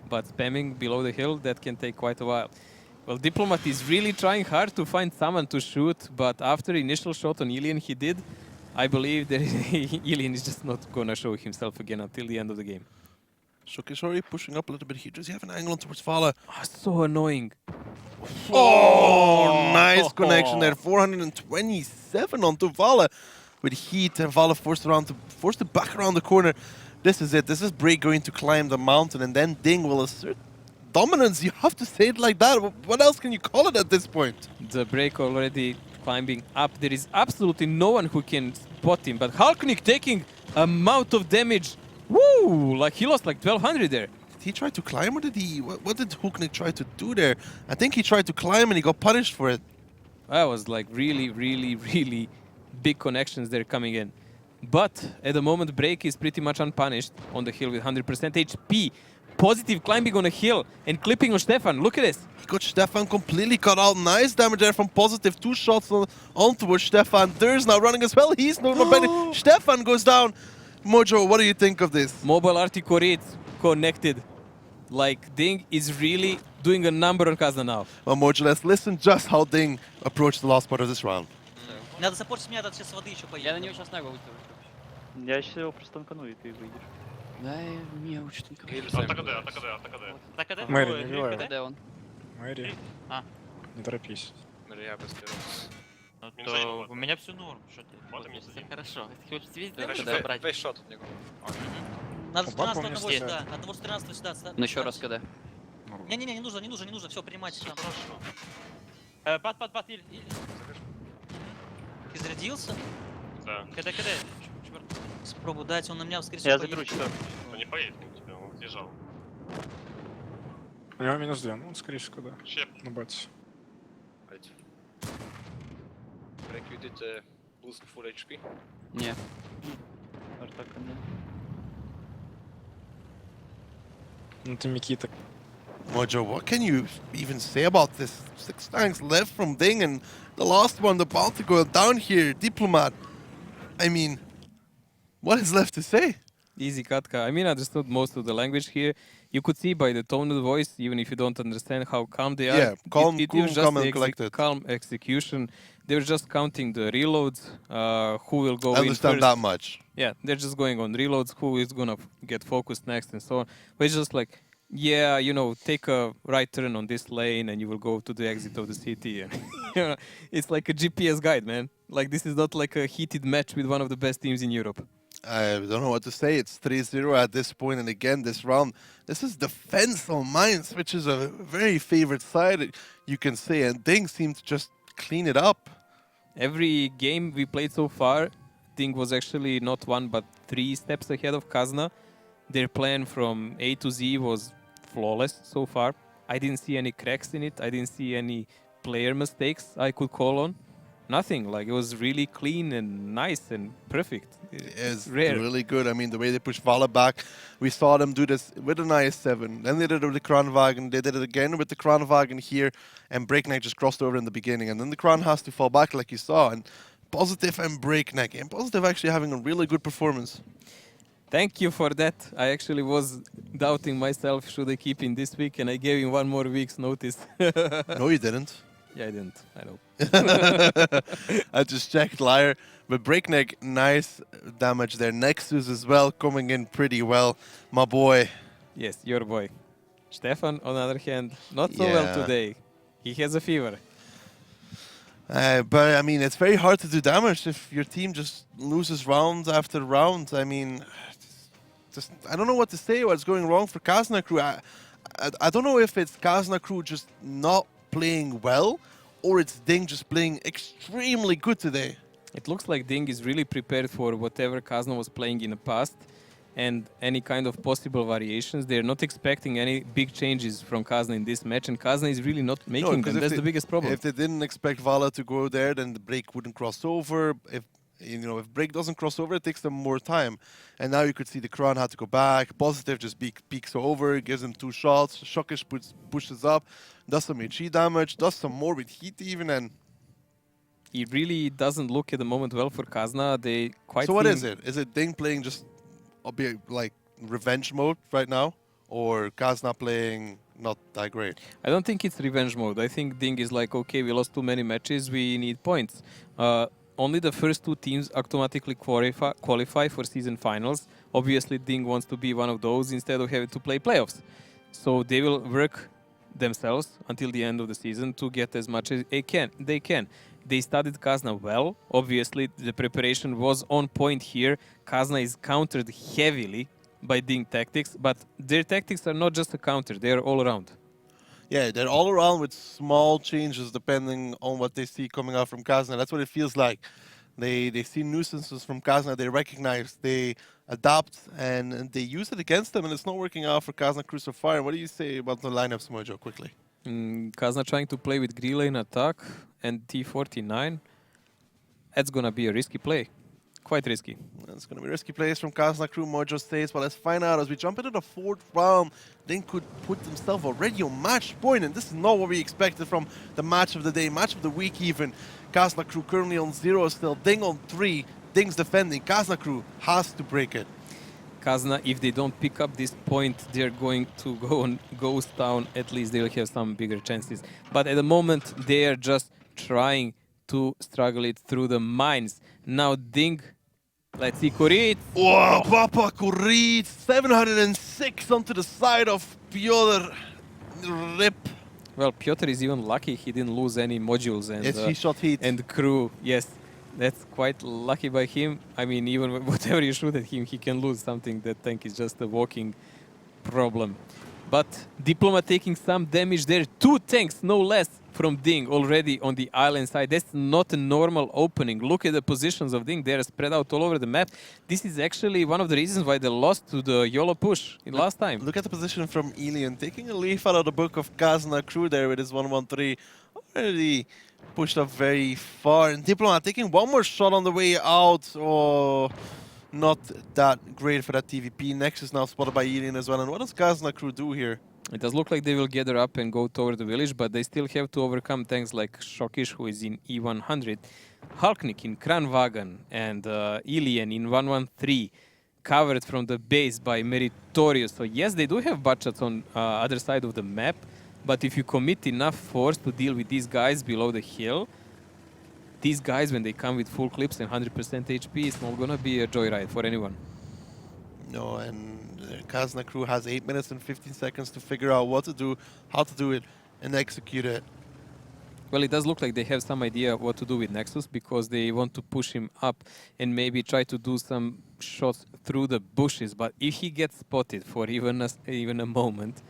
But spamming below the hill, that can take quite a while. Well, Diplomat is really trying hard to find someone to shoot, but after initial shot on Ilian he did, I believe that Ilian is just not gonna show himself again until the end of the game.
Shokish already pushing up a little bit here. Does he have an angle on towards Vale?
Oh, so annoying.
Oh, nice connection there. 427 onto Vale. With heat and Vale forced to back around the corner. This is it. This is Break going to climb the mountain, and then Ding will assert dominance. You have to say it like that. What else can you call it at this point?
The Break already climbing up. There is absolutely no one who can spot him. But Halknik taking amount of damage. Woo! Like he lost like 1200 there.
Did he try to climb, or did he? What did Halknik try to do there? I think he tried to climb and he got punished for it.
That was like really, really, really big connections there coming in. But at the moment, Break is pretty much unpunished on the hill with 100% HP. Positive climbing on a hill and clipping on Stefan. Look at this.
He got Stefan completely cut out. Nice damage there from Positive. 2 shots on towards Stefan. Durs now running as well. He's no better. Stefan goes down. Mojo, what do you think of this?
Mobile Arty Koritz connected. Like, Ding is really doing a number on Kazna now.
Well, Mojo, let's listen just how Ding approached the last part of this round.
Надо запортить меня, надо сейчас с воды еще поехать.
Я на него сейчас ногу выставлю.
Я сейчас его простанкану, и ты выйдешь.
Дай мне учтенько.
ТКД?
Мэри, не говори.
Где он?
Мэри.
А.
Не торопись.
Я без первого.
Ну то у меня все норм, что ты?
Все хорошо. Ты хочешь видеть,
Короче,
брать?
весь шот от него.
Надо с 13
помню,
одного сюда, одного с 13 сюда.
Ну еще раз когда?
Не-не-не, не нужно, все, принимайте там.
Пат,
Ты зарядился?
Да.
КД.
Попробуй дать, он на меня, скорее
Я
всего,
заберу
поедет.
Он не поедет на тебя, он съезжал.
У него -2, ну, скорее всего, да.
Щеп.
На бате.
Break, you did boost full HP.
Не.
Ну, ты Микита.
Mojo, what can you even say about this? 6 tanks left from Ding, and the last one about to go down here, Diplomat. I mean, what is left to say?
Easy, Katka. I mean, I understood most of the language here. You could see by the tone of the voice, even if you don't understand how calm they are.
Yeah, calm,
it
cool,
was just
calm
the
and collected.
calm execution. They were just counting the reloads, who will go
I
in
understand
first.
that much.
Yeah, they're just going on reloads, who is going to get focused next and so on. But it's just like, yeah, you know, take a right turn on this lane and you will go to the exit of the city. And you know, it's like a GPS guide, man. Like, this is not like a heated match with one of the best teams in Europe.
I don't know what to say. It's 3-0 at this point, and again, this round, this is defense on Mainz, which is a very favorite side, you can say, and Ding seemed to just clean it up.
Every game we played so far, Ding was actually not 1 but 3 steps ahead of Kazna. Their plan from A to Z was flawless so far. I didn't see any cracks in it. I didn't see any player mistakes I could call on. Nothing. Like, it was really clean and nice and perfect.
It's
rare.
really good. I mean, the way they pushed Vala back, we saw them do this with an IS-7. Then they did it with the Kranwagen. They did it again with the Kranwagen here, and Breakneck just crossed over in the beginning. And then the Kran has to fall back, like you saw. And Positive and Breakneck. And Positive actually having a really good performance.
Thank you for that. I actually was doubting myself, should I keep him this week, and I gave him 1 more week's notice.
No, you didn't.
Yeah, I didn't. I know.
I just checked, liar. But Breakneck, nice damage there. Nexus as well, coming in pretty well. My boy.
Yes, your boy. Stefan, on the other hand, not so well today. He has a fever.
But, I mean, it's very hard to do damage if your team just loses round after round. I mean, I don't know what to say, what's going wrong for Kazna Crew. I don't know if it's Kazna Crew just not playing well, or it's Ding just playing extremely good today.
It looks like Ding is really prepared for whatever Kazna was playing in the past and any kind of possible variations. They're not expecting any big changes from Kazna in this match, and Kazna is really not making them. That's the biggest problem.
If they didn't expect Vala to go there, then the break wouldn't cross over. If break doesn't cross over, it takes them more time. And now you could see the Kran had to go back. Positive just peeks over, gives him 2 shots. Shockish pushes up, does some HE damage, does some more with heat even, and
it really doesn't look at the moment well for Kazna. They quite.
So what is it? Is it Ding playing just like revenge mode right now, or Kazna playing not that great?
I don't think it's revenge mode. I think Ding is like, okay, we lost too many matches, we need points. Only the first 2 teams automatically qualify for season finals. Obviously, Ding wants to be one of those instead of having to play playoffs. So they will work themselves until the end of the season to get as much as they can. They studied Kazna well. Obviously, the preparation was on point here. Kazna is countered heavily by Ding tactics, but their tactics are not just a counter, they are all around.
Yeah, they're all around with small changes depending on what they see coming out from Kazna. That's what it feels like. They see nuisances from Kazna, they recognize, they adapt, and they use it against them, and it's not working out for Kazna Crew so far. What do you say about the lineups, Mojo, quickly?
Kazna trying to play with Grilla in attack and T49. That's going to be a risky play. Quite risky.
It's going to be risky plays from Kazna Crew, Mojo stays. Well, let's find out as we jump into the 4th round. Ding could put himself already on match point, and this is not what we expected from the match of the day, match of the week even. Kazna Crew currently on 0 still, Ding on 3. Ding's defending. Kazna Crew has to break it.
Kazna, if they don't pick up this point, they're going to go on Ghost Town. At least they'll have some bigger chances. But at the moment, they are just trying to struggle it through the mines. Now Ding, let's see Kurit.
Wow, Papa Kurit, 706 onto the side of Piotr. Rip.
Well, Piotr is even lucky he didn't lose any modules and
yes, he shot heat.
And crew. Yes, that's quite lucky by him. I mean, even whatever you shoot at him, he can lose something. That tank is just a walking problem. But Diplomat taking some damage there. 2 tanks, no less, from Ding already on the island side. That's not a normal opening. Look at the positions of Ding. They're spread out all over the map. This is actually one of the reasons why they lost to the YOLO push last time.
Look at the position from Elian. Taking a leaf out of the book of Kazna Crew there with his 113. Already pushed up very far. And Diplomat taking 1 more shot on the way out. Oh, not that great for that TVP. Nexus now spotted by Elian as well. And what does Kazna Crew do here?
It does look like they will gather up and go toward the village, but they still have to overcome tanks like Shockish, who is in E100, Halknik in Kranwagen, and Ilian in 113. covered from the base by Meritorious. So yes, they do have butchers on other side of the map, but if you commit enough force to deal with these guys below the hill, these guys, when they come with full clips and 100% HP, it's not gonna be a joyride for anyone.
No, and Kazna crew has 8 minutes and 15 seconds to figure out what to do, how to do it, and execute it.
Well, it does look like they have some idea what to do with Nexus, because they want to push him up and maybe try to do some shots through the bushes. But if he gets spotted for even a moment,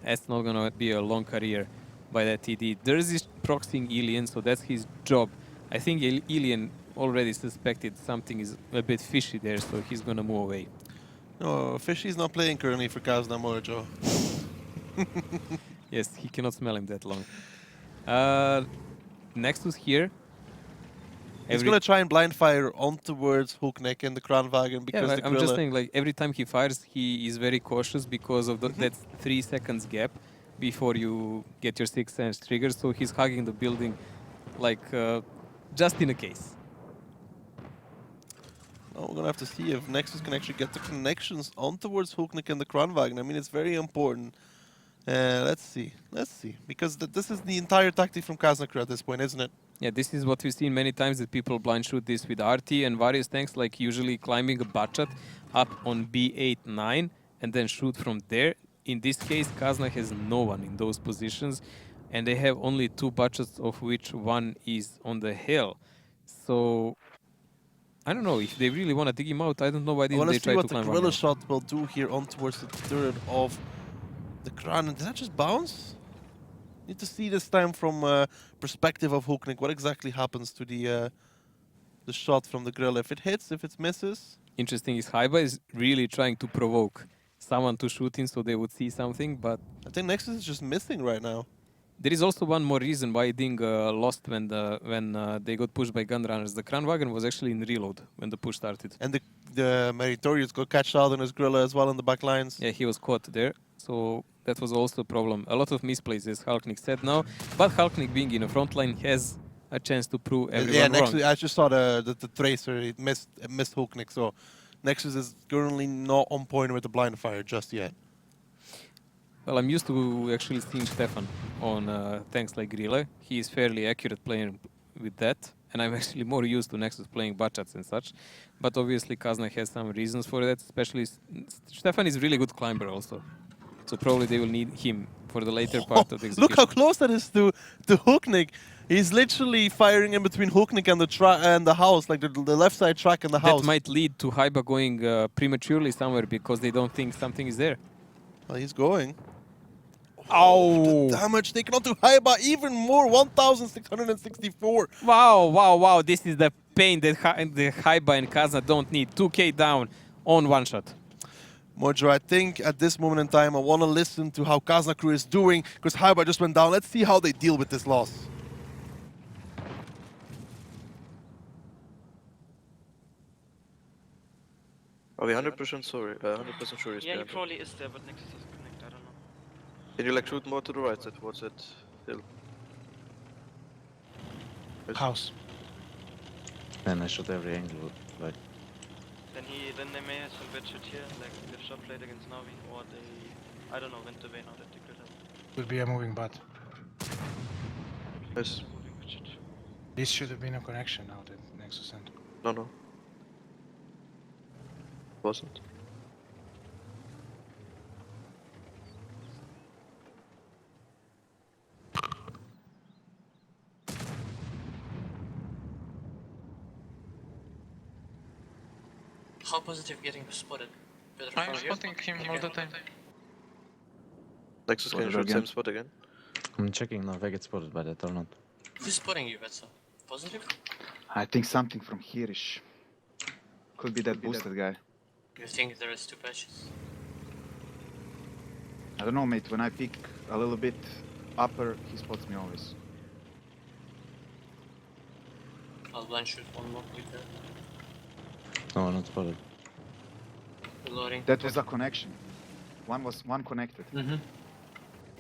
that's not going to be a long career by that TD. There's this proxying Alien, so that's his job. I think Alien already suspected something is a bit fishy there, so he's going to move away.
No, Fishy's not playing currently for Kazna Mojo.
Yes, he cannot smell him that long. Nexus here.
He's gonna try and blind fire on towards Hookneck and the Kranwagen because
yeah,
the
I'm just
Gorilla...
saying, like, every time he fires, he is very cautious because of that 3 seconds gap before you get your 6 sense trigger. So he's hugging the building, like, just in a case.
Now we're gonna have to see if Nexus can actually get the connections on towards Hookneck and the Kranwagen. I mean, it's very important. Let's see, because this is the entire tactic from Kaznakru at this point, isn't it?
Yeah, this is what we've seen many times, that people blind shoot this with RT and various tanks, like usually climbing a butchot up on B8-9 and then shoot from there. In this case, Kazna has no one in those positions, and they have only 2 butchots, of which one is on the hill. So I don't know if they really want to dig him out. I don't know why didn't they try to climb.
I want to see what the Gorilla shot will do here on towards the turret of the Kran. Did that just bounce? Need to see this time from perspective of Hookneck. What exactly happens to the shot from the Gorilla? If it hits, if it misses.
Interesting is Haiba is really trying to provoke someone to shoot in so they would see something, but
I think Nexus is just missing right now.
There is also one more reason why Ding lost when they got pushed by gunrunners. The Kranwagen was actually in reload when the push started.
And the Meritorious got catched out on his Gorilla as well in the back lines.
Yeah, he was caught there, so that was also a problem. A lot of misplays, as Halknik said now, but Halknik being in the front line has a chance to prove everyone wrong.
Yeah, I just saw the tracer, it missed Hookneck, so Nexus is currently not on point with the blind fire just yet.
Well, I'm used to actually seeing Stefan on tanks like Grille. He is fairly accurate player with that, and I'm actually more used to Nexus playing butchots and such. But obviously Kazna has some reasons for that, especially Stefan is a really good climber also. So probably they will need him for the later part of the execution.
Look how close that is to Hookneck. He's literally firing in between Hookneck and the house, like the left side track and the house.
That might lead to Haiba going prematurely somewhere because they don't think something is there.
Well, he's going.
Oh!
The damage taken onto Haiba, even more, 1,664.
Wow. This is the pain that the Haiba and Kazna don't need. 2k down on one shot.
Mojo, I think at this moment in time, I want to listen to how Kaznakru is doing, because Haiba just went down. Let's see how they deal with this loss.
Are we 100% sorry? 100% sure he's
Yeah, he
behind
probably is there, but Nexus doesn't connect. I don't know.
Can you like shoot more to the right side towards that hill?
House.
And I shot every angle, like.
Then they may have some bad shit here, like they've shot played against Navi, or they, I don't know, went away now that they could have.
Could be a moving butt.
Yes.
This should have been a connection now that Nexus sent.
No. Wasn't.
How positive getting spotted?
I'm spotting him all the time.
Nexus, can you shoot same spot again?
I'm checking now if I get spotted by that or not.
Who's spotting you, Vetsa? Positive?
I think something from here-ish. Could be that boosted guy.
You think there is 2 patches?
I don't know, mate. When I peek a little bit upper, he spots me always.
I'll blind shoot one more with that.
No, not spotted.
Reloading.
That was a connection. One connected.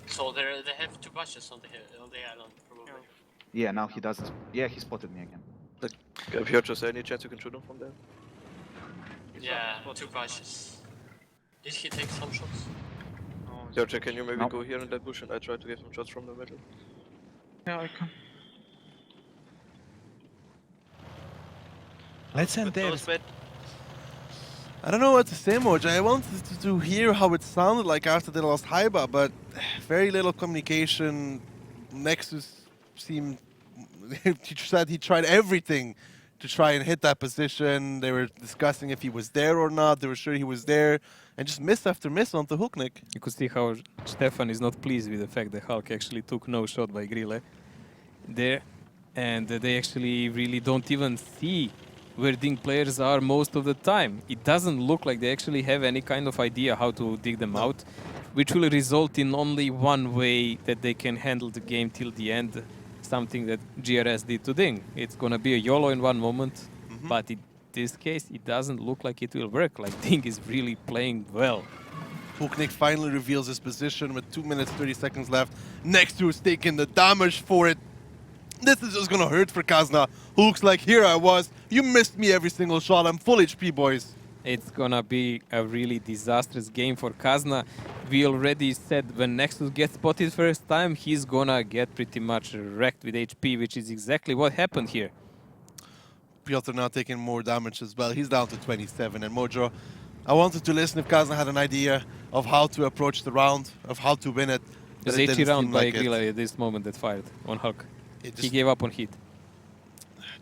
So they have 2 patches on the island, probably.
Yeah, now he doesn't. Yeah, he spotted me again.
Like, Piotr, is there any chance you can shoot him from there?
Yeah, 2 bushes. Did he take some shots?
Georgia, can you maybe
Nope.
go here in that bush and I try to give him shots from the middle?
Yeah, I can. Let's end there.
I don't know what to say, Mojo. I wanted to hear how it sounded like after they lost Haiba, but very little communication. Nexus seemed... he said he tried everything to try and hit that position. They were discussing if he was there or not. They were sure he was there. And just miss after miss onto Hooknik.
You could see how Stefan is not pleased with the fact that Hulk actually took no shot by Grille there. And they actually really don't even see where Ding players are most of the time. It doesn't look like they actually have any kind of idea how to dig them out, which will result in only one way that they can handle the game till the end, something that GRS did to Ding. It's gonna be a YOLO in one moment, but in this case, it doesn't look like it will work. Like Ding is really playing well.
Hooknik finally reveals his position with 2 minutes 30 seconds left. Nexus taking the damage for it. This is just gonna hurt for Kazna. Hook's like, here I was. You missed me every single shot. I'm full HP, boys.
It's gonna be a really disastrous game for Kazna. We already said when Nexus gets spotted first time, he's gonna get pretty much wrecked with HP, which is exactly what happened here.
Piotr now taking more damage as well. He's down to 27. And Mojo, I wanted to listen if Kazna had an idea of how to approach the round, of how to win it.
There's 80 round by Grilla at this moment that fired on Hulk. He gave up on hit.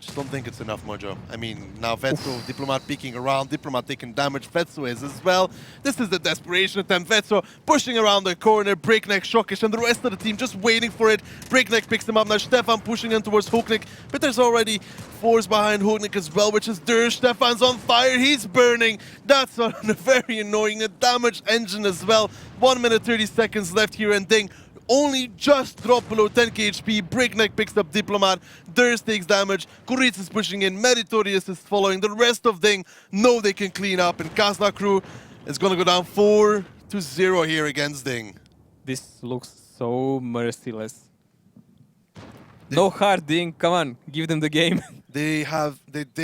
Just don't think it's enough, Mojo. I mean, now Vetso, Diplomat peeking around, Diplomat taking damage, Vetso is as well. This is the desperation attempt. Vetso pushing around the corner, Breakneck, Shockish, and the rest of the team just waiting for it. Breakneck picks him up, now Stefan pushing in towards Hooknik, but there's already force behind Hooknik as well, which is Durr. Stefan's on fire, he's burning. That's very annoying. A damage engine as well. 1 minute 30 seconds left here, and Ding only just dropped below 10k HP. Breakneck picks up Diplomat. Durst takes damage. Kuric is pushing in. Meritorious is following. The rest of Ding know they can clean up. And Kazna crew is going to go down 4-0 here against Ding.
This looks so merciless. No hard, Ding. Come on, give them the game.
They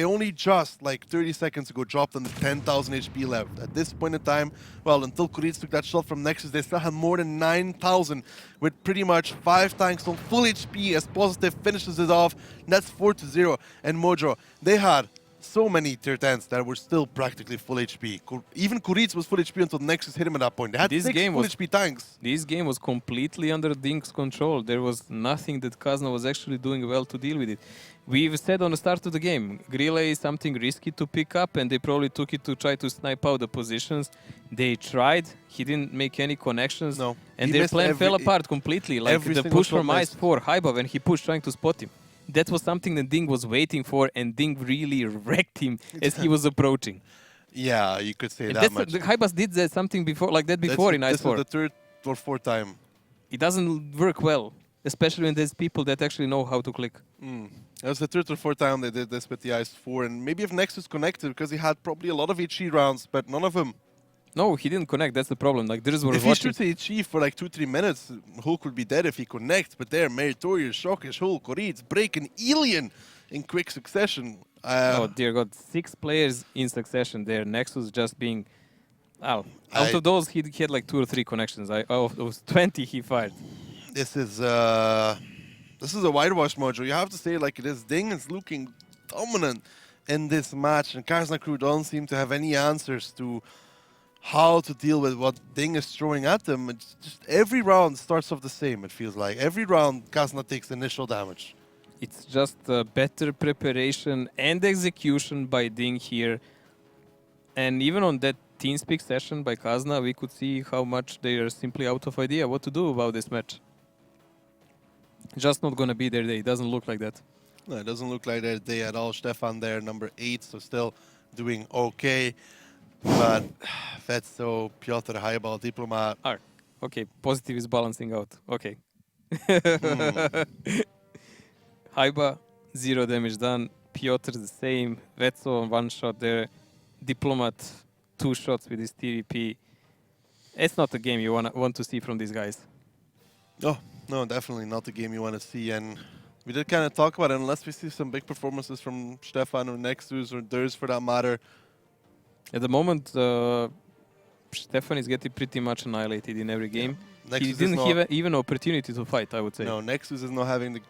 only just, like 30 seconds ago, dropped on the 10,000 HP left. At this point in time, well, until Kuric took that shot from Nexus, they still had more than 9,000, with pretty much 5 tanks on full HP as Positive finishes it off. And that's 4-0. And Mojo, they had so many tier 10s that were still practically full HP. Even Kuric was full HP until Nexus hit him at that point. They had 6 full HP tanks.
This game was completely under Ding's control. There was nothing that Kazna was actually doing well to deal with it. We've said on the start of the game, Grille is something risky to pick up, and they probably took it to try to snipe out the positions. They tried, he didn't make any connections, and their plan fell apart completely. Like the push from Ice 4, Haiba, when he pushed trying to spot him. That was something that Ding was waiting for, and Ding really wrecked him as he was approaching.
Yeah, you could say that much.
Haibas did something like that before in Ice 4.
This is the 3rd or 4th time.
It doesn't work well, especially when there's people that actually know how to click.
That was the 3rd or 4th time they did this with the Ice 4, and maybe if Nexus connected, because he had probably a lot of HE rounds, but none of them.
No, he didn't connect, that's the problem. Like,
if he shoots HE for like 2-3 minutes, Hulk would be dead if he connects, but there, Meritorious, Shockish, Hulk, Kuric, Break, and Alien in quick succession.
Oh dear God, 6 players in succession there. Nexus just being... out of those, he had like 2 or 3 connections. Out of those 20, he fired.
This is a whitewash, Mojo. You have to say it like it is. Ding is looking dominant in this match, and Kazna crew don't seem to have any answers to how to deal with what Ding is throwing at them. It's just every round starts off the same, it feels like. Every round, Kazna takes initial damage.
It's just better preparation and execution by Ding here. And even on that TeamSpeak session by Kazna, we could see how much they are simply out of idea what to do about this match. Just not gonna be their day. It doesn't look like that.
No, it doesn't look like their day at all. Stefan there, number 8, so still doing okay. But Vetso, Piotr, Haibal, Diplomat.
Okay, Positive is balancing out. Okay. Haiba, 0 damage done. Piotr the same. Vetso on 1 shot there. Diplomat, 2 shots with his TVP. It's not a game you want to see from these guys.
Oh, no, definitely not the game you want to see. And we did kind of talk about it. Unless we see some big performances from Stefan or Nexus or Durst for that matter,
At the moment, Stefan is getting pretty much annihilated in every game. He
Nexus
didn't have even opportunity to fight, I would say.
No, Nexus is not having the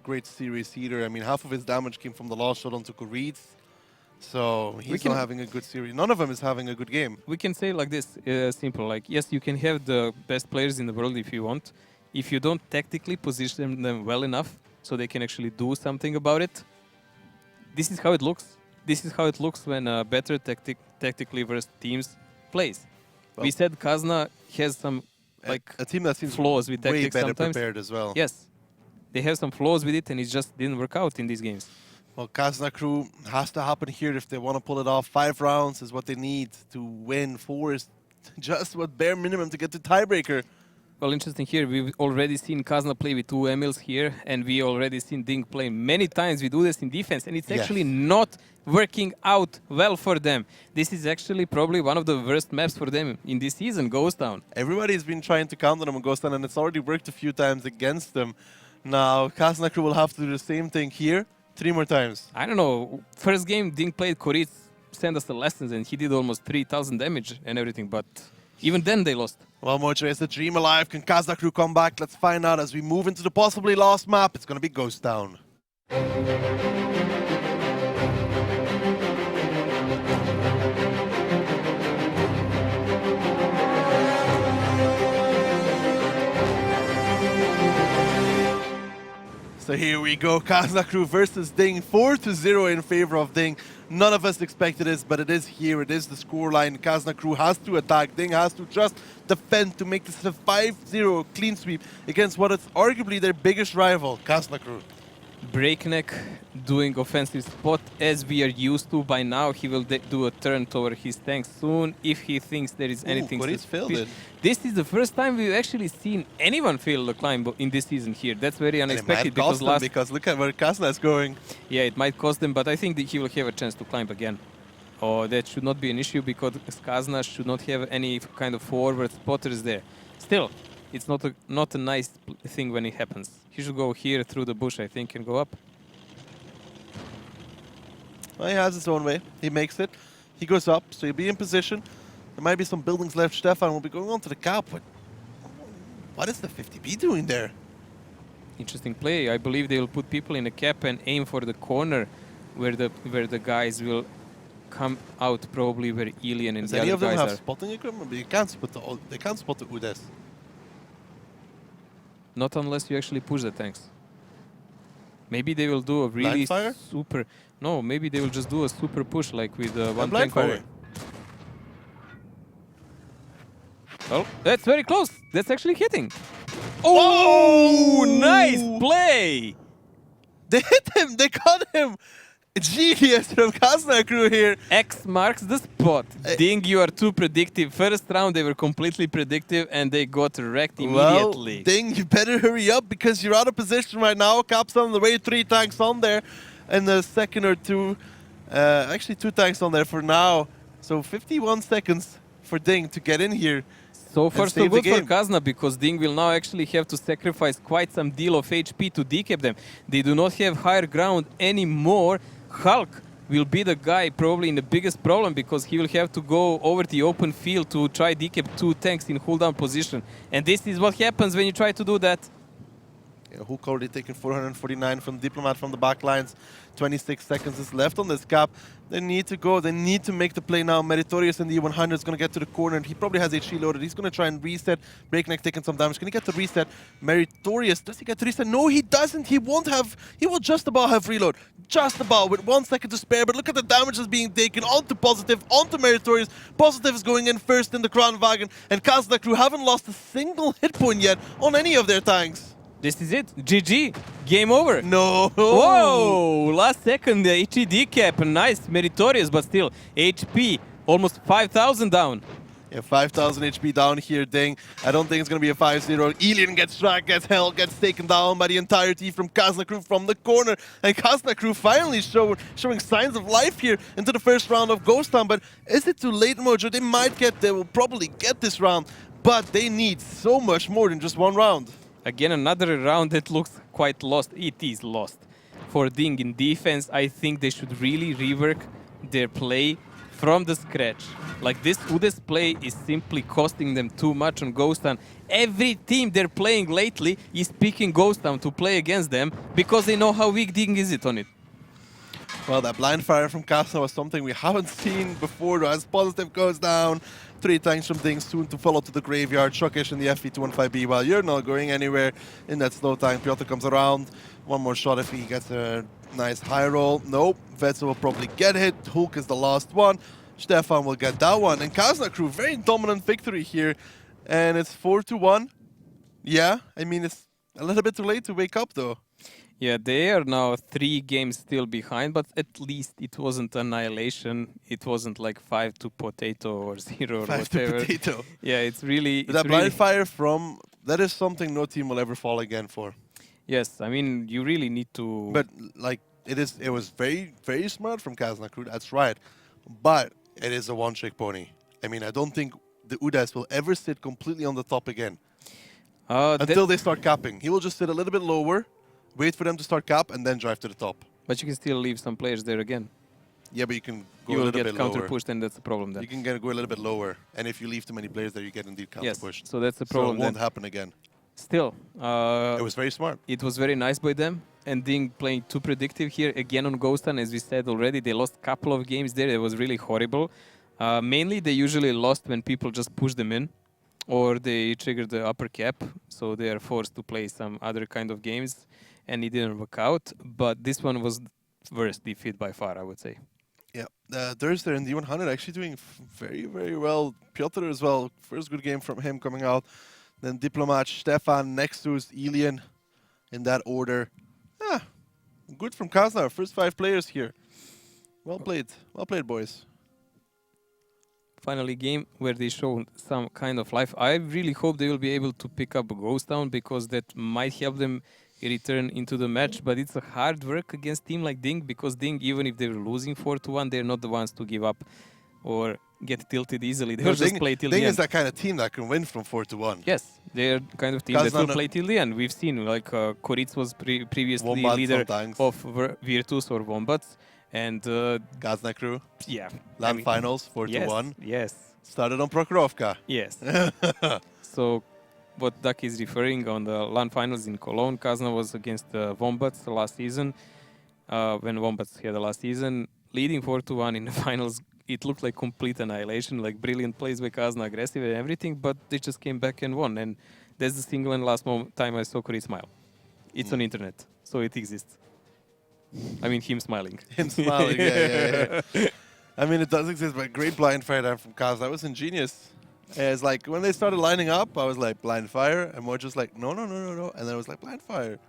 great series either. I mean, half of his damage came from the last shot onto Koreeds. So he's not having a good series. None of them is having a good game.
We can say like this, simple. Like, yes, you can have the best players in the world if you want. If you don't tactically position them well enough so they can actually do something about it, this is how it looks. This is how it looks when better tactically versed teams plays.
Well,
we said Kazna has some
a team that seems
flaws with
way
tactics
better
sometimes.
prepared as well.
Yes, they have some flaws with it, and it just didn't work out in these games.
Well, Kazna crew has to happen here if they want to pull it off. 5 rounds is what they need to win. 4 is just what bare minimum to get to tiebreaker.
Well, interesting here. We've already seen Kazna play with 2 Emils here, and we already seen Ding play many times with Udes in defense, and it's actually not working out well for them. This is actually probably one of the worst maps for them in this season, Ghost Town.
Everybody's been trying to counter them on Ghost Town, and it's already worked a few times against them. Now, Kazna crew will have to do the same thing here 3 more times.
I don't know. First game, Ding played Koritz, sent us the lessons, and he did almost 3,000 damage and everything, but even then they lost.
Well, Mojo, is the dream alive? Can Kazna crew come back? Let's find out as we move into the possibly last map. It's going to be Ghost Town. So here we go, Kazna crew versus Ding, 4-0 in favor of Ding. None of us expected this, but it is here, it is the scoreline. Kazna crew has to attack, Ding has to just defend to make this a 5-0 clean sweep against what is arguably their biggest rival, Kazna crew.
Breakneck doing offensive spot as we are used to by now. He will do a turn toward his tank soon if he thinks there is anything.
But he's failed it.
This is the first time we've actually seen anyone fail the climb in this season here. That's very unexpected
because look at where Kazna is going.
Yeah, it might cost them, but I think that he will have a chance to climb again. Oh, that should not be an issue because Kazna should not have any kind of forward spotters there. Still, it's not a nice thing when it happens. He should go here through the bush, I think, and go up.
Well, he has his own way. He makes it. He goes up, so he'll be in position. There might be some buildings left. Stefan will be going on to the cap. But what is the 50B doing there?
Interesting play. I believe they will put people in the cap and aim for the corner where the guys will come out, probably where Ilian and
Does
the
any
other
of them
guys
have
are.
spotting equipment? But you can't spot they can't spot the Udes.
Not unless you actually push the tanks. Maybe they will do a really super... No, maybe they will just do a super push like with one tank over. Oh, that's very close. That's actually hitting. Oh, nice play!
They hit him. They caught him. Genius from Kazna crew here.
X marks the spot. Ding, you are too predictive. First round, they were completely predictive, and they got wrecked immediately.
Well, Ding, you better hurry up because you're out of position right now. Cap's on the way, 3 tanks on there. And the second or 2, actually 2 tanks on there for now. So 51 seconds for Ding to get in here.
So far so good for Kazna, because Ding will now actually have to sacrifice quite some deal of HP to decap them. They do not have higher ground anymore. Hulk will be the guy probably in the biggest problem because he will have to go over the open field to try decap 2 tanks in hold down position. And this is what happens when you try to do that.
Yeah, Hook already taken 449 from Diplomat from the back lines. 26 seconds is left on this cap. They need to go. They need to make the play now. Meritorious in the E100 is going to get to the corner. And he probably has HP loaded. He's going to try and reset. Breakneck taking some damage. Can he get the reset? Meritorious, does he get the reset? No, he doesn't. He won't have. He will just about have reload. Just about with 1 second to spare. But look at the damage that's being taken onto Positive, onto Meritorious. Positive is going in first in the Crown Wagon. And Kazna crew haven't lost a single hit point yet on any of their tanks.
This is it. GG. Game over.
No.
Whoa. Last second, the HE decap. Nice. Meritorious, but still. HP. Almost 5,000 down.
Yeah, 5,000 HP down here, Ding. I don't think it's going to be a 5-0. Ilian gets tracked, gets held, gets taken down by the entirety from Kazna crew from the corner. And Kazna crew finally showing signs of life here into the first round of Ghost Town. But is it too late, Mojo? They will probably get this round. But they need so much more than just 1 round.
Again, another round that looks quite lost. It is lost. For Ding in defense, I think they should really rework their play from the scratch. Like this UDES play is simply costing them too much on Ghost Town. Every team they're playing lately is picking Ghost Town to play against them because they know how weak Ding is it on it.
Well, that blind fire from Casna was something we haven't seen before. As Positive goes down, 3 tanks from Ding soon to follow to the graveyard. Shokish in the FV215B while you're not going anywhere in that slow tank. Piotr comes around. One more shot if he gets a nice high roll. Nope, Vetzel will probably get hit. Hulk is the last one. Stefan will get that one. And Casna crew, very dominant victory here. And it's 4-1. Yeah, I mean, it's a little bit too late to wake up though.
Yeah, they are now 3 games still behind, but at least it wasn't annihilation. It wasn't like 5 to potato or 0 or
5
whatever.
to potato.
Yeah, it's really...
But that blind fire from... That is something no team will ever fall again for.
Yes, I mean, you really need to...
But, like, it was very, very smart from Casna crew, that's right. But it is a one-trick pony. I mean, I don't think the UDES will ever sit completely on the top again. Until they start capping. He will just sit a little bit lower, wait for them to start cap, and then drive to the top.
But you can still leave some players there again.
Yeah, but you can go
you
a
will
little
get
bit
counter
lower.
pushed, and that's the problem then.
You can go a little bit lower, and if you leave too many players there, you get indeed counter
Yes,
pushed.
so that's the problem
So it won't
then.
happen again.
Still,
it was very smart.
It was very nice by them. And Ding playing too predictive here again on Ghost Town, as we said already. They lost a couple of games there. It was really horrible. Mainly, they usually lost when people just push them in, or they trigger the upper cap, so they are forced to play some other kind of games, and it didn't work out. But this one was the worst defeat by far, I would say.
Yeah, Thursday in the 100 actually doing very, very well. Piotr as well, first good game from him coming out. Then Diplomat, Stefan, Nexus, Elian in that order. Ah, good from Casna, first 5 players here. Well played, boys.
Finally, game where they showed some kind of life. I really hope they will be able to pick up Ghost Town because that might help them return into the match. But it's a hard work against team like Ding because Ding, even if they're losing 4-1, they're not the ones to give up or get tilted easily. They'll just play till the end.
Ding is that kind of team that can win from 4-1.
Yes, they're kind of team that will play till the end. We've seen like Koritz was previously
Wombats
leader
sometimes.
of Virtus or Wombats. And
Casna crew.
Yeah.
LAN finals, 4-1.
Yes.
Started on Prokhorovka.
Yes. So what Duck is referring on the LAN finals in Cologne, Casna was against Wombats last season. When Wombats had the last season, leading 4-1 in the finals, it looked like complete annihilation, like brilliant plays by Casna, aggressive and everything, but they just came back and won. And that's the single and last time I saw Koritz smile. It's on internet, so it exists. I mean, him smiling.
Him smiling, yeah. I mean, it does exist, but great blind fire there from Kaz. That was ingenious. It's like, when they started lining up, I was like, blind fire, and more just like, no. And then I was like, blind fire.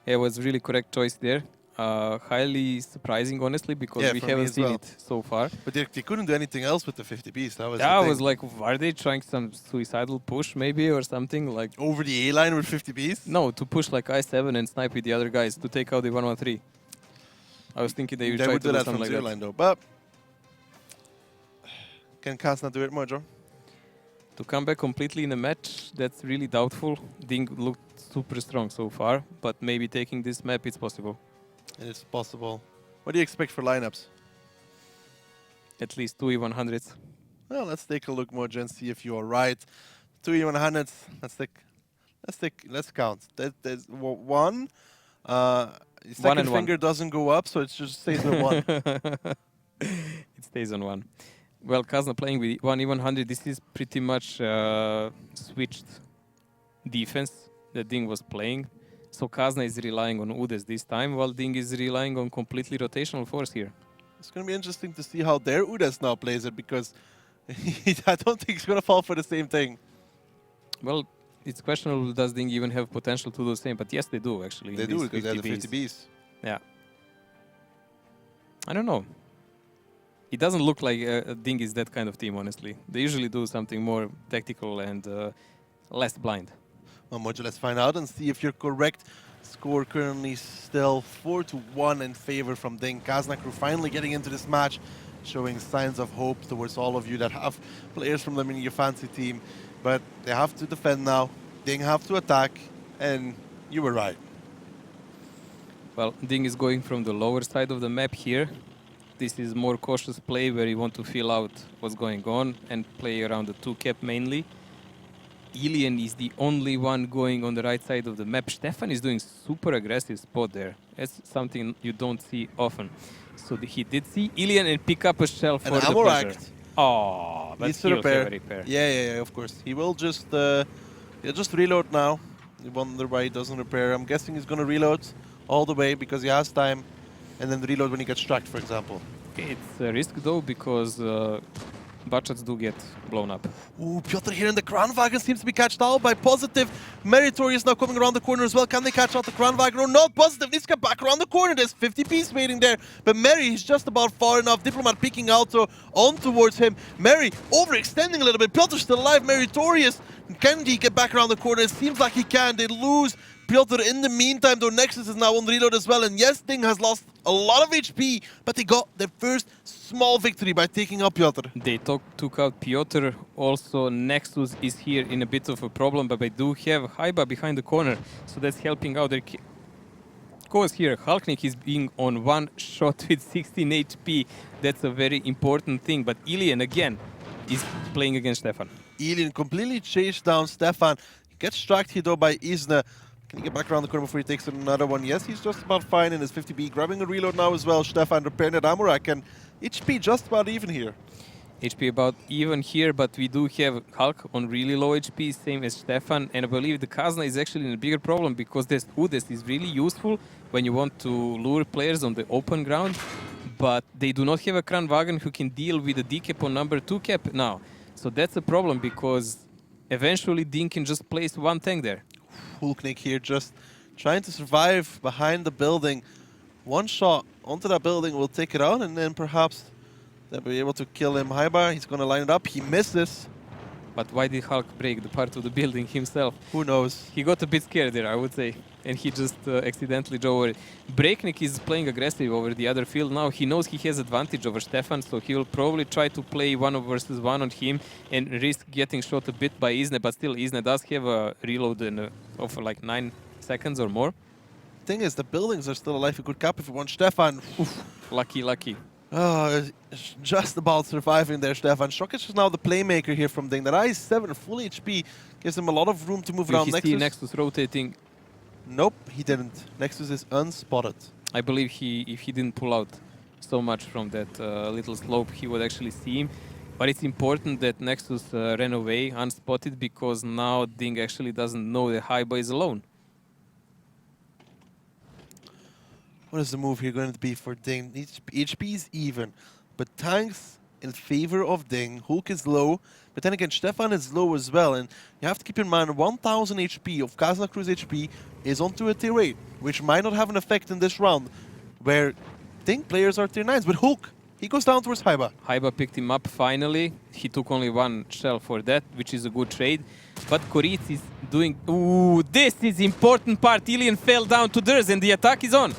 Yeah, it was really correct choice there. Highly surprising, honestly, because we haven't seen it so far.
But they couldn't do anything else with the 50 beast. That was
I was like, are they trying some suicidal push maybe or something? Like
over the A line with 50 beasts?
No, to push like I7 and snipe with the other guys to take out the 113. I was thinking they would try to do
that
something
from
like
line
that.
though. But can Kaz not do it, Mojo?
To come back completely in a match, that's really doubtful. Ding looked super strong so far, but maybe taking this map, it's possible.
It is possible. What do you expect for lineups?
At least 2 E100s.
Well, let's take a look, Mojo, and see if you are right. 2 E100s. Let's count. There's one. Second finger doesn't go up, so it just stays on 1.
It stays on 1. Well, Kazna playing with 1 E100. This is pretty much switched defense that Ding was playing. So Kazna is relying on UDES this time, while Ding is relying on completely rotational force here.
It's going to be interesting to see how their UDES now plays it, because I don't think it's going to fall for the same thing.
Well, it's questionable, does Ding even have potential to do the same? But yes, they do, actually.
They do, because they have the 50 Bs.
Yeah. I don't know. It doesn't look like Ding is that kind of team, honestly. They usually do something more tactical and less blind.
Well, Mojo, let's find out and see if you're correct. Score currently still 4-1 in favor from Ding. Kazna crew finally getting into this match, showing signs of hope towards all of you that have players from them in your fancy team. But they have to defend now. Ding have to attack, and you were right.
Well, Ding is going from the lower side of the map here. This is more cautious play where you want to feel out what's going on and play around the 2 cap mainly. Ilian is the only one going on the right side of the map. Stefan is doing super aggressive spot there. That's something you don't see often. So he did see Ilian and pick up a shell for
And
the
Amorak
pleasure. Oh, but
needs to
he'll
repair.
have a repair.
Yeah, of course. He will just he'll just reload now. You wonder why he doesn't repair. I'm guessing he's gonna reload all the way because he has time, and then reload when he gets struck, for example.
It's a risk though because budgets do get blown up.
Ooh, Piotr here in the Kranwagen seems to be catched out by Positive. Meritorious now coming around the corner as well. Can they catch out the Kranwagen or not? Positive needs to get back around the corner. There's 50 Ps waiting there. But Mary is just about far enough. Diplomat peeking out so on towards him. Mary overextending a little bit. Piotr still alive. Meritorious. Can he get back around the corner? It seems like he can. They lose Piotr in the meantime, though Nexus is now on reload as well. And yes, Ding has lost a lot of HP, but they got their first small victory by taking out Piotr.
They took out Piotr. Also, Nexus is here in a bit of a problem, but they do have Haiba behind the corner, so that's helping out their cause here. Halknik is being on one shot with 16 HP. That's a very important thing, but Ilian again is playing against Stefan.
Ilian completely chased down Stefan. He gets struck here though by Isna. Can he get back around the corner before he takes another one? Yes, he's just about fine in his 50B. Grabbing a reload now as well. Stefan repairing at Amorak, and HP just about even here.
HP about even here, but we do have Hulk on really low HP, same as Stefan. And I believe the Kazna is actually in a bigger problem because this Udes is really useful when you want to lure players on the open ground. But they do not have a Kranwagen who can deal with the D-cap on number 2 cap now. So that's a problem because eventually Dean can just place one tank there.
Hulknik here just trying to survive behind the building. One shot onto that building will take it out, and then perhaps they'll be able to kill him. Haiba, he's going to line it up. He misses.
But why did Hulk break the part of the building himself?
Who knows?
He got a bit scared there, I would say. And he just accidentally drove over it. Breaknik is playing aggressive over the other field now. He knows he has advantage over Stefan, so he will probably try to play 1 versus 1 on him and risk getting shot a bit by Isne. But still, Isne does have a reload of like 9 seconds or more.
Thing is, the buildings are still alive. He could cap if he wants Stefan.
Oof, lucky.
Oh, just about surviving there, Stefan. Shokic is now the playmaker here from Ding. That is 7 full HP. Gives him a lot of room to move around.
Did he see Nexus rotating?
Nope, he didn't. Nexus is unspotted.
I believe if he didn't pull out so much from that little slope, he would actually see him. But it's important that Nexus ran away unspotted because now Ding actually doesn't know that Haiba is alone.
What is the move here going to be for Ding? HP is even, but tanks in favor of Ding. Hulk is low, but then again, Stefan is low as well. And you have to keep in mind, 1000 HP of Kazna Cruz HP is onto a tier 8, which might not have an effect in this round, where Ding players are tier 9s. But Hulk, he goes down towards Haiba.
Haiba picked him up finally. He took only 1 shell for that, which is a good trade. But Koritz is doing... Ooh, this is important part. Ilian fell down to Durs and the attack is on.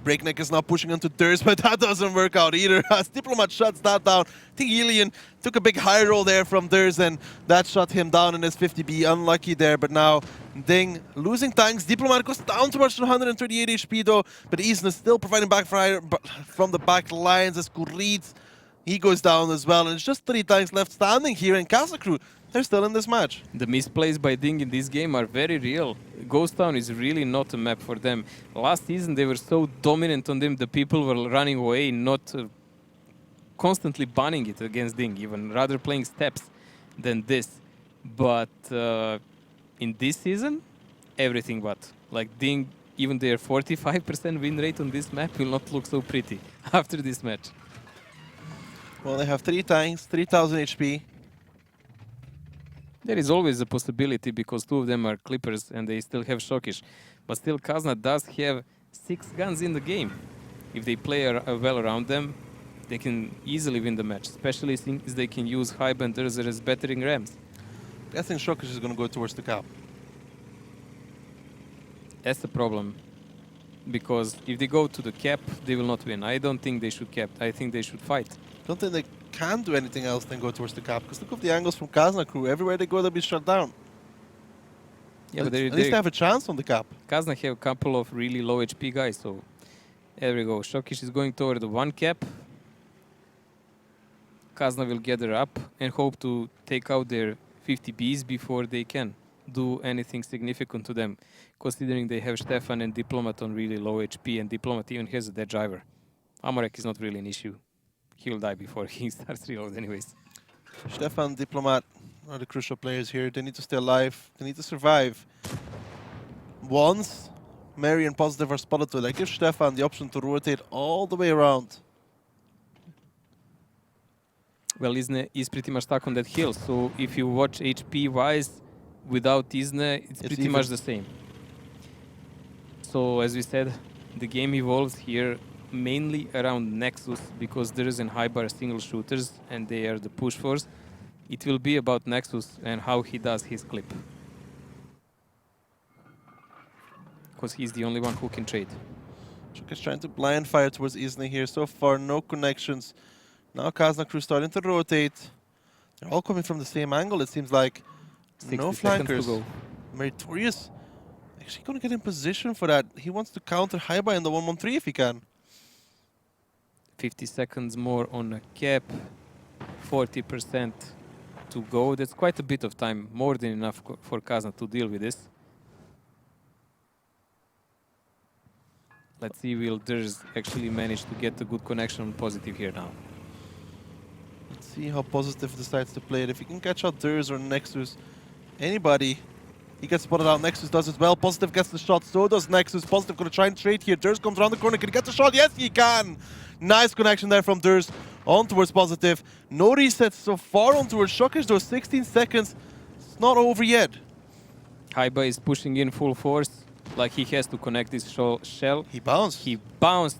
Breakneck is now pushing into Durs, but that doesn't work out either as Diplomat shuts that down. I think Ilian took a big high roll there from Durs and that shut him down in his 50B. Unlucky there, but now Ding losing tanks. Diplomat goes down towards 138 HP though, but Isna still providing backfire from the back lines as Koritz. He goes down as well, and it's just 3 tanks left standing here, and Kasakru, they're still in this match.
The misplays by Ding in this game are very real. Ghost Town is really not a map for them. Last season they were so dominant on them, the people were running away, not constantly banning it against Ding, even rather playing steps than this. But in this season, everything but. Like Ding, even their 45% win rate on this map will not look so pretty after this match.
Well, they have 3 tanks, 3000 HP.
There is always a possibility because 2 of them are Clippers and they still have Shokish. But still, Kazna does have 6 guns in the game. If they play well around them, they can easily win the match, especially since they can use Haiba and Durzer as battering rams.
I think Shokish is going to go towards the cap.
That's the problem. Because if they go to the cap, they will not win. I don't think they should cap. I think they should fight.
Don't think they can do anything else than go towards the cap, because look at the angles from Kazna crew. Everywhere they go, they'll be shut down.
Yeah, but
at least they have a chance on the cap.
Kazna have a couple of really low HP guys, so there we go. Shokish is going toward the 1 cap. Kazna will gather up and hope to take out their 50 Bs before they can do anything significant to them, considering they have Stefan and Diplomat on really low HP, and Diplomat even has a dead driver. Amorek is not really an issue. He'll die before he starts reload anyways.
Stefan, Diplomat are the crucial players here. They need to stay alive. They need to survive. Once Mary and Positive are spotted to, that gives Stefan the option to rotate all the way around.
Well, Isne is pretty much stuck on that hill, so if you watch HP-wise, without Isne, it's pretty
even.
much the same. So, as we said, the game evolves here mainly around Nexus, because there is in high bar single shooters, and they are the push force. It will be about Nexus and how he does his clip. Because he's the only one who can trade.
Chuk is trying to blind fire towards Isne here. So far, no connections. Now Kazna crew starting to rotate. They're all coming from the same angle, it seems like.
60
No
seconds
flankers.
to go.
Meritorious actually going to get in position for that. He wants to counter Haiba in the 1-1-3 if he can.
50 seconds more on a cap. 40% to go. That's quite a bit of time. More than enough for Kazna to deal with this. Let's see, will Durs actually manage to get a good connection on Positive here now.
Let's see how Positive decides to play it. If he can catch out Durs or Nexus, anybody, he gets spotted out. Nexus does as well. Positive gets the shot, so does Nexus. Positive gonna try and trade here. Durs comes around the corner. Can he get the shot? Yes, he can! Nice connection there from Durs on towards Positive. No resets so far on towards Shockers, though. 16 seconds. It's not over yet.
Haiba is pushing in full force. Like he has to connect this shell.
He bounced.
He bounced.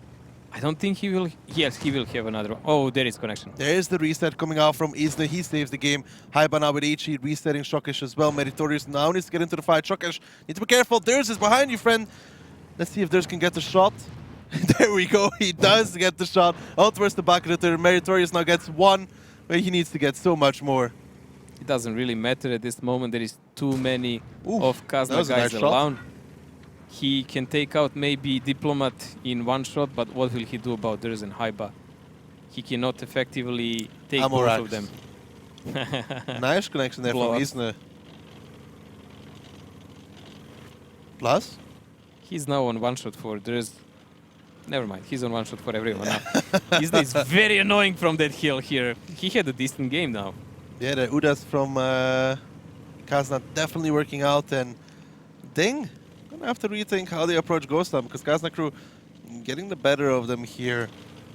I don't think he will. Yes, he will have another one. Oh, there is connection.
There is the reset coming out from Isne. He saves the game. Haiba now with HE resetting Shockish as well. Meritorious now needs to get into the fight. Shockish, need to be careful. Durs is behind you, friend. Let's see if Durs can get the shot. There we go. He does get the shot. Out towards the back of the turret. Meritorious now gets one, but he needs to get so much more.
It doesn't really matter at this moment. There is too many of Kazna guys
nice
around. He can take out maybe Diplomat in one shot, but what will he do about Durs and Haiba? He cannot effectively take both of them.
Nice connection there from Isne. Plus?
He's now on one shot for Durs. Never mind, he's on one shot for everyone now. Isne is very annoying from that hill here. He had a decent game now.
Yeah, the Udas from Kazna definitely working out, and Ding gonna have to rethink how they approach Ghost Town, because Kazna crew getting the better of them here.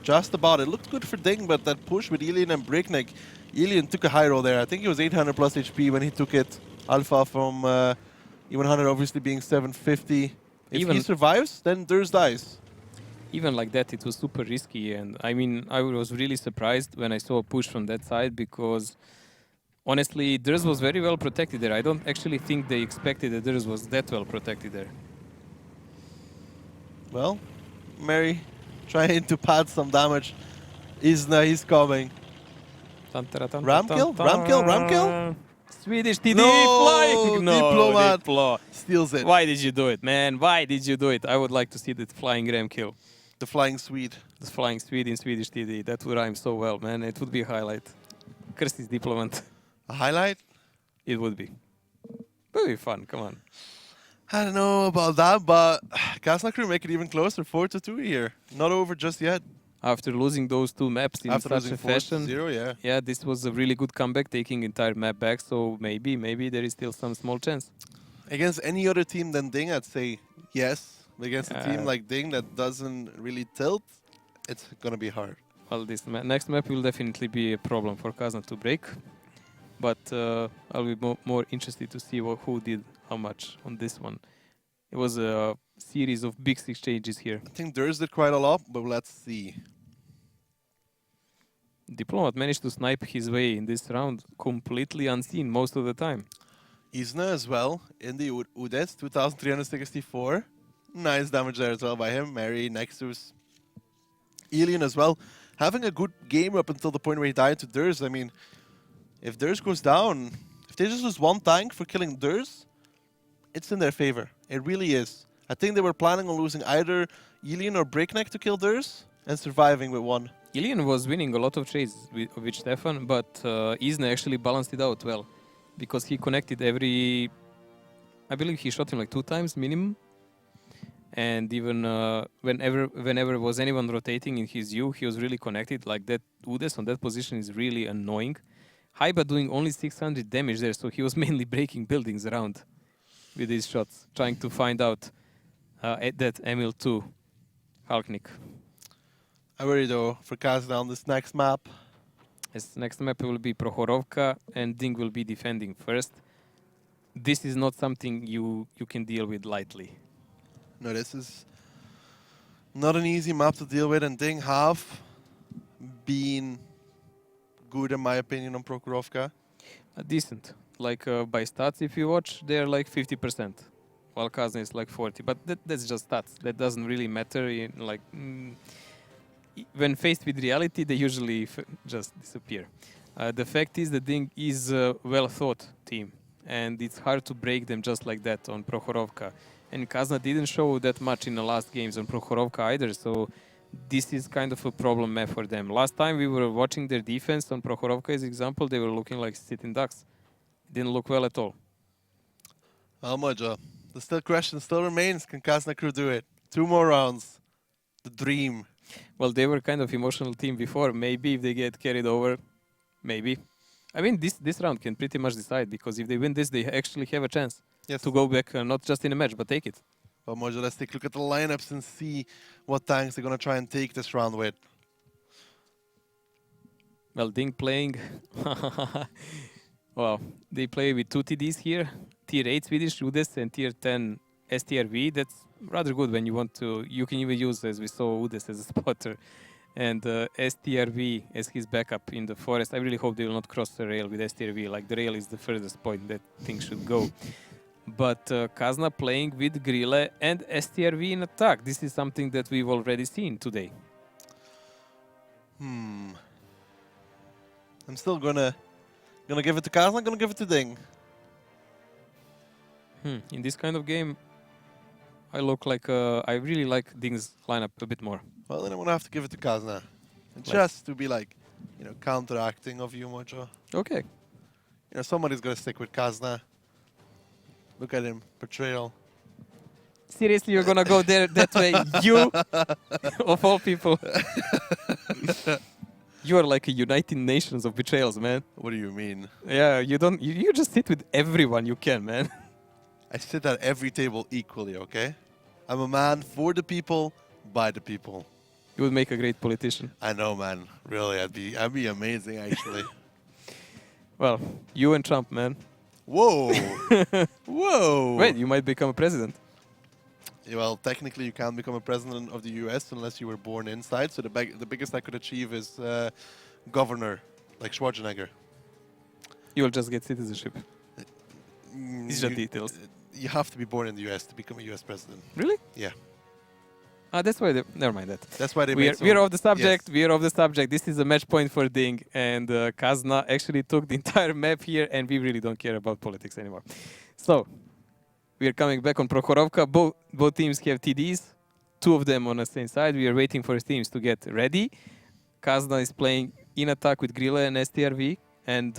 Just about. It looked good for Ding, but that push with Ilian and Breakneck, Ilian took a high roll there. I think he was 800 plus HP when he took it. Alpha from E100 obviously being 750. If he survives, then Durs dies.
Even like that, it was super risky, and I mean, I was really surprised when I saw a push from that side, because honestly, Durs was very well protected there. I don't actually think they expected that Durs was that well protected there.
Well, Mary trying to pad some damage. Isna, he's coming. Ram kill? Ram kill? Ram kill?
Swedish TD
No,
flying! No,
Diplomat steals it.
Why did you do it, man? Why did you do it? I would like to see that flying Ram kill.
The flying Swede.
The flying Swede in Swedish TD. That would rhyme so well, man. It would be a highlight. Curse is Diplomat.
A highlight?
It would be. It would be fun, come on.
I don't know about that, but Kazna crew make it even closer. 4-2 here. Not over just yet.
After losing those two maps in such a fashion,
4-0,
yeah, this was a really good comeback, taking entire map back. So maybe there is still some small chance.
Against any other team than Ding, I'd say yes. But against a team like Ding that doesn't really tilt, it's gonna be hard.
Well, this next map will definitely be a problem for Kazna to break. But I'll be more interested to see who did how much on this one. It was a series of big exchanges here.
I think Durs did quite a lot, but let's see.
Diplomat managed to snipe his way in this round completely unseen most of the time.
Isna as well in the Udes, 2,364. Nice damage there as well by him. Mary, Nexus, Ilian as well. Having a good game up until the point where he died to Durs. I mean, if Durs goes down, if they just lose one tank for killing Durs, it's in their favor. It really is. I think they were planning on losing either Ilian or Breakneck to kill Durs and surviving with one.
Ilian was winning a lot of trades with Stefan, but Isna actually balanced it out well because he connected every. I believe he shot him like 2 times minimum, and even whenever was anyone rotating in his view, he was really connected. Like that, Udes on that position is really annoying. Haiba doing only 600 damage there, so he was mainly breaking buildings around with his shots, trying to find out that Emil 2 Halknik.
I worry though for Kazna on this next map.
This next map will be Prokhorovka, and Ding will be defending first. This is not something you can deal with lightly.
No, this is not an easy map to deal with, and Ding have been good in my opinion on Prokhorovka.
Decent. Like by stats, if you watch, they're like 50%, while Kazna is like 40. But that's just stats. That doesn't really matter. In, like when faced with reality, they usually just disappear. The fact is that Ding is a well-thought team, and it's hard to break them just like that on Prokhorovka. And Kazna didn't show that much in the last games on Prokhorovka either, so this is kind of a problem map for them. Last time we were watching their defense on Prokhorovka as example, they were looking like sitting ducks. Didn't look well at all.
Well, Mojo, the question still remains, can Kazna crew do it? 2 more rounds. The dream.
Well, they were kind of emotional team before. Maybe if they get carried over, maybe. I mean, this round can pretty much decide, because if they win this, they actually have a chance to go back, not just in a match, but take it.
Well, Mojo, let's take a look at the lineups and see what tanks they're going to try and take this round with.
Well, Ding playing... Well, they play with 2 TDs here. Tier 8 Swedish Udes and Tier 10 STRV. That's rather good when you want to... You can even use, as we saw, Udes as a spotter. And STRV as his backup in the forest. I really hope they will not cross the rail with STRV. Like, the rail is the furthest point that things should go. But Kazna playing with Grille and STRV in attack. This is something that we've already seen today.
I'm still gonna give it to Kazna, gonna give it to Ding.
In this kind of game, I look like I really like Ding's lineup a bit more.
Well, then I'm gonna have to give it to Kazna. And
Like-
just to be like, counteracting of you, Mojo.
Okay.
Somebody's gonna stick with Kazna. Look at him, betrayal.
Seriously, you're gonna go there that way? You, of all people. You are like a United Nations of betrayals, man.
What do you mean?
Yeah, you don't. You just sit with everyone you can, man.
I sit at every table equally, okay? I'm a man for the people, by the people.
You would make a great politician.
I know, man. Really, I'd be amazing, actually.
Well, you and Trump, man.
Whoa! Whoa!
Wait, you might become a president.
Yeah, well, technically, you can't become a president of the US unless you were born inside. So the biggest I could achieve is governor, like Schwarzenegger.
You will just get citizenship. It's just
You-
details.
You have to be born in the US to become a US president.
Really?
Yeah.
That's why. Never mind that.
That's why they
we
made
are, we are
so-
off the subject.
yes.
We are off the subject. This is a match point for Ding, and Kazna actually took the entire map here, and we really don't care about politics anymore. So we are coming back on Prokhorovka. Both teams have TDs, 2 of them on the same side. We are waiting for teams to get ready. Kazna is playing in attack with Grille and STRV, and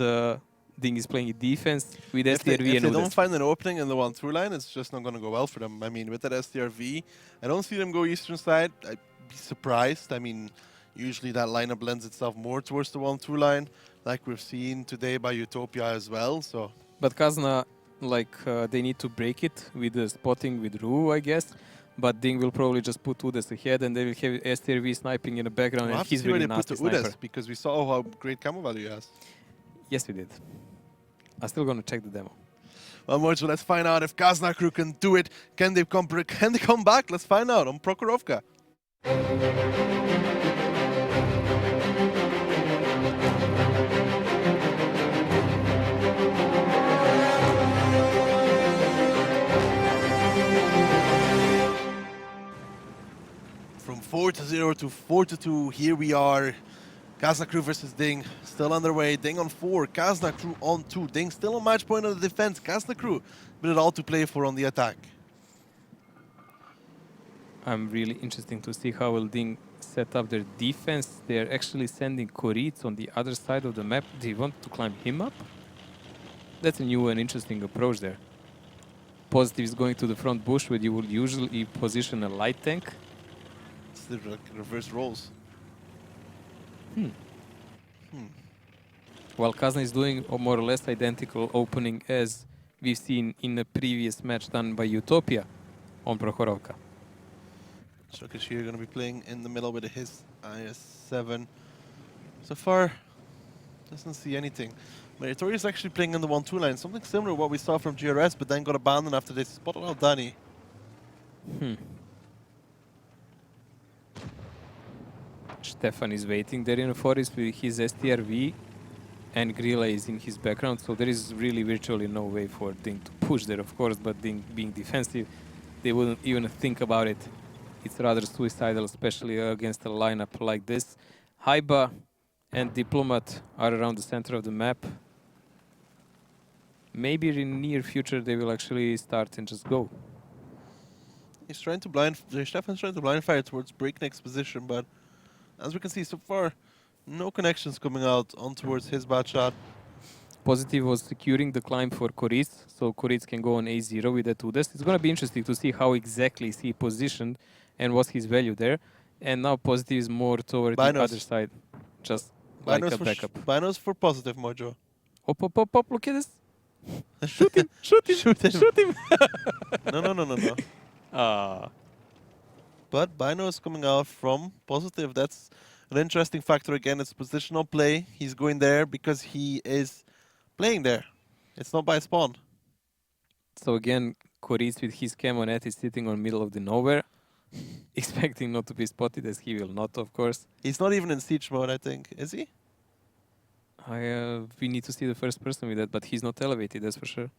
Ding is playing in defense with
If they,
STRV
if
and
they
Udes.
don't find an opening in the 1-2 line, it's just not going to go well for them. I mean, with that STRV, I don't see them go eastern side. I'd be surprised. I mean, usually that lineup lends itself more towards the 1-2 line, like we've seen today by Utopia as well. So,
But Kazna, like, they need to break it with the spotting with Ru, I guess. But Ding will probably just put Udes ahead, and they will have STRV sniping in the background,
we'll
and
have to
he's
see where
really
they put
nasty
the Udes,
sniper.
because we saw how great camo value he has.
Yes, we did. I'm still gonna check the demo.
Well, Mojo, let's find out if Kazna crew can do it. Can they come back? Let's find out on Prokhorovka. From 4-0 to 4-2, here we are. Kazna crew versus Ding, still underway. Ding on 4, Kazna crew on 2. Ding still on match point on the defense. Kazna crew with it all to play for on the attack.
I'm really interested to see how will Ding set up their defense. They're actually sending Koritz on the other side of the map. Do you want to climb him up? That's a new and interesting approach there. Positive is going to the front bush where you would usually position a light tank.
It's the reverse roles.
While Kazna is doing a more or less identical opening as we've seen in a previous match done by Utopia on Prokhorovka.
Shokish here going to be playing in the middle with his IS-7. So far, doesn't see anything. Meritori is actually playing in the 1-2 line, something similar to what we saw from GRS, but then got abandoned after they spotted out Danny.
Stefan is waiting there in the forest with his STRV, and Grilla is in his background, so there is really virtually no way for Ding to push there, of course, but Ding being defensive, they wouldn't even think about it. It's rather suicidal, especially against a lineup like this. Haiba and Diplomat are around the center of the map. Maybe in near future they will actually start and just go.
He's trying to Stefan's trying to blind fire towards Breakneck's position, but as we can see so far, no connections coming out on towards his bad shot.
Positive was securing the climb for Koritz, so Koritz can go on A0 with the Tudest. It's going to be interesting to see how exactly is he positioned and what's his value there. And now Positive is more toward the other side, just like a backup.
Binos for Positive, Mojo.
Op, look at this. Shoot him, shoot him, shoot him.
No. But Bino is coming out from Positive. That's an interesting factor again. It's positional play. He's going there because he is playing there. It's not by spawn.
So again, Koritz with his camo net is sitting on middle of the nowhere, expecting not to be spotted, as he will not, of course.
He's not even in siege mode, I think. Is he?
We need to see the first person with that, but he's not elevated, that's for sure.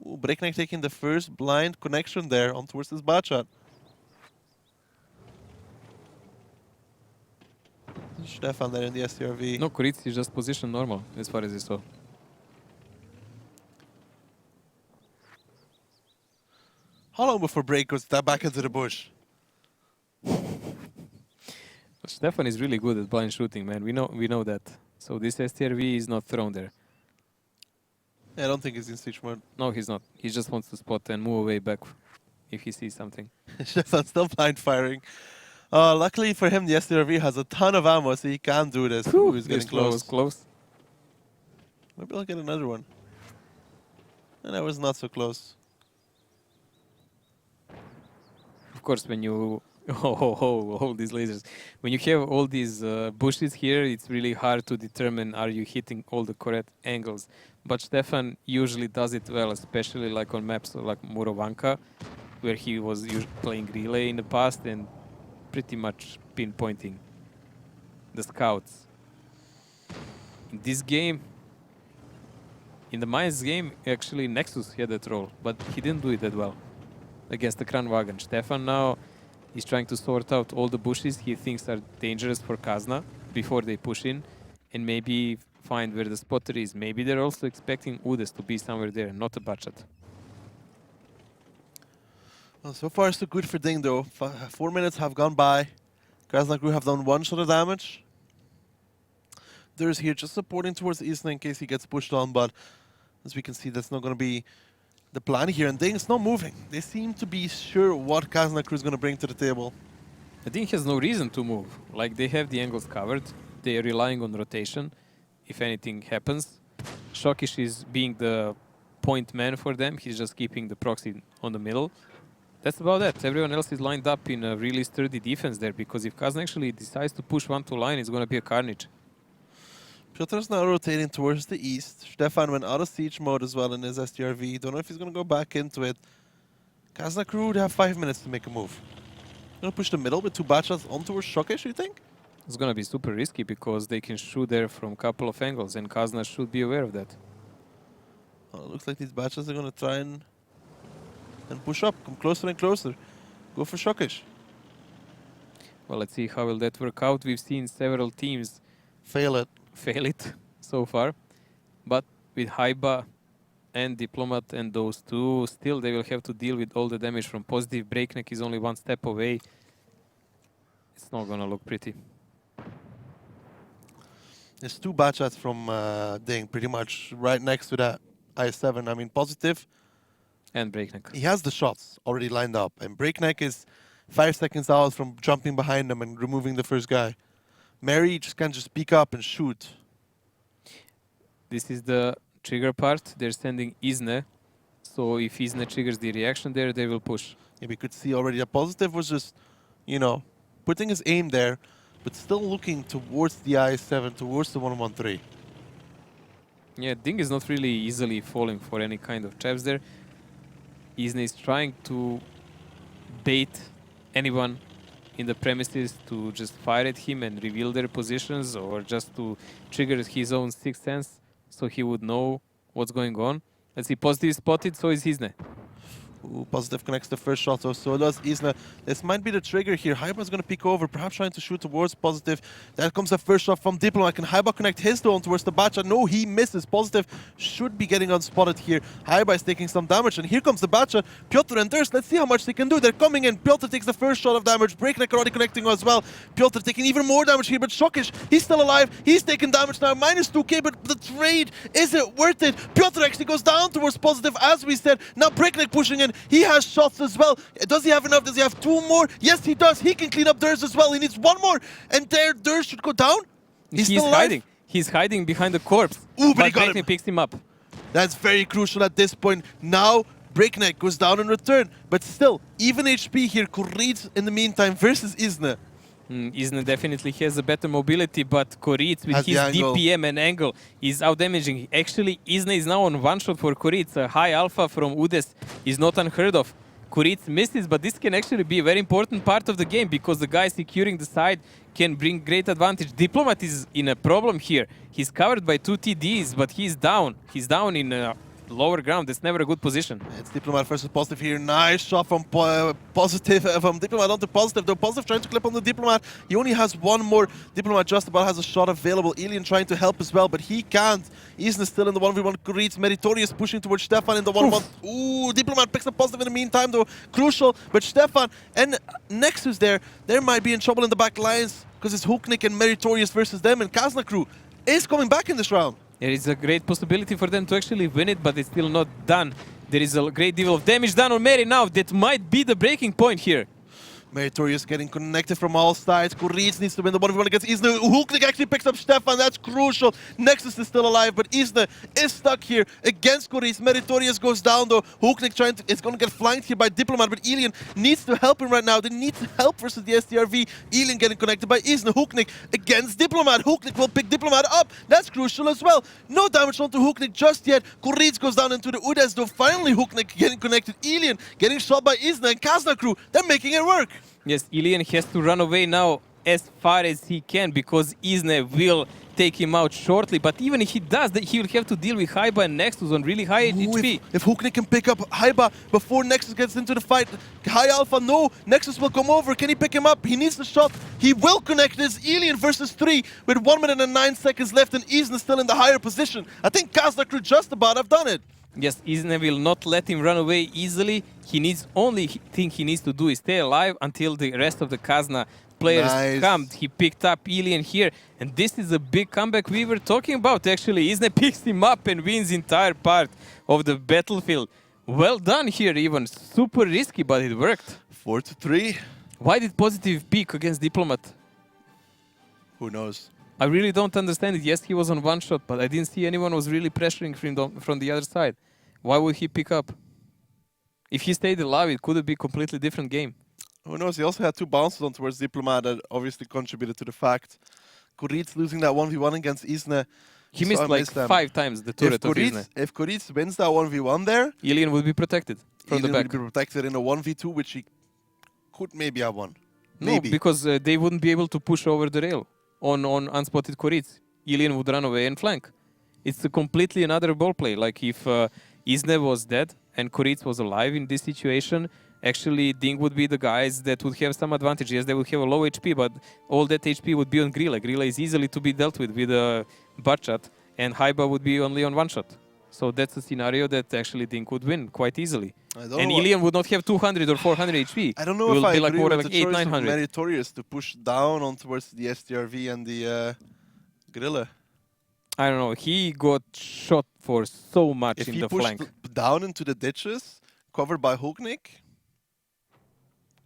Ooh, Breakneck taking the first blind connection there on towards his bad shot. Stefan there in the STRV.
No, Koritz is just positioned normal, as far as I saw.
How long before Break goes back into the bush?
Stefan is really good at blind shooting, man. We know that. So this STRV is not thrown there.
Yeah, I don't think he's in siege mode.
No, he's not. He just wants to spot and move away back if he sees something.
Stefan's still blind firing. Luckily for him, the STRV has a ton of ammo, so he can do this. Ooh, he's getting close. Maybe I'll get another one. And that was not so close.
Of course, when you all these lasers, when you have all these bushes here, it's really hard to determine are you hitting all the correct angles. But Stefan usually does it well, especially like on maps like Murovanka, where he was playing relay in the past and pretty much pinpointing the scouts. In this game, in the Mines game, actually Nexus had that role, but he didn't do it that well against the Kranwagen. Stefan now is trying to sort out all the bushes he thinks are dangerous for Kazna before they push in, and maybe find where the spotter is. Maybe they're also expecting Udes to be somewhere there, not a butchot.
Well, so far so good for Ding though. 4 minutes have gone by. Kazna crew have done 1 shot of damage. There's here just supporting towards Isna in case he gets pushed on, but as we can see, that's not going to be the plan here. And Ding is not moving. They seem to be sure what Kazna crew is going to bring to the table.
I think he has no reason to move. Like, they have the angles covered. They are relying on rotation if anything happens. Shokish is being the point man for them. He's just keeping the proxy on the middle. That's about that. Everyone else is lined up in a really sturdy defense there, because if Kazna actually decides to push 1-2 line, it's going to be a carnage.
Piotr's now rotating towards the east. Stefan went out of siege mode as well in his STRV. Don't know if he's going to go back into it. Kazna crew would have 5 minutes to make a move. Going to push the middle with 2 bad shots on towards Shokish, you think?
It's going to be super risky because they can shoot there from a couple of angles, and Kazna should be aware of that.
Well, it looks like these bad shots are going to try and push up, come closer and closer. Go for Shokish.
Well, let's see how will that work out. We've seen several teams
fail it
so far, but with Haiba and Diplomat and those two, still they will have to deal with all the damage from Positive. Breakneck is only 1 step away. It's not gonna look pretty.
There's 2 bad shots from Ding, pretty much right next to that I7. I mean, Positive.
And Breakneck.
He has the shots already lined up. And Breakneck is 5 seconds out from jumping behind him and removing the first guy. Mary just can't just peek up and shoot.
This is the trigger part. They're sending Isne. So if Isne triggers the reaction there, they will push.
Yeah, we could see already that Positive was just, you know, putting his aim there, but still looking towards the I7, towards the 113.
Yeah, Ding is not really easily falling for any kind of traps there. Isne is trying to bait anyone in the premises to just fire at him and reveal their positions, or just to trigger his own sixth sense so he would know what's going on. Let's see, Positive spotted, so is Isne.
Ooh, Positive connects the first shot, so does Isna. This might be the trigger here. Haiba's going to peek over, perhaps trying to shoot towards Positive. There comes the first shot from Diplomat. Can Haiba connect his drone towards the Batcha? No, he misses. Positive should be getting unspotted here. Haiba is taking some damage, and here comes the Batcha. Piotr and Durst, let's see how much they can do. They're coming in. Piotr takes the first shot of damage. Breakneck already connecting as well. Piotr taking even more damage here, but Shokish, he's still alive. He's taking damage now. Minus 2k, but the trade, is it worth it? Piotr actually goes down towards Positive, as we said. Now Breakneck pushing in. He has shots as well. Does he have enough? Does he have 2 more? Yes, he does. He can clean up Durst as well. He needs 1 more. And there, Durst should go down. He's still alive.
Hiding. He's hiding behind the corpse.
Ooh, but he got
Breakneck
him.
picks him up.
That's very crucial at this point. Now, Breakneck goes down in return. But still, even HP here. Kuric in the meantime versus Isna.
Isna definitely has a better mobility, but Kuric with his DPM and angle is out-damaging. Actually, Isna is now on 1 shot for Kuric. A high alpha from Udes is not unheard of. Kuric misses, but this can actually be a very important part of the game, because the guy securing the side can bring great advantage. Diplomat is in a problem here. He's covered by 2 TDs, but he's down. He's down in lower ground. That's never a good position.
It's Diplomat versus Positive here. Nice shot from Positive, from Diplomat onto Positive. Though Positive trying to clip on the Diplomat. He only has 1 more. Diplomat just about has a shot available. Alien trying to help as well, but he can't. Isna still in the 1v1. Kuric, Meritorious pushing towards Stefan in the 1v1. Ooh, Diplomat picks up Positive in the meantime though. Crucial, but Stefan and Nexus there might be in trouble in the back lines, because it's Hooknik and Meritorious versus them, and Kazna crew is coming back in this round.
There is a great possibility for them to actually win it, but it's still not done. There is a great deal of damage done on Mary now. That might be the breaking point here.
Meritorious getting connected from all sides. Kuric needs to win the 1v1 against Isna. Hooknik actually picks up Stefan. That's crucial. Nexus is still alive, but Isna is stuck here against Kuric. Meritorious goes down though. Hooknik is going to get flanked here by Diplomat, but Alien needs to help him right now. They need to help versus the STRV. Alien getting connected by Isna. Hooknik against Diplomat. Hooknik will pick Diplomat up. That's crucial as well. No damage onto Hooknik just yet. Kuric goes down into the Udes though. Finally, Hooknik getting connected. Alien getting shot by Isna and Kazna crew. They're making it work.
Yes, Ilian has to run away now as far as he can, because Isna will take him out shortly. But even if he does, he will have to deal with Haiba and Nexus on really high HP.
If Hooknik can pick up Haiba before Nexus gets into the fight, high alpha, no, Nexus will come over. Can he pick him up? He needs the shot. He will connect this. Alien versus 3 with 1 minute and 9 seconds left, and Isna still in the higher position. I think Kazna crew just about have done it.
Yes, Isna will not let him run away easily. He needs only thing he needs to do is stay alive until the rest of the Kazna players come. He picked up Alien here, and this is a big comeback we were talking about actually. Isna picks him up and wins entire part of the battlefield. Well done here, even super risky, but it worked.
4-3.
Why did Positive peak against Diplomat?
Who knows?
I really don't understand it. Yes, he was on 1 shot, but I didn't see anyone was really pressuring from the other side. Why would he pick up? If he stayed alive, it could be a completely different game.
Who knows? He also had 2 bounces on towards Diplomat that obviously contributed to the fact. Kuric losing that 1v1 against Isna.
He missed like 5 times the turret of Isna.
If Kuric wins that 1v1 there,
Alien would be protected from the back.
Would be protected in a 1v2, which he could maybe have won.
Maybe. No, because they wouldn't be able to push over the rail on unspotted Kuric. Alien would run away and flank. It's a completely another ball play. Like if Isna was dead and Kuric was alive in this situation, actually Ding would be the guys that would have some advantage. Yes, they would have a low HP, but all that HP would be on Grilla. Grilla is easily to be dealt with a butt shot, and Haiba would be only on 1 shot. So that's a scenario that actually Dink would win quite easily.
I don't
And
know
Ilian would not have 200 or 400 HP.
I don't know
It
if
will
I
be like
agree
more
with
like
the
8,
choice of
900.
Meritorious to push down on towards the STRV and the Gorilla.
I don't know. He got shot for so much
If
in
he
the
pushed
flank.
down into the ditches, covered by Hooknik,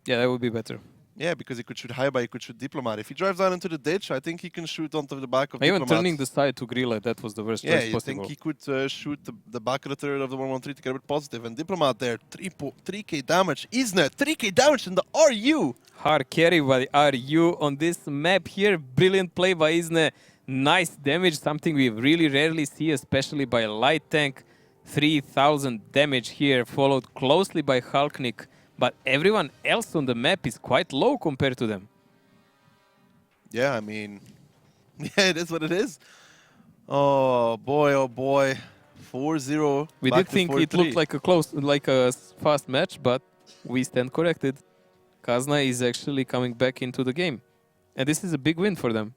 Yeah, that would be better.
yeah, because he could shoot Haiba, he could shoot Diplomat. If he drives down into the ditch, I think he can shoot onto the back of
Even
Diplomat.
turning the side to Grilla, that was the worst
Yeah,
choice
you
possible.
think he could shoot the back of the turret of the 113 to get a bit positive. And Diplomat there, 3k damage. Isna, 3k damage in the RU!
Hard carry by RU on this map here. Brilliant play by Isne. Nice damage, something we really rarely see, especially by a light tank. 3000 damage here, followed closely by Halknik. But everyone else on the map is quite low compared to them.
Yeah, I mean, yeah, it is what it is. Oh boy. 4-0.
We
back
did
to
think
4-3.
it looked like a fast match, but we stand corrected. Kazna is actually coming back into the game. And this is a big win for them.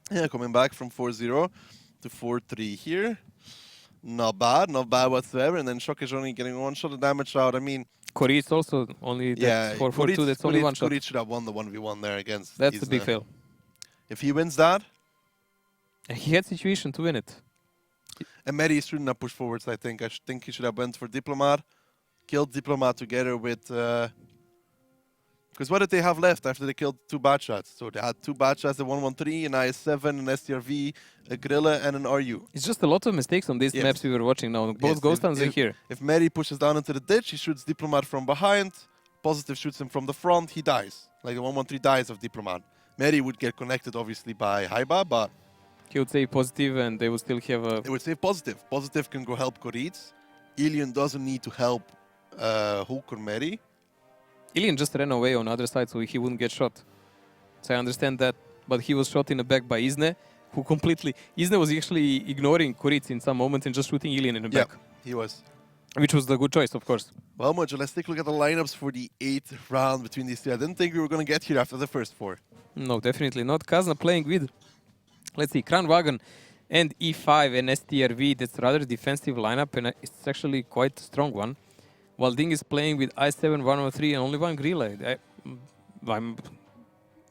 Yeah, coming back from 4-0 to 4-3 here. Not bad whatsoever. And then Shock is only getting one shot of damage out. I mean,
Koritz also only
yeah,
4-4-2, that's only one shot.
Koritz should have won the 1v1 there against
That's
Isna.
a big fail.
If he wins that,
And he had situation to win it.
and Meri shouldn't have pushed forwards, I think. I think he should have went for Diplomat, killed Diplomat together with... Because what did they have left after they killed 2 bad shots? So they had 2 bad shots, a 113, an IS-7, an STRV, a Gorilla, and an RU.
It's just a lot of mistakes on these
Yes.
maps we were watching now. Both
Yes,
ghost guns are here.
If Meri pushes down into the ditch, he shoots Diplomat from behind. Positive shoots him from the front, he dies. Like the 113 dies of Diplomat. Meri would get connected, obviously, by Haiba, but...
He would say positive and they would still have a...
It would say positive. Positive can go help Koritz. Ilian doesn't need to help Hulk or Meri.
Ilian just ran away on the other side so he wouldn't get shot. So I understand that. But he was shot in the back by Isne, who completely... Isne was actually ignoring Koritz in some moment and just shooting Ilian in the back.
He was.
Which was the good choice, of course.
Well, Mojo, let's take a look at the lineups for the 8th round between these two. I didn't think we were going to get here after the first 4.
No, definitely not. Kazna playing with, let's see, Kranwagen and E5 and STRV. That's a rather defensive lineup and it's actually quite a strong one. While Ding is playing with I7, 103 and only one Grilla.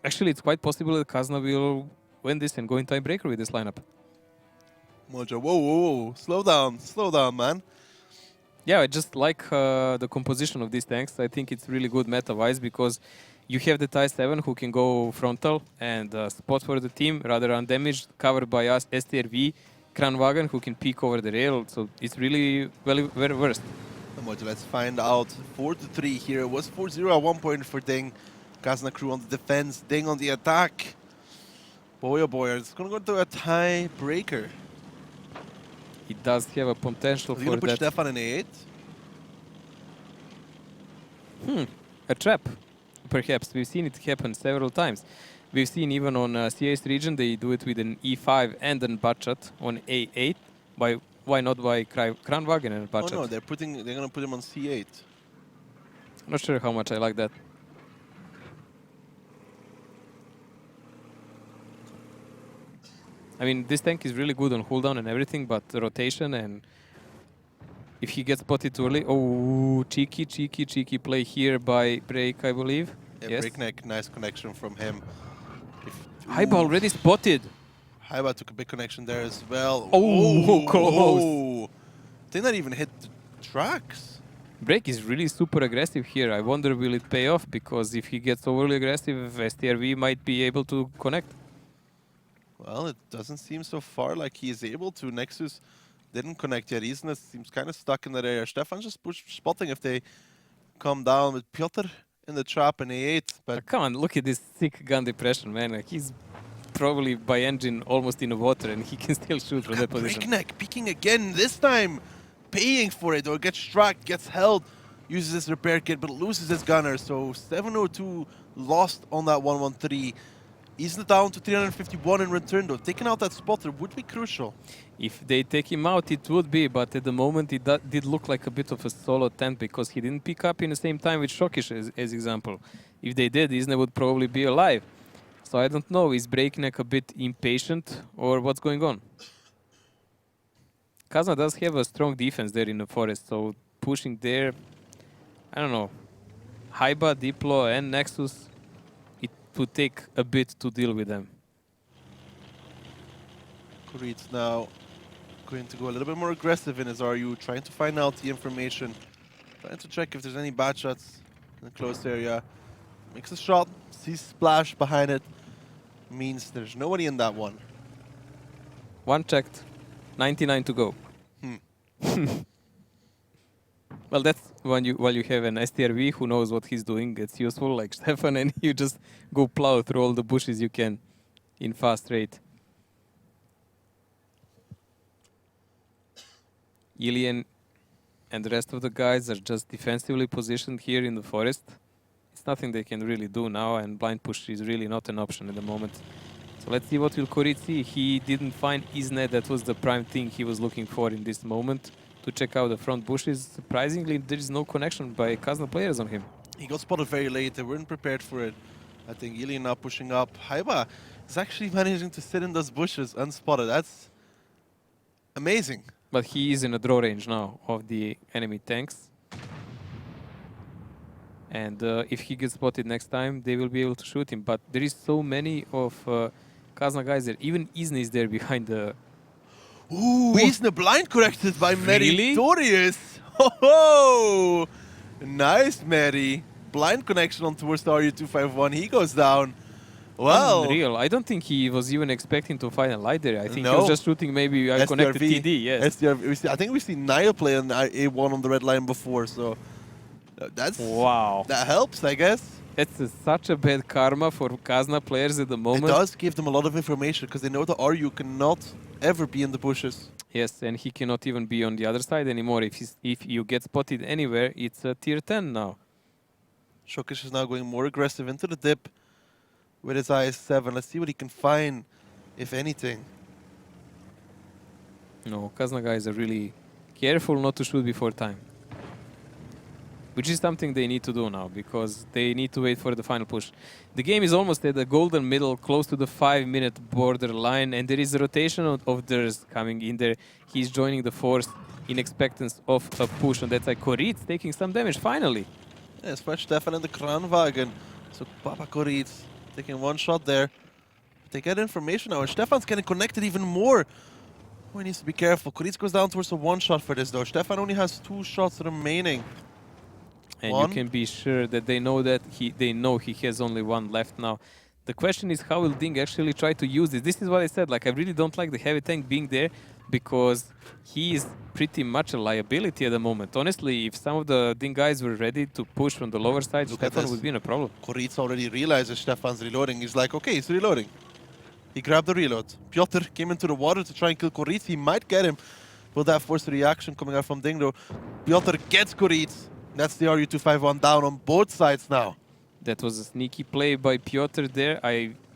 Actually, it's quite possible that Kazna will win this and go in tiebreaker with this lineup.
Mojo, whoa. Slow down, man.
Yeah, I just like the composition of these tanks. I think it's really good meta-wise because you have the I7 who can go frontal and spot for the team rather undamaged, covered by us STRV, Kranwagen who can peek over the rail. So it's really very versed.
Mojo, let's find out. 4-3 here. It was 4-0 at one point for Ding. Kazna crew on the defense, Ding on the attack. Boy, oh boy, it's going to go to a tiebreaker.
He does have a potential for
Are you going to put
that.
Stefan in A8?
A trap, perhaps. We've seen it happen several times. We've seen even on CS region, they do it with an E5 and an Bachat on A8. Why not by Kranwagen and Bachat?
Oh no, they're going to put him on C8.
Not sure how much I like that. I mean, this tank is really good on cooldown and everything, but the rotation and if he gets spotted too early... Oh, cheeky play here by Break, I believe.
Yeah,
Yes.
Breakneck, nice connection from him.
Haiba already spotted.
Haiba took a big connection there as well.
Oh, close.
Did not even hit the tracks.
Break is really super aggressive here. I wonder will it pay off, because if he gets overly aggressive, STRV might be able to connect.
Well, it doesn't seem so far like he is able to. Nexus didn't connect yet. Isna seems kind of stuck in that area. Stefan just spotting if they come down with Piotr in the trap in A8. But
come on, look at this sick gun depression, man. Like, he's probably by engine almost in the water and he can still shoot from that position.
Breakneck peeking again, this time paying for it, or gets struck, gets held, uses his repair kit but loses his gunner. So 702 lost on that 113. Isna down to 351 in return though. Taking out that spotter would be crucial.
If they take him out, it would be, but at the moment it did look like a bit of a solo tent because he didn't pick up in the same time with Shokish as example. If they did, Isna would probably be alive. So I don't know, is Breakneck a bit impatient or what's going on? Kazna does have a strong defense there in the forest, so pushing there, I don't know, Haiba, Diplo, and Nexus, it would take a bit to deal with them.
Kurit's now going to go a little bit more aggressive in his RU, trying to find out the information, trying to check if there's any bad shots in the close area. Makes a shot, sees splash behind it, means there's nobody in that one.
One checked, 99 to go. Well, that's when you while you have an STRV who knows what he's doing, it's useful, like Stefan, and you just go plow through all the bushes you can in fast rate. Ilian and the rest of the guys are just defensively positioned here in the forest. It's nothing they can really do now, and blind push is really not an option at the moment. So let's see what will Kurit see. He didn't find Isnet. That was the prime thing he was looking for in this moment, to check out the front bushes. Surprisingly, there is no connection by Kazna players on him.
He got spotted very late. They weren't prepared for it. I think Ilian now pushing up. Haiba is actually managing to sit in those bushes unspotted. That's amazing.
But he is in a draw range now of the enemy tanks. And if he gets spotted next time, they will be able to shoot him. But there is so many of Kazna guys there. Even Isne is there behind the...
Ooh, Isne blind corrected by
Really?
Meritorious. Ho-ho! Nice, Meri. Blind connection on towards the RU251. He goes down. Well,
Unreal. I don't think he was even expecting to find a light there. I think he
No.
was just shooting maybe I connected TD, yes.
STRV. I think we've seen Nile play on A1 on the red line before, so that's
Wow.
that helps, I guess.
It's such a bad karma for Kazna players at the moment.
It does give them a lot of information because they know the RU cannot ever be in the bushes.
Yes, and he cannot even be on the other side anymore. If you get spotted anywhere, it's a tier 10 now.
Shokish is now going more aggressive into the dip with his IS-7. Let's see what he can find, if anything.
No, Kazna guys are really careful not to shoot before time. Which is something they need to do now, because they need to wait for the final push. The game is almost at the golden middle, close to the 5-minute borderline, and there is a rotation of theirs coming in there. He's joining the force in expectance of a push, and that's like Koritz taking some damage, finally.
Yeah, Splash Stefan in the Kranwagen. So Papa Koritz taking one shot there. They get information now, and Stefan's getting connected even more. Oh, he needs to be careful. Koritz goes down towards a one-shot for this, though. Stefan only has 2 shots remaining.
And you can be sure that they know he has only one left now. The question is, how will Ding actually try to use this? This is what I said, like, I really don't like the heavy tank being there, because he is pretty much a liability at the moment. Honestly, if some of the Ding guys were ready to push from the lower side, Stefan would be in a problem.
Koritz already realizes Stefan's reloading. He's like, okay, he's reloading. He grabbed the reload. Piotr came into the water to try and kill Koritz. He might get him. Will that force a reaction coming out from Ding, though? Piotr gets Koritz. That's the RU251 down on both sides now.
That was a sneaky play by Piotr there.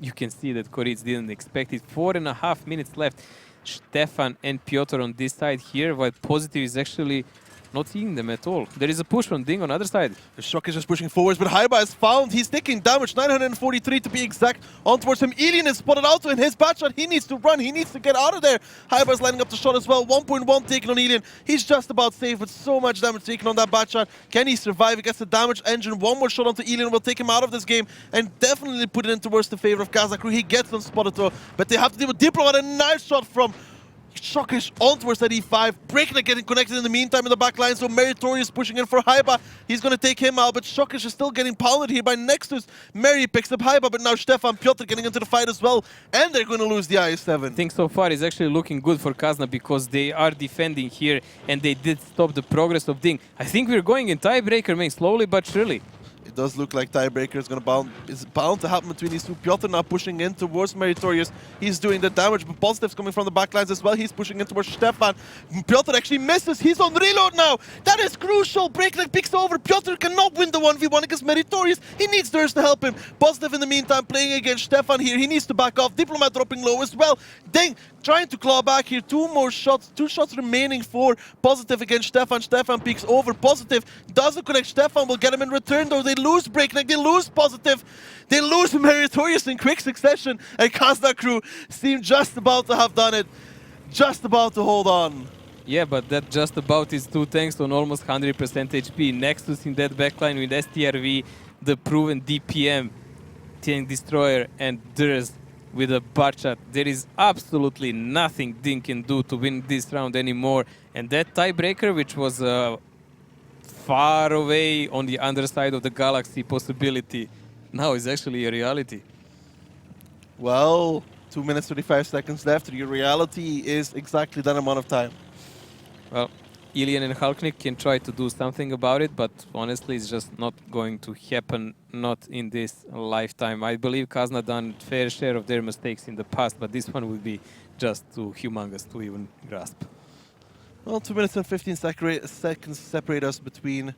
You can see that Koritz didn't expect it. 4.5 minutes left. Stefan and Piotr on this side here, while Positive is actually not seeing them at all. There is a push from Ding on the other side.
The Shock is just pushing forwards, but Haiba is found. He's taking damage, 943 to be exact, on towards him. Ilian is spotted out in his bad shot. He needs to run. He needs to get out of there. Haiba is lining up the shot as well. 1.1 taken on Ilian. He's just about safe, but so much damage taken on that bad shot. Can he survive? He gets the damage engine. One more shot onto Ilian will take him out of this game and definitely put it in towards the favor of Kazakh crew. He gets unspotted though, but they have to deal with Diplo and a nice shot from Shockish on towards that E5. Breakneck getting connected in the meantime in the back line, so Meritorious pushing in for Haiba. He's going to take him out, but Shockish is still getting pounded here by Nexus. Meri picks up Haiba, but now Stefan Piotr getting into the fight as well, and they're going to lose the IS-7.
I think so far is actually looking good for Kazna, because they are defending here, and they did stop the progress of Ding. I think we're going in tiebreaker, man, slowly but surely.
It does look like tiebreaker is bound to happen between these two. Piotr now pushing in towards Meritorious. He's doing the damage, but Positive's coming from the backlines as well. He's pushing in towards Stefan. Piotr actually misses. He's on reload now. That is crucial. Breakneck picks over. Piotr cannot win the 1v1 against Meritorious. He needs theirs to help him. Positive in the meantime playing against Stefan here. He needs to back off. Diplomat dropping low as well. Ding trying to claw back here. 2 more shots. 2 shots remaining for Positive against Stefan. Stefan peeks over. Positive doesn't connect. Stefan will get him in return though. They lose Breakneck, they lose Positive, they lose Meritorious in quick succession, and Kazakh crew seem just about to have done it, just about to hold on.
Yeah, but that just about is 2 tanks on almost 100% HP. Nexus in that backline with STRV, the proven DPM, tank destroyer, and Durs with a Barchat. There is absolutely nothing Ding can do to win this round anymore. And that tiebreaker, which was far away on the underside of the galaxy possibility, now is actually a reality.
Well, 2 minutes 35 seconds left. Your reality is exactly that amount of time.
Well, Ilian and Halknik can try to do something about it, but honestly, it's just not going to happen, not in this lifetime. I believe Kazna done fair share of their mistakes in the past, but this one would be just too humongous to even grasp.
Well, 2 minutes and 15 seconds separate us between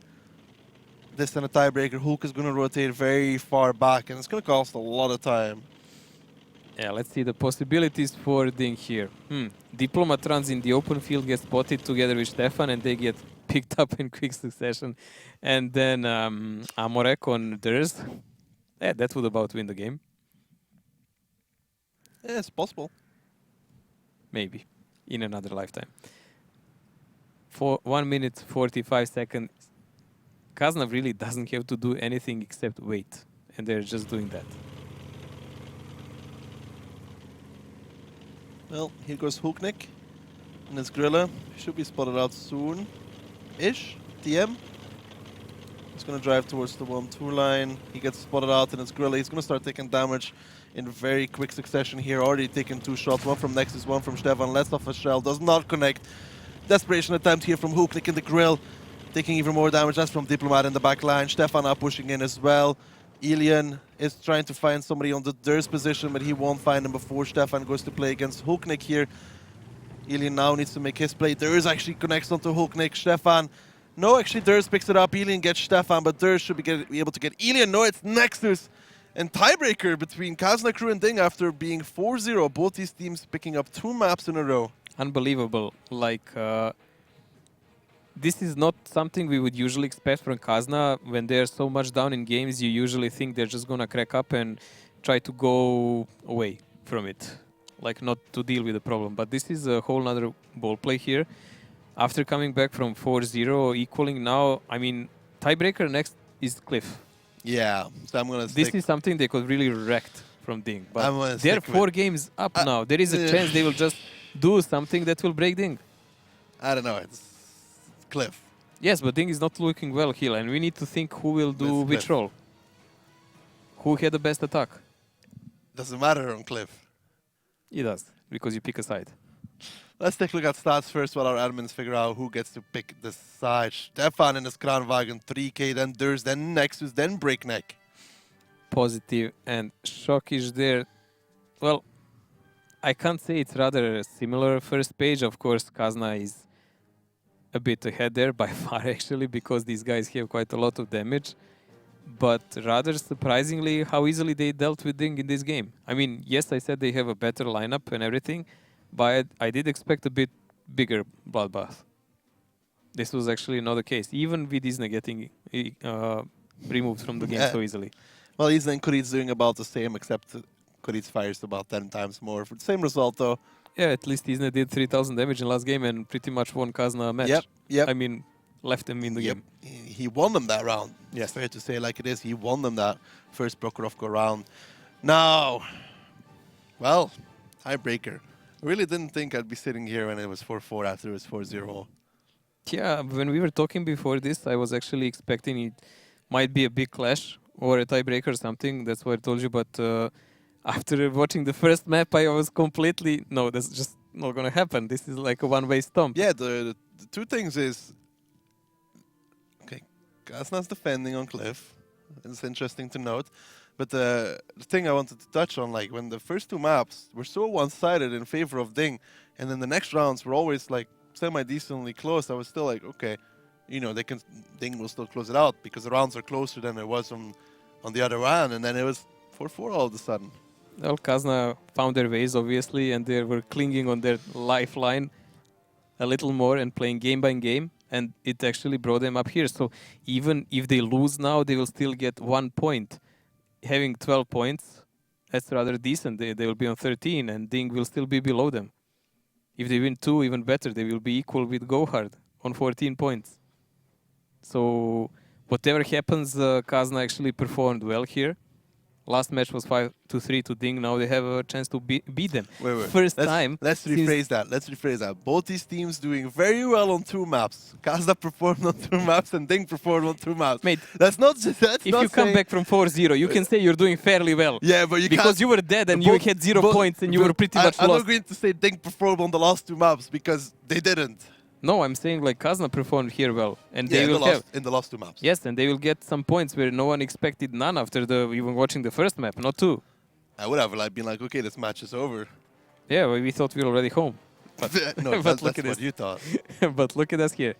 this and a tiebreaker. Hulk is going to rotate very far back, and it's going to cost a lot of time.
Yeah, let's see the possibilities for Ding here. Diplomat runs in the open field, gets spotted together with Stefan, and they get picked up in quick succession. And then Amorek on theirs. Yeah, that would about win the game.
Yeah, it's possible.
Maybe. In another lifetime. For 1 minute 45 seconds, Kazna really doesn't have to do anything except wait. And they're just doing that.
Well, here goes Hooknik and his Grilla. Should be spotted out soon-ish. TM. He's going to drive towards the 1-2 line. He gets spotted out in his Grilla. He's going to start taking damage in very quick succession here. Already taken 2 shots. One from Nexus, one from Stefan. Lets off a shell. Does not connect. Desperation attempt here from Hooknik in the grill. Taking even more damage. That's from Diplomat in the back line. Stefan now pushing in as well. Ilian is trying to find somebody on the Durs position, but he won't find him before Stefan goes to play against Hooknik here. Ilian now needs to make his play. Durs actually connects onto Hooknik. Stefan. No, actually Durs picks it up. Ilian gets Stefan, but Durs should be able to get Ilian. No, it's Nexus. And tiebreaker between Kazna Crew and Ding after being 4-0. Both these teams picking up 2 maps in a row.
Unbelievable. Like, this is not something we would usually expect from Kazna. When they're so much down in games, you usually think they're just gonna crack up and try to go away from it. Like, not to deal with the problem. But this is a whole nother ball play here. After coming back from 4-0, equaling now, I mean, tiebreaker next is Cliff.
Yeah, so I'm gonna
This is something they could really wreck from Ding. But they're 4 games up now. There is a chance they will just do something that will break Ding.
I don't know. It's Cliff.
Yes, but Ding is not looking well here, and we need to think who will do which role. Who had the best attack?
Doesn't matter on Cliff.
It does, because you pick a side.
Let's take a look at stats first while our admins figure out who gets to pick the side. Stefan in his Kranwagen, 3K, then Durs, then Nexus, then Breakneck.
Positive and Shockish there. Well, I can't say it's rather a similar first page. Of course, Kazna is a bit ahead there by far, actually, because these guys have quite a lot of damage. But rather surprisingly, how easily they dealt with Ding in this game. I mean, yes, I said they have a better lineup and everything, but I did expect a bit bigger bloodbath. This was actually not the case, even with Isna getting removed from the game so easily.
Well, Isna and Kuriz doing about the same, except Kuriz fires about 10 times more. For the same result, though.
Yeah, at least Isna did 3,000 damage in last game and pretty much won Kazna a match.
Yep.
I mean, left him in the game.
He won them that round.
Yes.
Fair to say like it is. He won them that first Prokhorovka round. Now, well, tiebreaker. I really didn't think I'd be sitting here when it was 4-4 after it was 4-0.
Yeah, when we were talking before this, I was actually expecting it might be a big clash or a tiebreaker or something. That's what I told you. But after watching the first map, I was completely... No, that's just not going to happen. This is like a one-way stomp.
Yeah, the two things is... Okay, Kazna's defending on Cliff. It's interesting to note. But the thing I wanted to touch on, like, when the first 2 maps were so one-sided in favor of Ding, and then the next rounds were always, like, semi-decently close, I was still like, okay, you know, Ding will still close it out because the rounds are closer than it was on the other round, and then it was 4-4 all of a sudden.
Well, Kazna found their ways, obviously, and they were clinging on their lifeline a little more and playing game by game, and it actually brought them up here. So even if they lose now, they will still get 1 point. Having 12 points, that's rather decent. They will be on 13, and Ding will still be below them. If they win 2, even better. They will be equal with Gohard on 14 points. So whatever happens, Kazna actually performed well here. Last match was 5-3 to Ding. Now they have a chance to beat them.
Wait.
First
let's,
time.
Let's rephrase that. Let's rephrase that. Both these teams doing very well on 2 maps. Kazna performed on 2 maps and Ding performed on 2 maps.
Mate,
that's not just. That's
if
not
you come back from 4-0, you can say you're doing fairly well.
Yeah, but you
because
can't,
you were dead and you had 0 points and you were pretty much
I'm
lost.
not going to say Ding performed on the last 2 maps because they didn't.
No, I'm saying like Kazna performed here well, and
yeah,
they will have
in the last 2 maps.
Yes, and they will get some points where no one expected none after even watching the first map, not 2.
I would have been like, okay, this match is over.
Yeah, well, we thought we were already home. But
no,
but
that's what you thought.
But look at us here.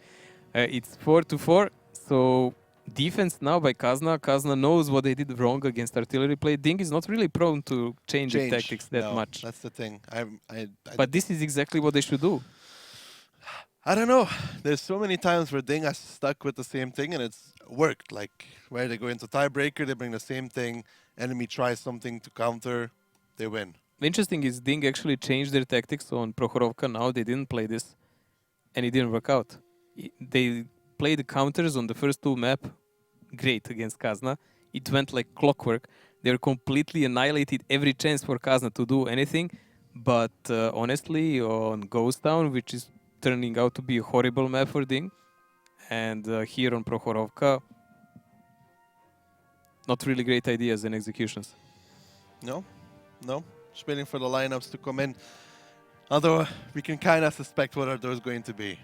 It's 4-4, so defense now by Kazna. Kazna knows what they did wrong against artillery play. Ding is not really prone to change his tactics that much.
That's the thing.
But this is exactly what they should do.
I don't know. There's so many times where Ding has stuck with the same thing and it's worked. Like where they go into tiebreaker, they bring the same thing. Enemy tries something to counter, they win.
Interesting is Ding actually changed their tactics on Prokhorovka. Now they didn't play this, and it didn't work out. They played the counters on the first 2 map, great against Kazna. It went like clockwork. They were completely annihilated every chance for Kazna to do anything. But honestly, on Ghost Town, which is turning out to be a horrible map for Ding, and here on Prokhorovka, not really great ideas and executions.
No. Just waiting for the lineups to come in. Although we can kind of suspect what are those going to be.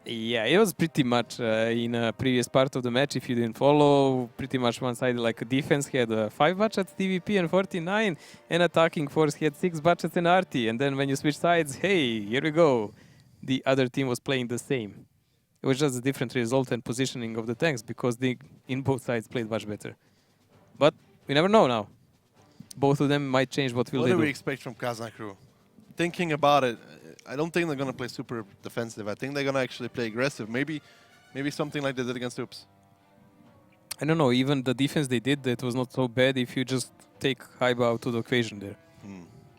Yeah, it was pretty much in a previous part of the match. If you didn't follow, pretty much one side like defense had 5 budgets TVP and 49, and attacking force had 6 budgets and RT. And then when you switch sides, hey, here we go. The other team was playing the same. It was just a different result and positioning of the tanks because they in both sides played much better. But we never know now. Both of them might change what will they do.
What do we expect from Kazna crew? Thinking about it, I don't think they're going to play super defensive. I think they're going to actually play aggressive. Maybe something like they did against Oops.
I don't know. Even the defense they did, that was not so bad if you just take Haiba out of the equation there.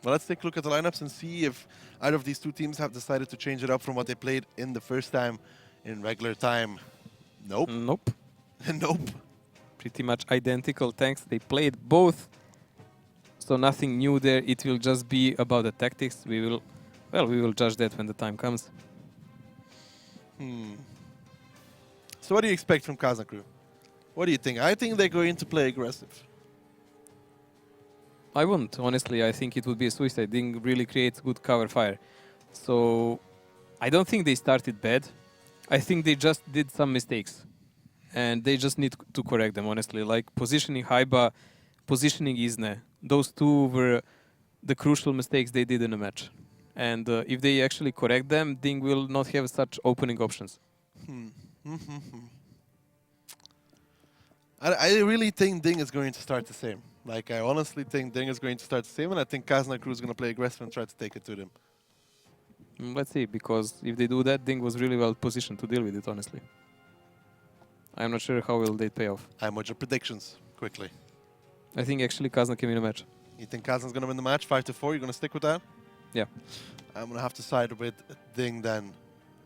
Well, let's take a look at the lineups and see if either of these 2 teams have decided to change it up from what they played in the first time in regular time. Nope.
Nope.
Nope.
Pretty much identical tanks. They played both. So nothing new there. It will just be about the tactics. We will judge that when the time comes.
So what do you expect from Kazna crew? What do you think? I think they're going to play aggressive.
I wouldn't, honestly. I think it would be a suicide. Ding really creates good cover fire. So I don't think they started bad. I think they just did some mistakes. And they just need to correct them, honestly. Like positioning Haiba, positioning Izne. Those 2 were the crucial mistakes they did in the match. And if they actually correct them, Ding will not have such opening options.
I really think Ding is going to start the same. Like, I honestly think Ding is going to start the same, and I think Kazna crew is going to play aggressive and try to take it to them.
Let's see, because if they do that, Ding was really well positioned to deal with it, honestly. I'm not sure how will they pay off.
What's your predictions, quickly?
I think actually Kazna can win a match.
You think Kazna's going to win the match, 5-4? You're going to stick with that?
Yeah.
I'm going to have to side with Ding then.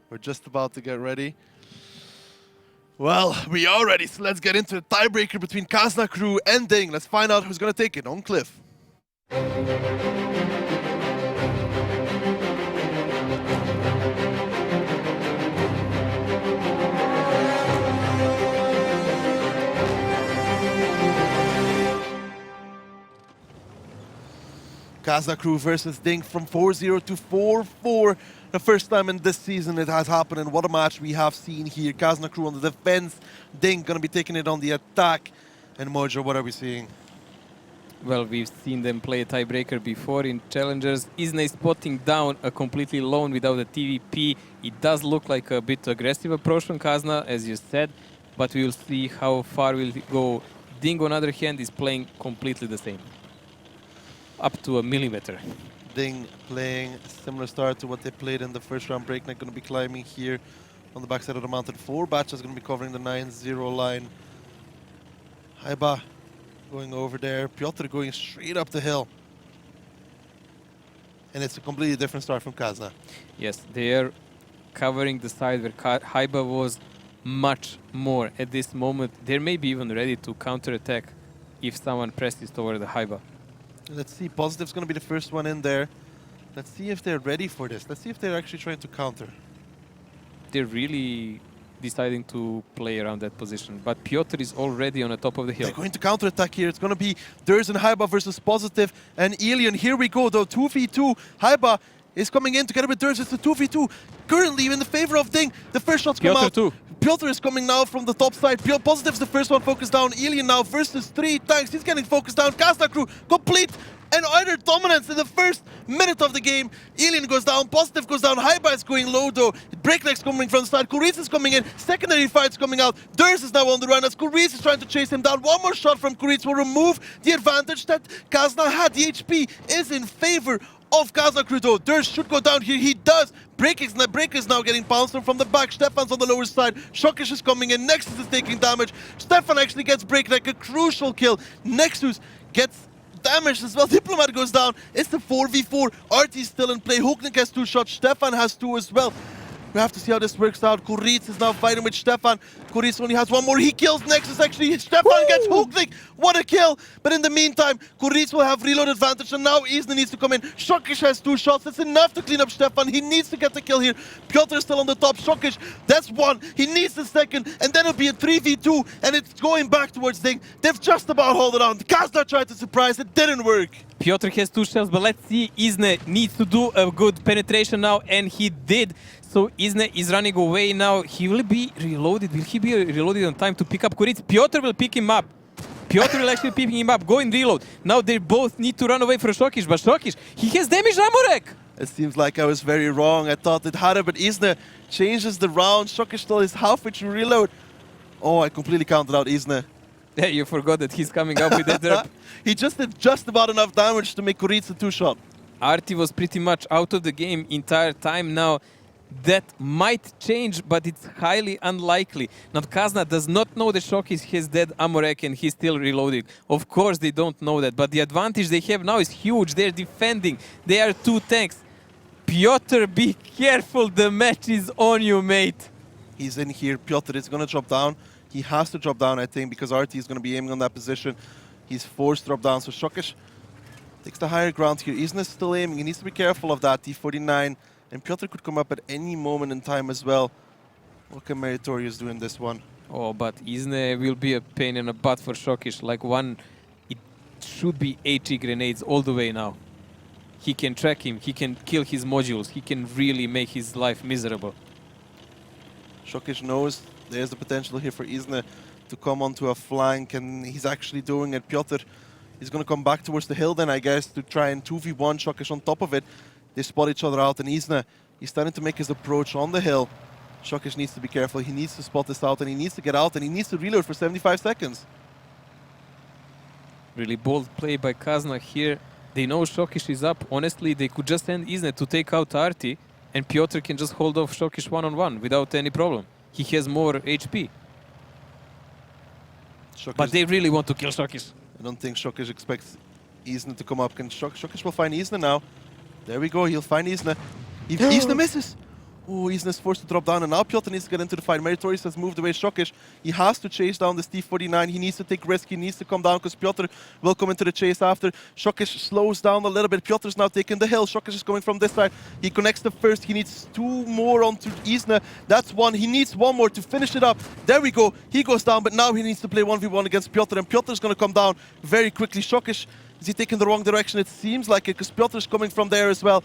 We're just about to get ready. Well, we are ready, so let's get into a tiebreaker between Kazna crew and Ding. Let's find out who's going to take it on Cliff. Kazna crew versus Ding from 4-0 to 4-4. The first time in this season it has happened, and what a match we have seen here. Kazna crew on the defense, Ding gonna be taking it on the attack. And Mojo, what are we seeing?
Well, we've seen them play a tiebreaker before in Challengers. Izne spotting down a completely alone without a TVP. It does look like a bit aggressive approach from Kazna, as you said, but we will see how far will it go. Ding, on the other hand, is playing completely the same. Up to a millimeter.
Ding playing a similar start to what they played in the first round. Breakneck going to be climbing here on the backside of the mountain. 4 batches going to be covering the 9-0 line. Haiba going over there. Piotr going straight up the hill. and it's a completely different start from Kazna.
Yes, they are covering the side where Haiba was much more at this moment. They may be even ready to counterattack if someone presses toward the Haiba.
Let's see, Positive's going to be the first one in there. Let's see if they're ready for this. Let's see if they're actually trying to counter.
They're really deciding to play around that position. But Piotr is already on the top of the hill.
They're going to counterattack here. It's going to be Durs and Haiba versus Positive and Alien. Here we go, though. 2v2. Haiba is coming in together with Durs. It's a 2v2. Currently in the favor of Ding. The first shots come
Piotr
out.
too.
Piotr is coming now from the top side. Positive's the first one focused down. Alien now versus 3 tanks. He's getting focused down. Kazna crew complete and utter dominance in the first minute of the game. Alien goes down, Positive goes down, Haiba is going low though. Breakneck's coming from the side, Kuriz is coming in, secondary fights coming out. Durs is now on the run as Kuriz is trying to chase him down. One more shot from Kuriz will remove the advantage that Kazna had. The HP is in favor of Kazna crew though. Durs should go down here, he does. Break is now getting pounced from the back. Stefan's on the lower side. Shokish is coming in, Nexus is taking damage. Stefan actually gets Breakneck, a crucial kill. Nexus gets damage as well. Diplomat goes down. It's the 4v4. Artie's still in play. Huknik has 2 shots. Stefan has 2 as well. We have to see how this works out. Kuriz is now fighting with Stefan. Kuriz only has 1 more. He kills Nexus actually. Stefan gets Huknik. What a kill. But in the meantime, Kuriz will have reload advantage and now Isna needs to come in. Shokish has 2 shots. That's enough to clean up Stefan. He needs to get the kill here. Piotr is still on the top. Shokish, that's 1. He needs the second and then it'll be a 3v2 and it's going back towards Ding. They've just about held it on. Kazna tried to surprise. It didn't work.
Piotr has 2 shells, but let's see. Isne needs to do a good penetration now, and he did. So Isne is running away now. He will be reloaded. Will he be reloaded on time to pick up Kuriz? Piotr will pick him up. Piotr will actually pick him up. Go and reload. Now they both need to run away for Shokish, but Shokish, he has damaged Amorek.
It seems like I was very wrong. I thought it had it, but Isna changes the round. Shokish still is halfway through reload. Oh, I completely counted out Isna.
Yeah, you forgot that he's coming up with that drop.
He just did just about enough damage to make Kuriz a 2-shot.
Artie was pretty much out of the game entire time now. That might change, but it's highly unlikely. Now Kazna does not know that Shokish has dead Amorek and he's still reloading. Of course they don't know that, but the advantage they have now is huge. They're defending. They are 2 tanks. Piotr, be careful. The match is on you, mate.
He's in here. Piotr is going to drop down. He has to drop down, I think, because RT is going to be aiming on that position. He's forced to drop down, so Shokish takes the higher ground here. Isna's still aiming. He needs to be careful of that. T49. And Piotr could come up at any moment in time as well. What can Meritorious do in this one?
Oh, but Isne will be a pain in the butt for Shokish. Like it should be HE grenades all the way now. He can track him. He can kill his modules. He can really make his life miserable.
Shokish knows there's the potential here for Isna to come onto a flank, and he's actually doing it. Piotr is going to come back towards the hill then, I guess, to try and 2v1 Shokish on top of it. They spot each other out, and Isna, he's starting to make his approach on the hill. Shokish needs to be careful. He needs to spot this out, and he needs to get out, and he needs to reload for 75 seconds.
Really bold play by Kazna here. They know Shokish is up. Honestly, they could just send Isna to take out Artie, and Piotr can just hold off Shokish one-on-one without any problem. He has more HP. But they really want to kill Shokish.
I don't think Shokish expects Isna to come up. Shokish will find Isna now. There we go, he'll find Isna. If Isna misses! Oh, Isna's forced to drop down, and now Piotr needs to get into the fight. Meritorious has moved away Shokish. He has to chase down this T49. He needs to take risk. He needs to come down because Piotr will come into the chase after. Shokish slows down a little bit. Piotr's now taking the hill. Shokish is coming from this side. He connects the first. He needs 2 more onto Isna. That's 1. He needs 1 more to finish it up. There we go. He goes down, but now he needs to play 1v1 against Piotr, and Piotr's going to come down very quickly. Shokish, is he taking the wrong direction? It seems like it because Piotr's coming from there as well.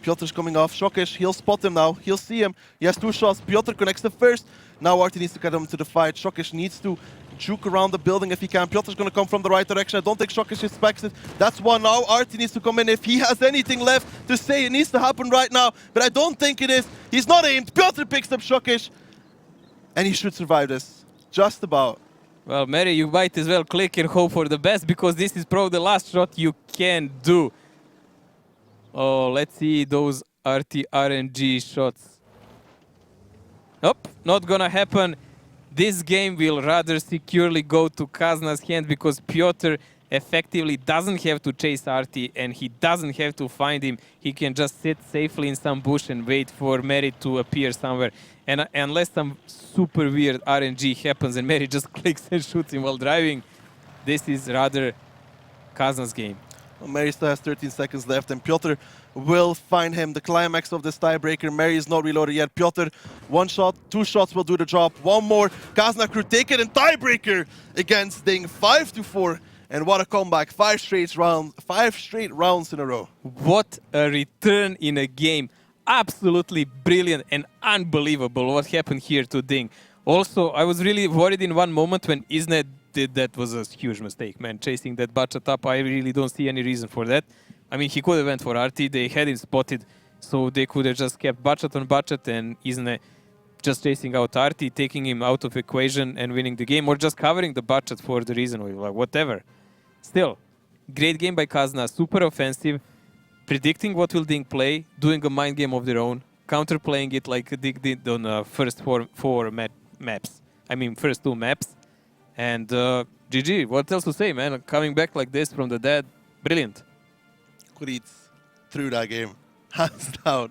Piotr's coming off Shokish. He'll spot him now. He'll see him. He has 2 shots. Piotr connects the first. Now Artie needs to get him to the fight. Shokish needs to juke around the building if he can. Piotr's going to come from the right direction. I don't think Shokish expects it. That's 1 now. Artie needs to come in. If he has anything left to say, it needs to happen right now. But I don't think it is. He's not aimed. Piotr picks up Shokish. And he should survive this. Just about.
Well, Mary, you might as well click and hope for the best, because this is probably the last shot you can do. Oh, let's see those RT RNG shots. Nope, not gonna happen. This game will rather securely go to Kazna's hand because Piotr effectively doesn't have to chase RT and he doesn't have to find him. He can just sit safely in some bush and wait for Mary to appear somewhere. And unless some super weird RNG happens and Mary just clicks and shoots him while driving, this is rather Kazna's game.
Well, Mary still has 13 seconds left, and Piotr will find him the climax of this tiebreaker. Mary is not reloaded yet. Piotr, 1 shot, 2 shots will do the job. 1 more. Kazna crew take it in tiebreaker against Ding, 5-4. And what a comeback! 5 straight rounds in a row.
What a return in a game. Absolutely brilliant and unbelievable what happened here to Ding. Also, I was really worried in one moment when Isnet did that. Was a huge mistake, man. Chasing that Bachat up, I really don't see any reason for that. I mean, he could have went for RT. They had him spotted, so they could have just kept Bachat on Bachat and Isnet just chasing out RT, taking him out of equation and winning the game, or just covering the Bachat for the reason, or like whatever. Still, great game by Kazna, super offensive, predicting what will Ding play, doing a mind game of their own, counterplaying it like Ding did on the first four maps. I mean, first 2 maps. And GG, what else to say, man? Coming back like this from the dead, brilliant.
Kuric threw that game, hands down.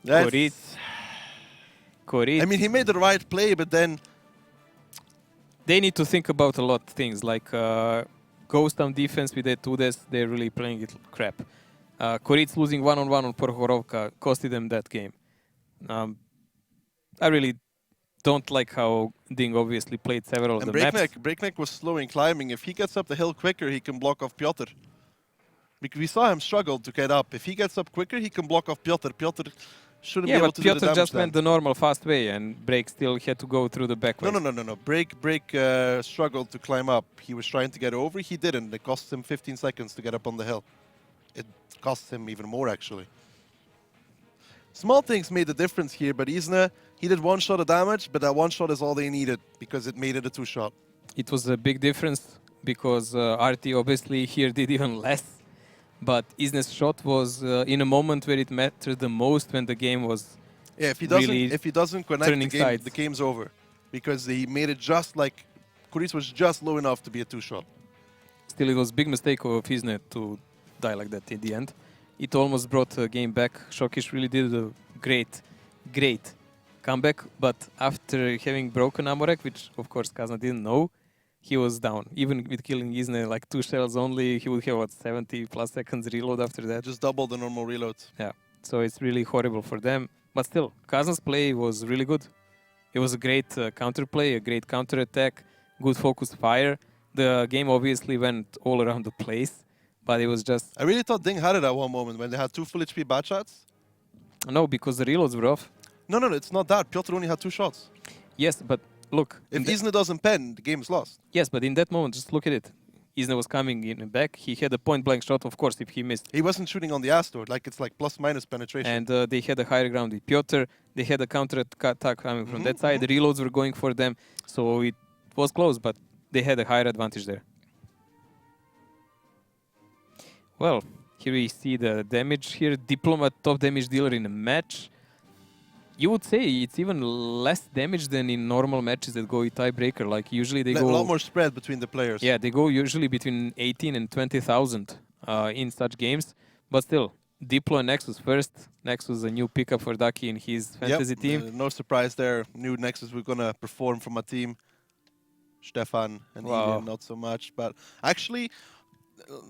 Kuric.
I mean, he made the right play, but then
they need to think about a lot of things, like Ghost Town defense with the 2des, they're really playing it crap. Kuric losing one-on-one on Porhorovka costed them that game. I really don't like how Ding obviously played several of the maps.
Breakneck was slow in climbing. If he gets up the hill quicker, he can block off Piotr. Because we saw him struggle to get up. If he gets up quicker, he can block off Piotr. Piotr shouldn't be able to do the damage.
Yeah, but Piotr just went the normal fast way, and Break still had to go through the back way.
No. Break struggled to climb up. He was trying to get over. He didn't. It cost him 15 seconds to get up on the hill. It cost him even more, actually. Small things made the difference here, but Isna, he did 1 shot of damage, but that 1 shot is all they needed because it made it a 2 shot.
It was a big difference because RT obviously here did even less. But Isna's shot was in a moment where it mattered the most, when the game was
if he doesn't connect, the game's over. Because he made it just like Kuric was just low enough to be a 2 shot.
Still, it was a big mistake of Isnet to die like that in the end. It almost brought the game back. Shokish really did a great comeback. But after having broken Amorek, which of course Kazna didn't know, he was down. Even with killing Isne like 2 shells only, he would have what, 70 plus seconds reload after that.
Just double the normal reloads.
Yeah, so it's really horrible for them. But still, Kazna's play was really good. It was a great counterplay, a great counter-attack, good focused fire. The game obviously went all around the place, but it was just...
I really thought Ding had it at one moment when they had 2 full HP bad shots.
No, because the reloads were off.
No, it's not that. Piotr only had 2 shots.
Yes, but look...
If Isna doesn't pen, the game's lost.
Yes, but in that moment, just look at it. Isna was coming in and back. He had a point-blank shot, of course, if he missed.
He wasn't shooting on the Astor. Like, it's like plus-minus penetration.
And they had a higher ground with Piotr. They had a counter-attack coming from that side. The reloads were going for them. So it was close, but they had a higher advantage there. Well, here we see the damage here. Diplomat, top damage dealer in a match. You would say it's even less damage than in normal matches that go with tiebreaker. Like usually they go...
A lot more spread between the players.
Yeah, they go usually between 18 and 20,000 in such games. But still, Diplo and Nexus first. Nexus a new pickup for Ducky in his fantasy team.
No surprise there. New Nexus we're going to perform from a team. Stefan and Ian, not so much. But actually,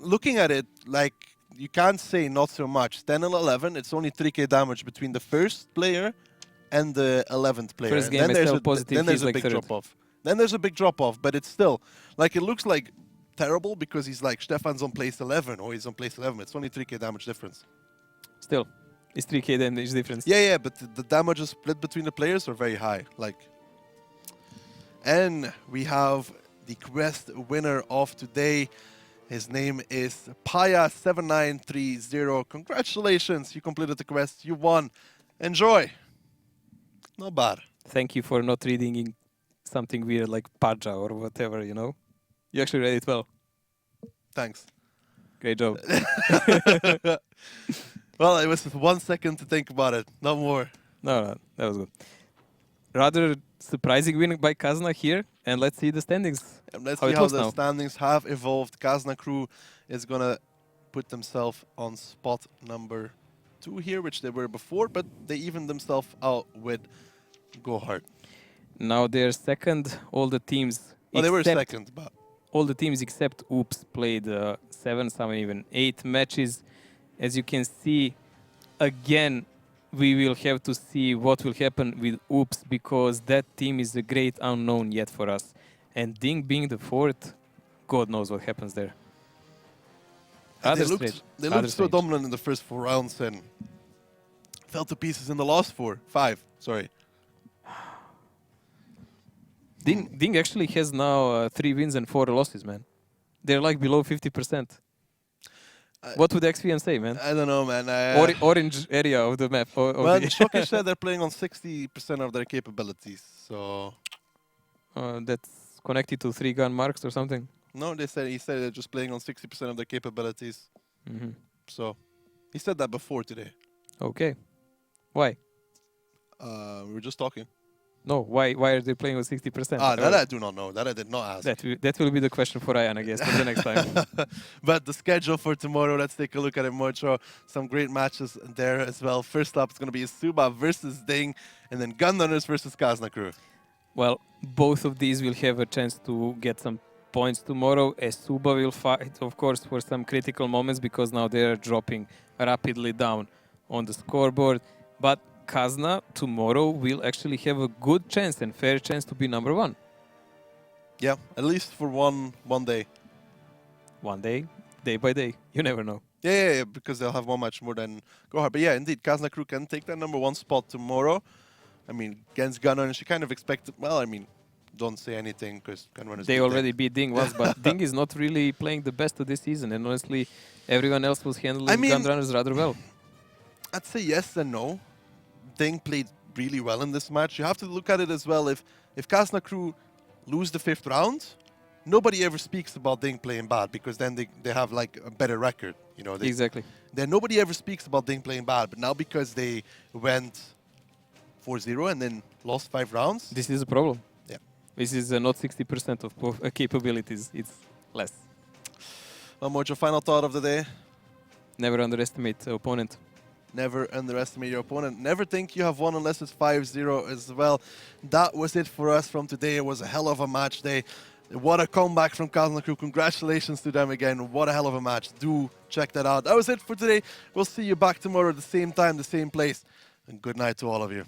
looking at it, like, you can't say not so much. 10 and 11, it's only 3k damage between the first player and the 11th player.
First game
then there's a big drop-off. Then there's a big drop-off, but it's still, like, it looks like terrible because he's like, Stefan's on place 11, or he's on place 11. It's only 3k damage difference.
Still, it's 3k damage difference.
Yeah, but the damage is split between the players are very high. Like, and we have the quest winner of today. His name is Paya7930. Congratulations, you completed the quest. You won. Enjoy. Not bad.
Thank you for not reading in something weird like Paja or whatever, you know? You actually read it well.
Thanks.
Great job.
Well, it was 1 second to think about it, not more.
No, that was good. Rather surprising win by Kazna here, and let's see the standings.
And let's
how
see
it
how
looks
the
now.
standings have evolved. Kazna Crew is going to put themselves on spot number 2 here, which they were before, but they evened themselves out with Go Hard.
Now they're second. All the teams
Oh, they were
except
second, but
all the teams except Oops played 7, some even 8 matches. As you can see, again, we will have to see what will happen with Oops because that team is a great unknown yet for us. And Ding being the 4th, God knows what happens there.
they
Strange.
looked so
Strange.
dominant in the first 4 rounds and fell to pieces in the last 5. Sorry.
Ding actually has now 3 wins and 4 losses, man. They're like below 50%. What would XVM say, man?
I don't know, man.
Orange area of the map.
Well, Shokish said they're playing on 60% of their capabilities, so...
That's connected to 3-gun marks or something?
No, he said they're just playing on 60% of their capabilities.
Mm-hmm.
So, he said that before today.
Okay. Why?
We were just talking.
No, why are they playing with 60%?
That I do not know. That I did not ask.
That will be the question for Ryan, I guess, for the next time.
But the schedule for tomorrow, let's take a look at it, Mocho. Some great matches there as well. First up, it's going to be Suba versus Ding, and then Gunrunners versus Kazna Crew.
Well, both of these will have a chance to get some points tomorrow, as Suba will fight, of course, for some critical moments because now they are dropping rapidly down on the scoreboard. But Kazna tomorrow will actually have a good chance and fair chance to be number 1.
Yeah, at least for one day.
One day, day by day. You never know.
Yeah, because they'll have one match more than Gohar. But yeah, indeed, Kazna Crew can take that number 1 spot tomorrow. I mean, against Gunrunners, she kind of expected... Well, I mean, don't say anything because Gunrunners...
They already beat Ding once, but Ding is not really playing the best of this season. And honestly, everyone else was handling Gunrunners rather well.
I'd say yes and no. Ding played really well in this match. You have to look at it as well. If Kazna Crew lose the 5th round, nobody ever speaks about Ding playing bad because then they have like a better record. You know,
Exactly.
Then nobody ever speaks about Ding playing bad. But now because they went 4-0 and then lost 5 rounds.
This is a problem.
Yeah.
This is not 60% of capabilities. It's less.
Well, Mojo, final thought of the day.
Never underestimate the opponent.
Never underestimate your opponent. Never think you have won unless it's 5-0 as well. That was it for us from today. It was a hell of a match day. What a comeback from Kazna Crew. Congratulations to them again. What a hell of a match. Do check that out. That was it for today. We'll see you back tomorrow at the same time, the same place. And good night to all of you.